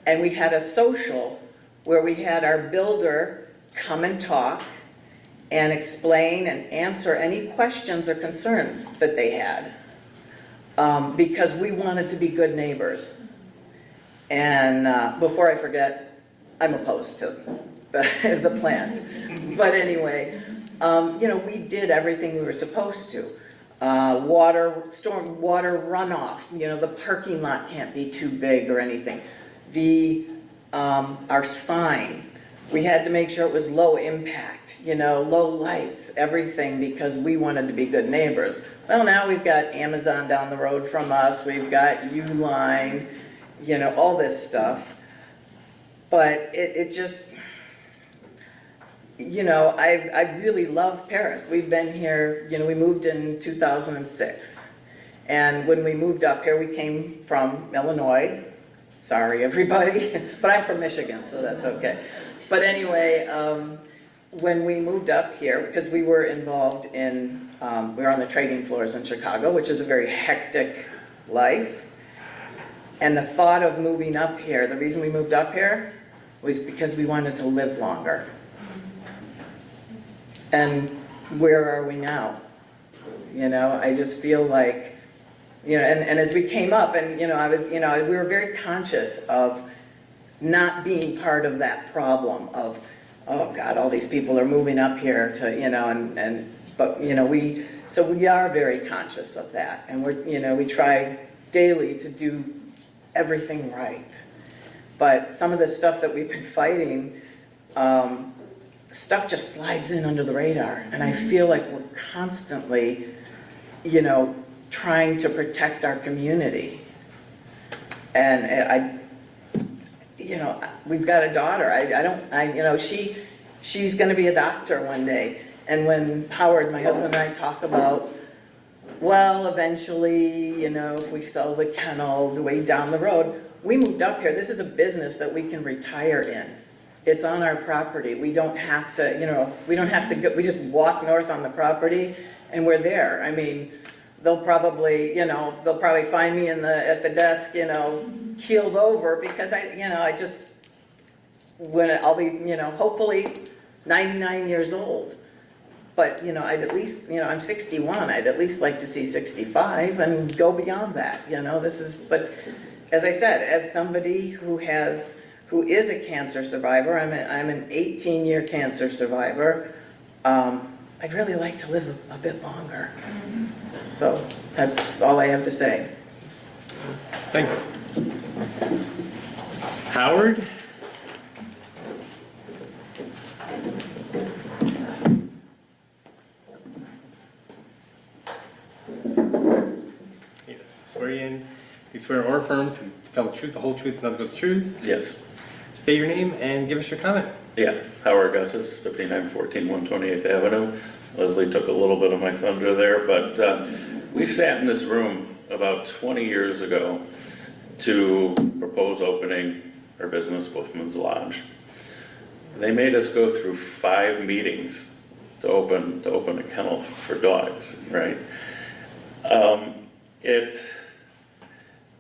And we had a social where we had our builder come and talk and explain and answer any questions or concerns that they had. Because we wanted to be good neighbors. And before I forget, I'm opposed to the plant. But anyway, you know, we did everything we were supposed to. Storm water runoff, you know, the parking lot can't be too big or anything. Our sign, we had to make sure it was low impact, you know, low lights, everything, because we wanted to be good neighbors. Well, now we've got Amazon down the road from us, we've got Uline, you know, all this stuff. But it just, you know, I really love Paris. We've been here, you know, we moved in 2006. And when we moved up here, we came from Illinois. Sorry, everybody, but I'm from Michigan, so that's okay. But anyway, when we moved up here, because we were involved in, we were on the trading floors in Chicago, which is a very hectic life. And the thought of moving up here, the reason we moved up here was because we wanted to live longer. And where are we now? You know, I just feel like, you know, and as we came up, and you know, we were very conscious of not being part of that problem of, oh God, all these people are moving up here to, you know, but you know, we are very conscious of that, and we're, you know, we try daily to do everything right. But some of the stuff that we've been fighting, stuff just slides in under the radar, and I feel like we're constantly, you know, trying to protect our community. And you know, we've got a daughter. You know, she's going to be a doctor one day. And when Howard, my husband, and I talk about, well, eventually, you know, if we sell the kennel the way down the road, we moved up here. This is a business that we can retire in. It's on our property. We don't have to, you know, we don't have to go, we just walk north on the property and we're there. I mean, they'll probably, you know, they'll probably find me at the desk, you know, keeled over because I'll be, you know, hopefully 99 years old. But, you know, I'd at least, you know, I'm 61, I'd at least like to see 65 and go beyond that, you know, but as I said, as somebody who is a cancer survivor, I'm an 18-year cancer survivor, I'd really like to live a bit longer. So that's all I have to say. Thanks. Howard? Swear you in. You swear or affirm to tell the truth, the whole truth, and nothing but the truth? Yes. State your name and give us your comment. Yeah, Howard Gussis, 5914 128th Avenue. Leslie took a little bit of my thunder there, but we sat in this room about 20 years ago to propose opening our business, Wolfman's Lodge. They made us go through 5 meetings to open a kennel for dogs, right?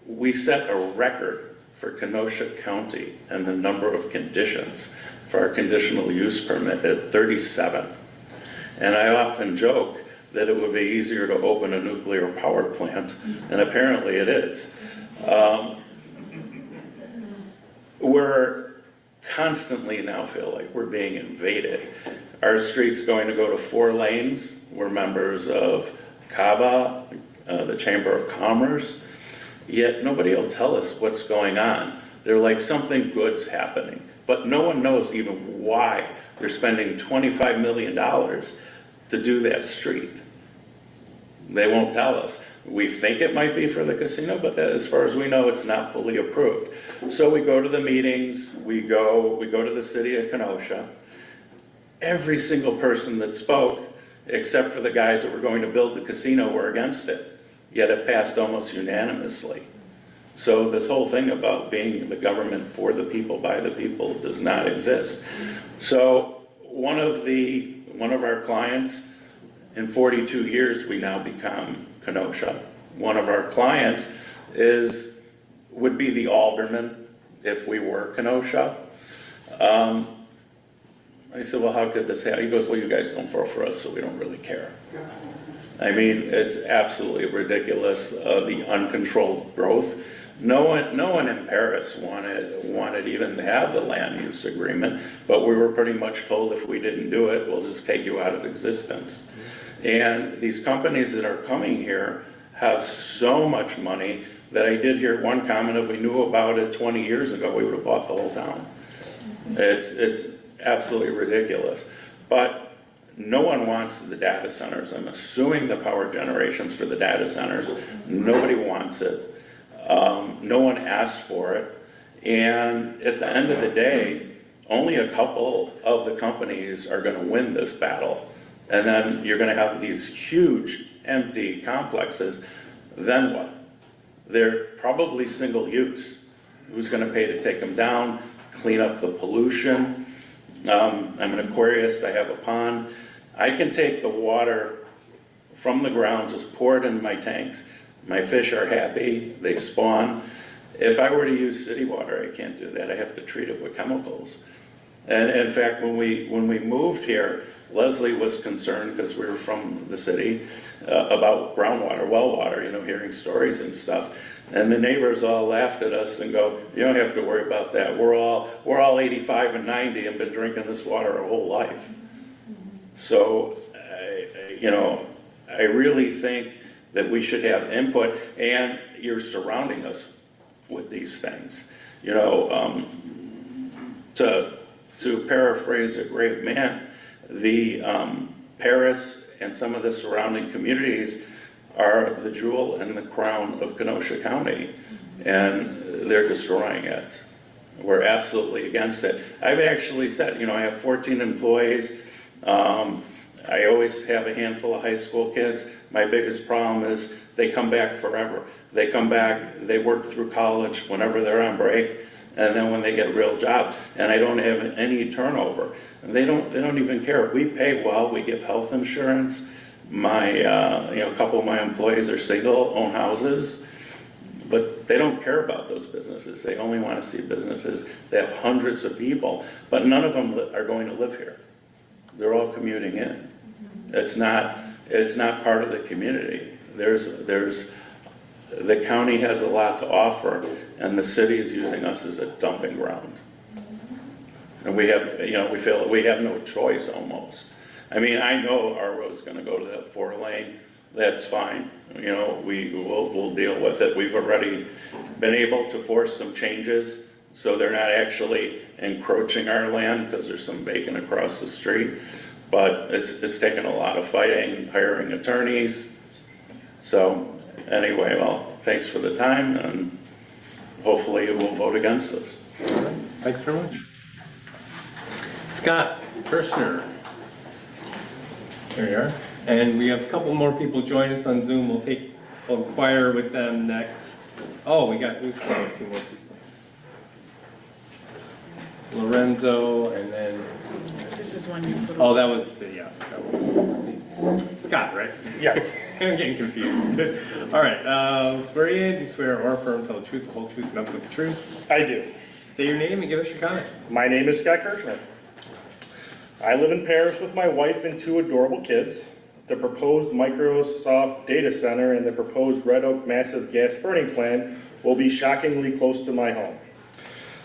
We set a record for Kenosha County and the number of conditions for our conditional use permit at 37. And I often joke that it would be easier to open a nuclear power plant, and apparently it is. We're constantly now feel like we're being invaded. Our street's going to go to 4 lanes. We're members of CABA, the Chamber of Commerce, yet nobody will tell us what's going on. They're like something good's happening, but no one knows even why they're spending $25 million to do that street. They won't tell us. We think it might be for the casino, but as far as we know, it's not fully approved. So we go to the meetings, we go to the city of Kenosha. Every single person that spoke, except for the guys that were going to build the casino, were against it. yet it passed almost unanimously. So this whole thing about being the government for the people, by the people, does not exist. So one of our clients, in 42 years, we now become Kenosha. One of our clients would be the alderman if we were Kenosha. I said, well, how could this happen? He goes, well, you guys don't vote for us, so we don't really care. I mean, it's absolutely ridiculous, the uncontrolled growth. No one in Paris wanted even to have the land use agreement, but we were pretty much told if we didn't do it, we'll just take you out of existence. And these companies that are coming here have so much money that I did hear one comment, if we knew about it 20 years ago, we would have bought the whole town. It's absolutely ridiculous. But no one wants the data centers. I'm assuming the power generations for the data centers. Nobody wants it. No one asked for it. And at the end of the day, only a couple of the companies are going to win this battle. And then you're going to have these huge empty complexes. Then what? They're probably single use. Who's going to pay to take them down, clean up the pollution? I'm an aquarist, I have a pond. I can take the water from the ground, just pour it into my tanks. My fish are happy, they spawn. If I were to use city water, I can't do that. I have to treat it with chemicals. And in fact, when we moved here, Leslie was concerned, because we were from the city, about groundwater, well water, hearing stories and stuff. And the neighbors all laughed at us and go, you don't have to worry about that. We're all 85 and 90 and been drinking this water our whole life. So, I really think that we should have input, and you're surrounding us with these things. To paraphrase a great man, the Paris and some of the surrounding communities are the jewel and the crown of Kenosha County, and they're destroying it. We're absolutely against it. I've actually said, I have 14 employees. I always have a handful of high school kids. My biggest problem is they come back forever. They come back, they work through college whenever they're on break, and then when they get a real job, and I don't have any turnover. And they don't even care. We pay well, we give health insurance. A couple of my employees are single, own houses, but they don't care about those businesses. They only want to see businesses that have hundreds of people, but none of them are going to live here. They're all commuting in. It's not part of the community. The county has a lot to offer, and the city is using us as a dumping ground. And we feel that we have no choice almost. I mean, I know our road's gonna go to that 4-lane, that's fine. We'll deal with it. We've already been able to force some changes so they're not actually encroaching our land, because there's some vacant across the street. But it's taken a lot of fighting, hiring attorneys. So anyway, well, thanks for the time, and hopefully you will vote against this. Thanks very much. Scott Kirshner. There you are. And we have a couple more people join us on Zoom. We'll inquire with them next. Oh, we've got a few more people. Lorenzo, and then. This is one you put Oh, that was Scott, right? Yes. I'm getting confused. All right. Swear you in. Do you swear or affirm to tell the truth, the whole truth, and nothing but the truth? I do. State your name and give us your comment. My name is Scott Kirchner. I live in Paris with my wife and 2 adorable kids. The proposed Microsoft data center and the proposed Red Oak massive gas burning plant will be shockingly close to my home.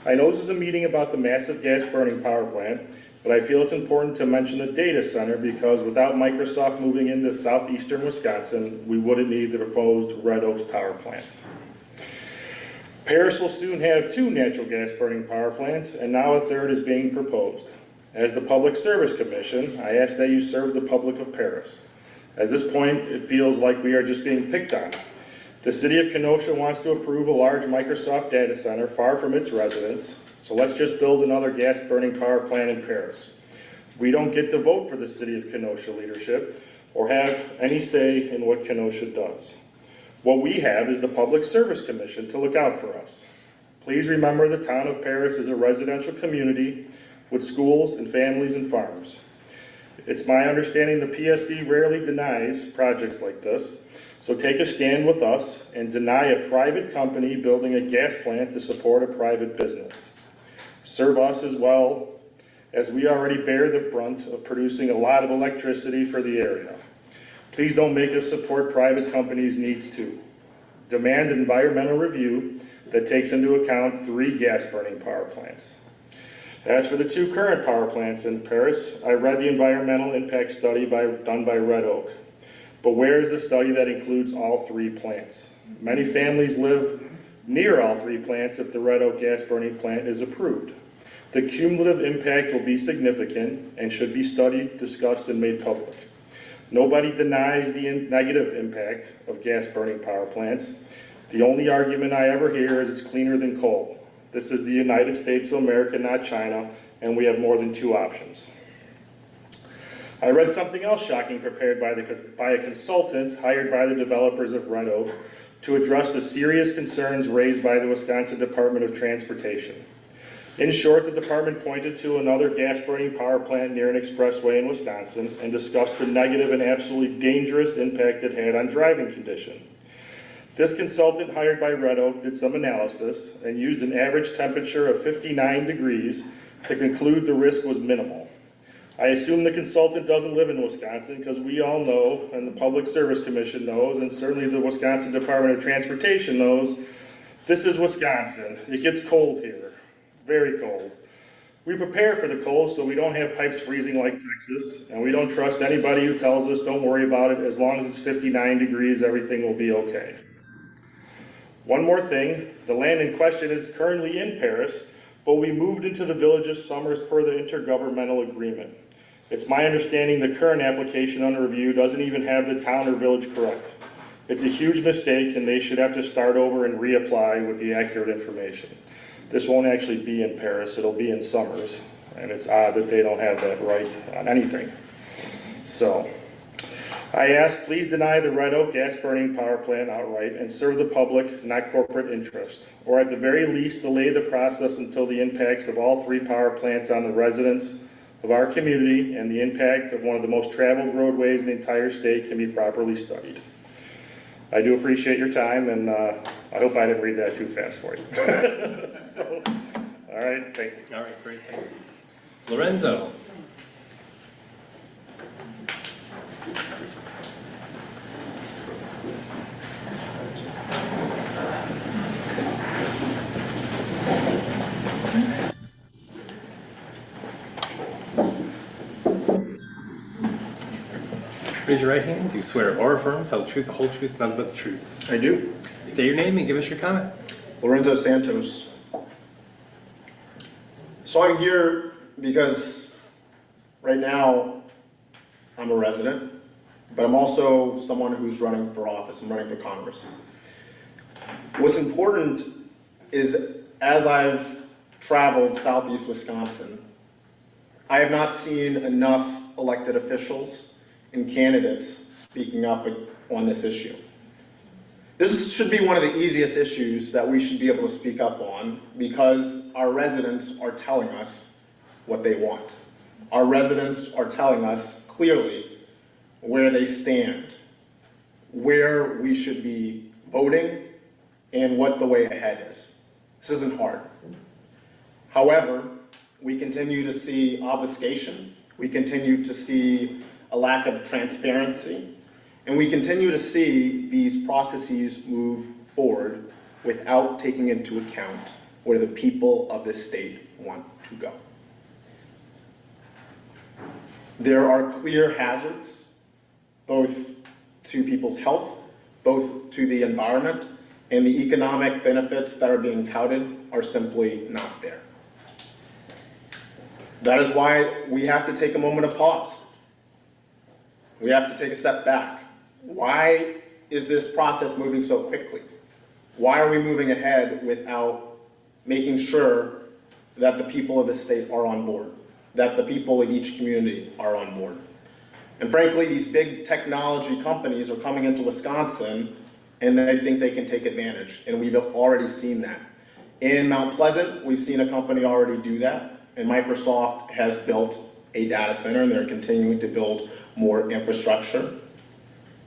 I know this is a meeting about the massive gas burning power plant, but I feel it's important to mention the data center because without Microsoft moving into southeastern Wisconsin, we wouldn't need the proposed Red Oak power plant. Paris will soon have 2 natural gas burning power plants, and now a 3rd is being proposed. As the Public Service Commission, I ask that you serve the public of Paris. At this point, it feels like we are just being picked on. The city of Kenosha wants to approve a large Microsoft data center far from its residents, so let's just build another gas burning power plant in Paris. We don't get to vote for the city of Kenosha leadership or have any say in what Kenosha does. What we have is the Public Service Commission to look out for us. Please remember the town of Paris is a residential community with schools and families and farms. It's my understanding the PSC rarely denies projects like this, so take a stand with us and deny a private company building a gas plant to support a private business. Serve us as well, as we already bear the brunt of producing a lot of electricity for the area. Please don't make us support private companies' needs too. Demand an environmental review that takes into account 3 gas-burning power plants. As for the 2 current power plants in Paris, I read the environmental impact study done by Red Oak. But where is the study that includes all 3 plants? Many families live near all 3 plants if the Red Oak gas-burning plant is approved. The cumulative impact will be significant and should be studied, discussed, and made public. Nobody denies the negative impact of gas-burning power plants. The only argument I ever hear is it's cleaner than coal. This is the United States of America, not China, and we have more than 2 options. I read something else shocking prepared by a consultant hired by the developers of Red Oak to address the serious concerns raised by the Wisconsin Department of Transportation. In short, the department pointed to another gas-burning power plant near an expressway in Wisconsin and discussed the negative and absolutely dangerous impact it had on driving condition. This consultant hired by Red Oak did some analysis and used an average temperature of 59 degrees to conclude the risk was minimal. I assume the consultant doesn't live in Wisconsin because we all know, and the Public Service Commission knows, and certainly the Wisconsin Department of Transportation knows, this is Wisconsin. It gets cold here, very cold. We prepare for the cold so we don't have pipes freezing like Texas, and we don't trust anybody who tells us don't worry about it, as long as it's 59 degrees, everything will be okay. One more thing, the land in question is currently in Paris, but we moved into the village of Summers per the intergovernmental agreement. It's my understanding the current application under review doesn't even have the town or village correct. It's a huge mistake and they should have to start over and reapply with the accurate information. This won't actually be in Paris, it'll be in Summers, and it's odd that they don't have that right on anything. So, I ask, please deny the Red Oak gas-burning power plant outright and serve the public, not corporate interest, or at the very least delay the process until the impacts of all 3 power plants on the residents of our community and the impact of one of the most traveled roadways in the entire state can be properly studied. I do appreciate your time, and I hope I didn't read that too fast for you. So, all right, thank you. All right, great, thanks. Lorenzo. Raise your right hand. Do you swear or affirm, tell the truth, the whole truth, and nothing but the truth? I do. State your name and give us your comment. Lorenzo Santos. So I'm here because right now I'm a resident, but I'm also someone who's running for office. I'm running for Congress. What's important is as I've traveled southeast Wisconsin, I have not seen enough elected officials and candidates speaking up on this issue. This should be one of the easiest issues that we should be able to speak up on because our residents are telling us what they want. Our residents are telling us clearly where they stand, where we should be voting, and what the way ahead is. This isn't hard. However, we continue to see obfuscation, we continue to see a lack of transparency, and we continue to see these processes move forward without taking into account where the people of this state want to go. There are clear hazards, both to people's health, both to the environment, and the economic benefits that are being touted are simply not there. That is why we have to take a moment of pause. We have to take a step back. Why is this process moving so quickly? Why are we moving ahead without making sure that the people of the state are on board, that the people of each community are on board? And frankly, these big technology companies are coming into Wisconsin and they think they can take advantage, and we've already seen that. In Mount Pleasant, we've seen a company already do that, and Microsoft has built a data center, and they're continuing to build more infrastructure.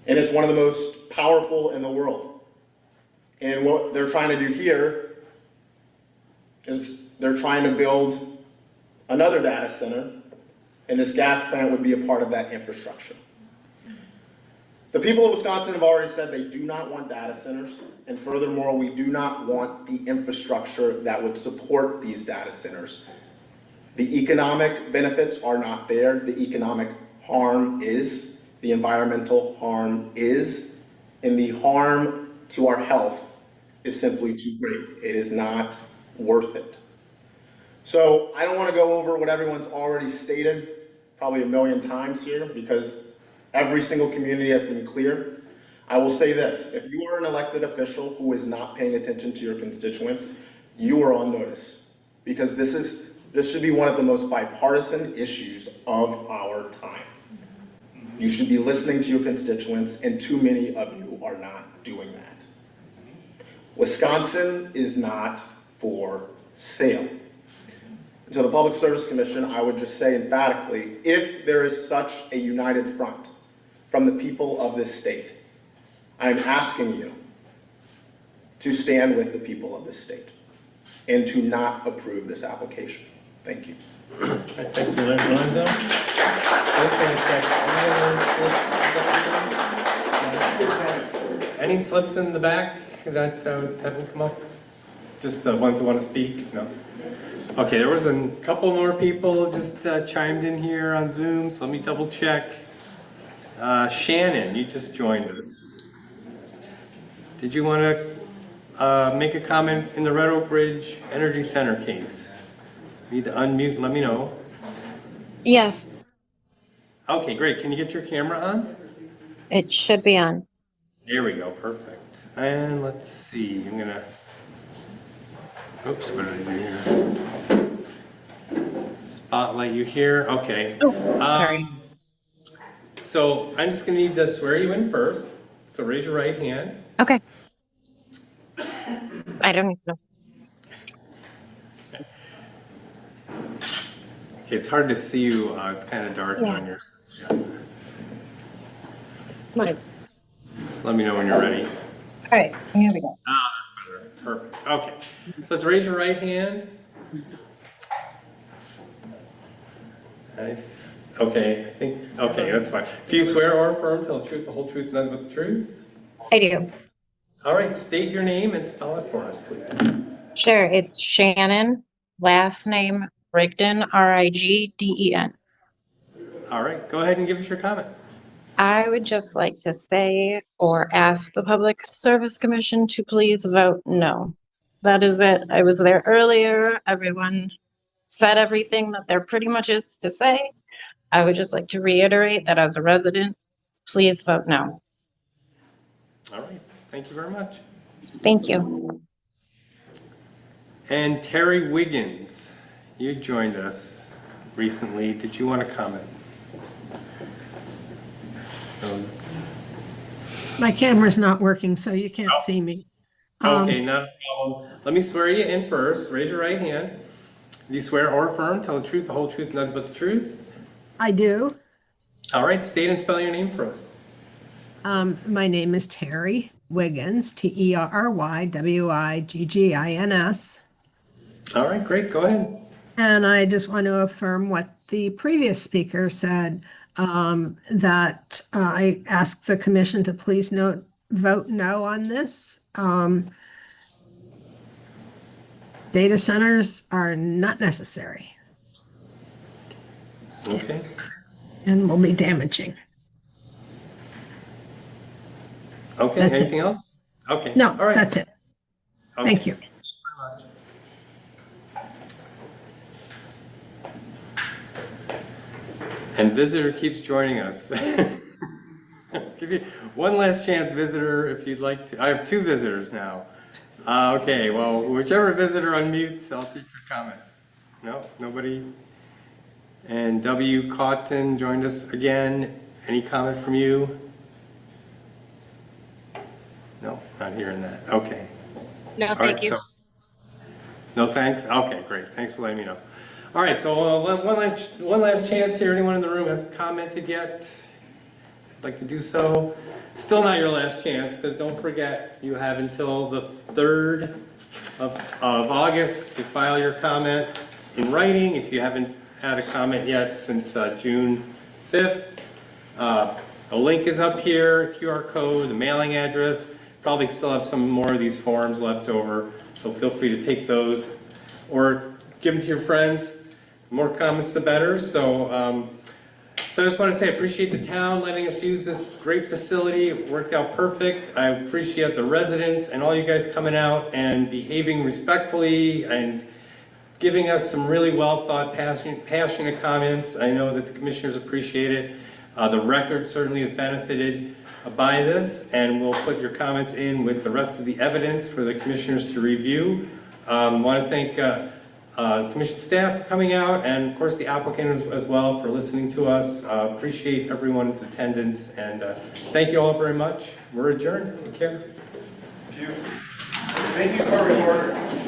And it's one of the most powerful in the world. And what they're trying to do here is they're trying to build another data center, and this gas plant would be a part of that infrastructure. The people of Wisconsin have already said they do not want data centers, and furthermore, we do not want the infrastructure that would support these data centers. The economic benefits are not there. The economic harm is, the environmental harm is, and the harm to our health is simply too great. It is not worth it. So I don't want to go over what everyone's already stated probably a million times here, because every single community has been clear. I will say this: if you are an elected official who is not paying attention to your constituents, you are on notice, because this should be one of the most bipartisan issues of our time. You should be listening to your constituents, and too many of you are not doing that. Wisconsin is not for sale. To the Public Service Commission, I would just say emphatically, if there is such a united front from the people of this state, I'm asking you to stand with the people of this state and to not approve this application. Thank you. Thanks, Lorenzo. Any slips in the back that haven't come up? Just the ones who want to speak? No? Okay, there was a couple more people just chimed in here on Zoom, so let me double check. Shannon, you just joined us. Did you want to make a comment in the Red Oak Ridge Energy Center case? Need to unmute and let me know. Yes, Okay, great. Can you get your camera on? it should be on. There we go, perfect. And let's see, I'm gonna, oops, what did I do here? Spotlight you here, okay. Sorry. So I'm just gonna need to swear you in first. So raise your right hand. Okay. I don't need to know. Okay, it's hard to see you, it's kind of dark on your, Right. Just let me know when you're ready. All right, here we go. That's better, perfect, okay. So let's raise your right hand. Okay, I think, okay, that's fine. Do you swear or affirm to tell the truth, the whole truth, and nothing but the truth? I do. All right, state your name and spell it for us, please. Sure, it's Shannon, last name Rigdon, Rigden. All right, go ahead and give us your comment. I would just like to say or ask the Public Service Commission to please vote no. That is it. I was there earlier. Everyone said everything that there pretty much is to say. I would just like to reiterate that as a resident, please vote no. All right, thank you very much. Thank you. And Terry Wiggins, you joined us recently. Did you want to comment? So My camera's not working, so you can't see me. okay, not a problem. Let me swear you in first. Raise your right hand. Do you swear or affirm, tell the truth, the whole truth, nothing but the truth? I do. All right, state and spell your name for us. My name is Terry Wiggins, TerryWiggins. All right, great, go ahead. And I just want to affirm what the previous speaker said, that I ask the commission to please vote no on this. Data centers are not necessary Okay. and will be damaging. Okay, That's anything it. else? Okay. No, all right. that's it. Okay. Thank you. And visitor keeps joining us. Give you one last chance, visitor, if you'd like to. I have two visitors now. Okay, well, whichever visitor unmutes, I'll take your comment. No, nobody? And W. Cotton joined us again. Any comment from you? No. Not hearing that. Okay. No, All thank right, you. so- No thanks? Okay, great. Thanks for letting me know. All right, so one last chance here. Anyone in the room has commented yet? Like to do so? It's still not your last chance, because don't forget, you have until the 3rd of August to file your comment in writing if you haven't had a comment yet since June 5th. The link is up here, QR code, the mailing address. Probably still have some more of these forms left over, so feel free to take those or give them to your friends. The more comments, the better. So I just want to say I appreciate the town letting us use this great facility. It worked out perfect. I appreciate the residents and all you guys coming out and behaving respectfully and giving us some really well thought, passionate comments. I know that the commissioners appreciate it. The record certainly has benefited by this, and we'll put your comments in with the rest of the evidence for the commissioners to review. I want to thank commission staff for coming out, and of course the applicant as well for listening to us. Appreciate everyone's attendance, and thank you all very much. We're adjourned. Take care. Thank you, Court Reporter.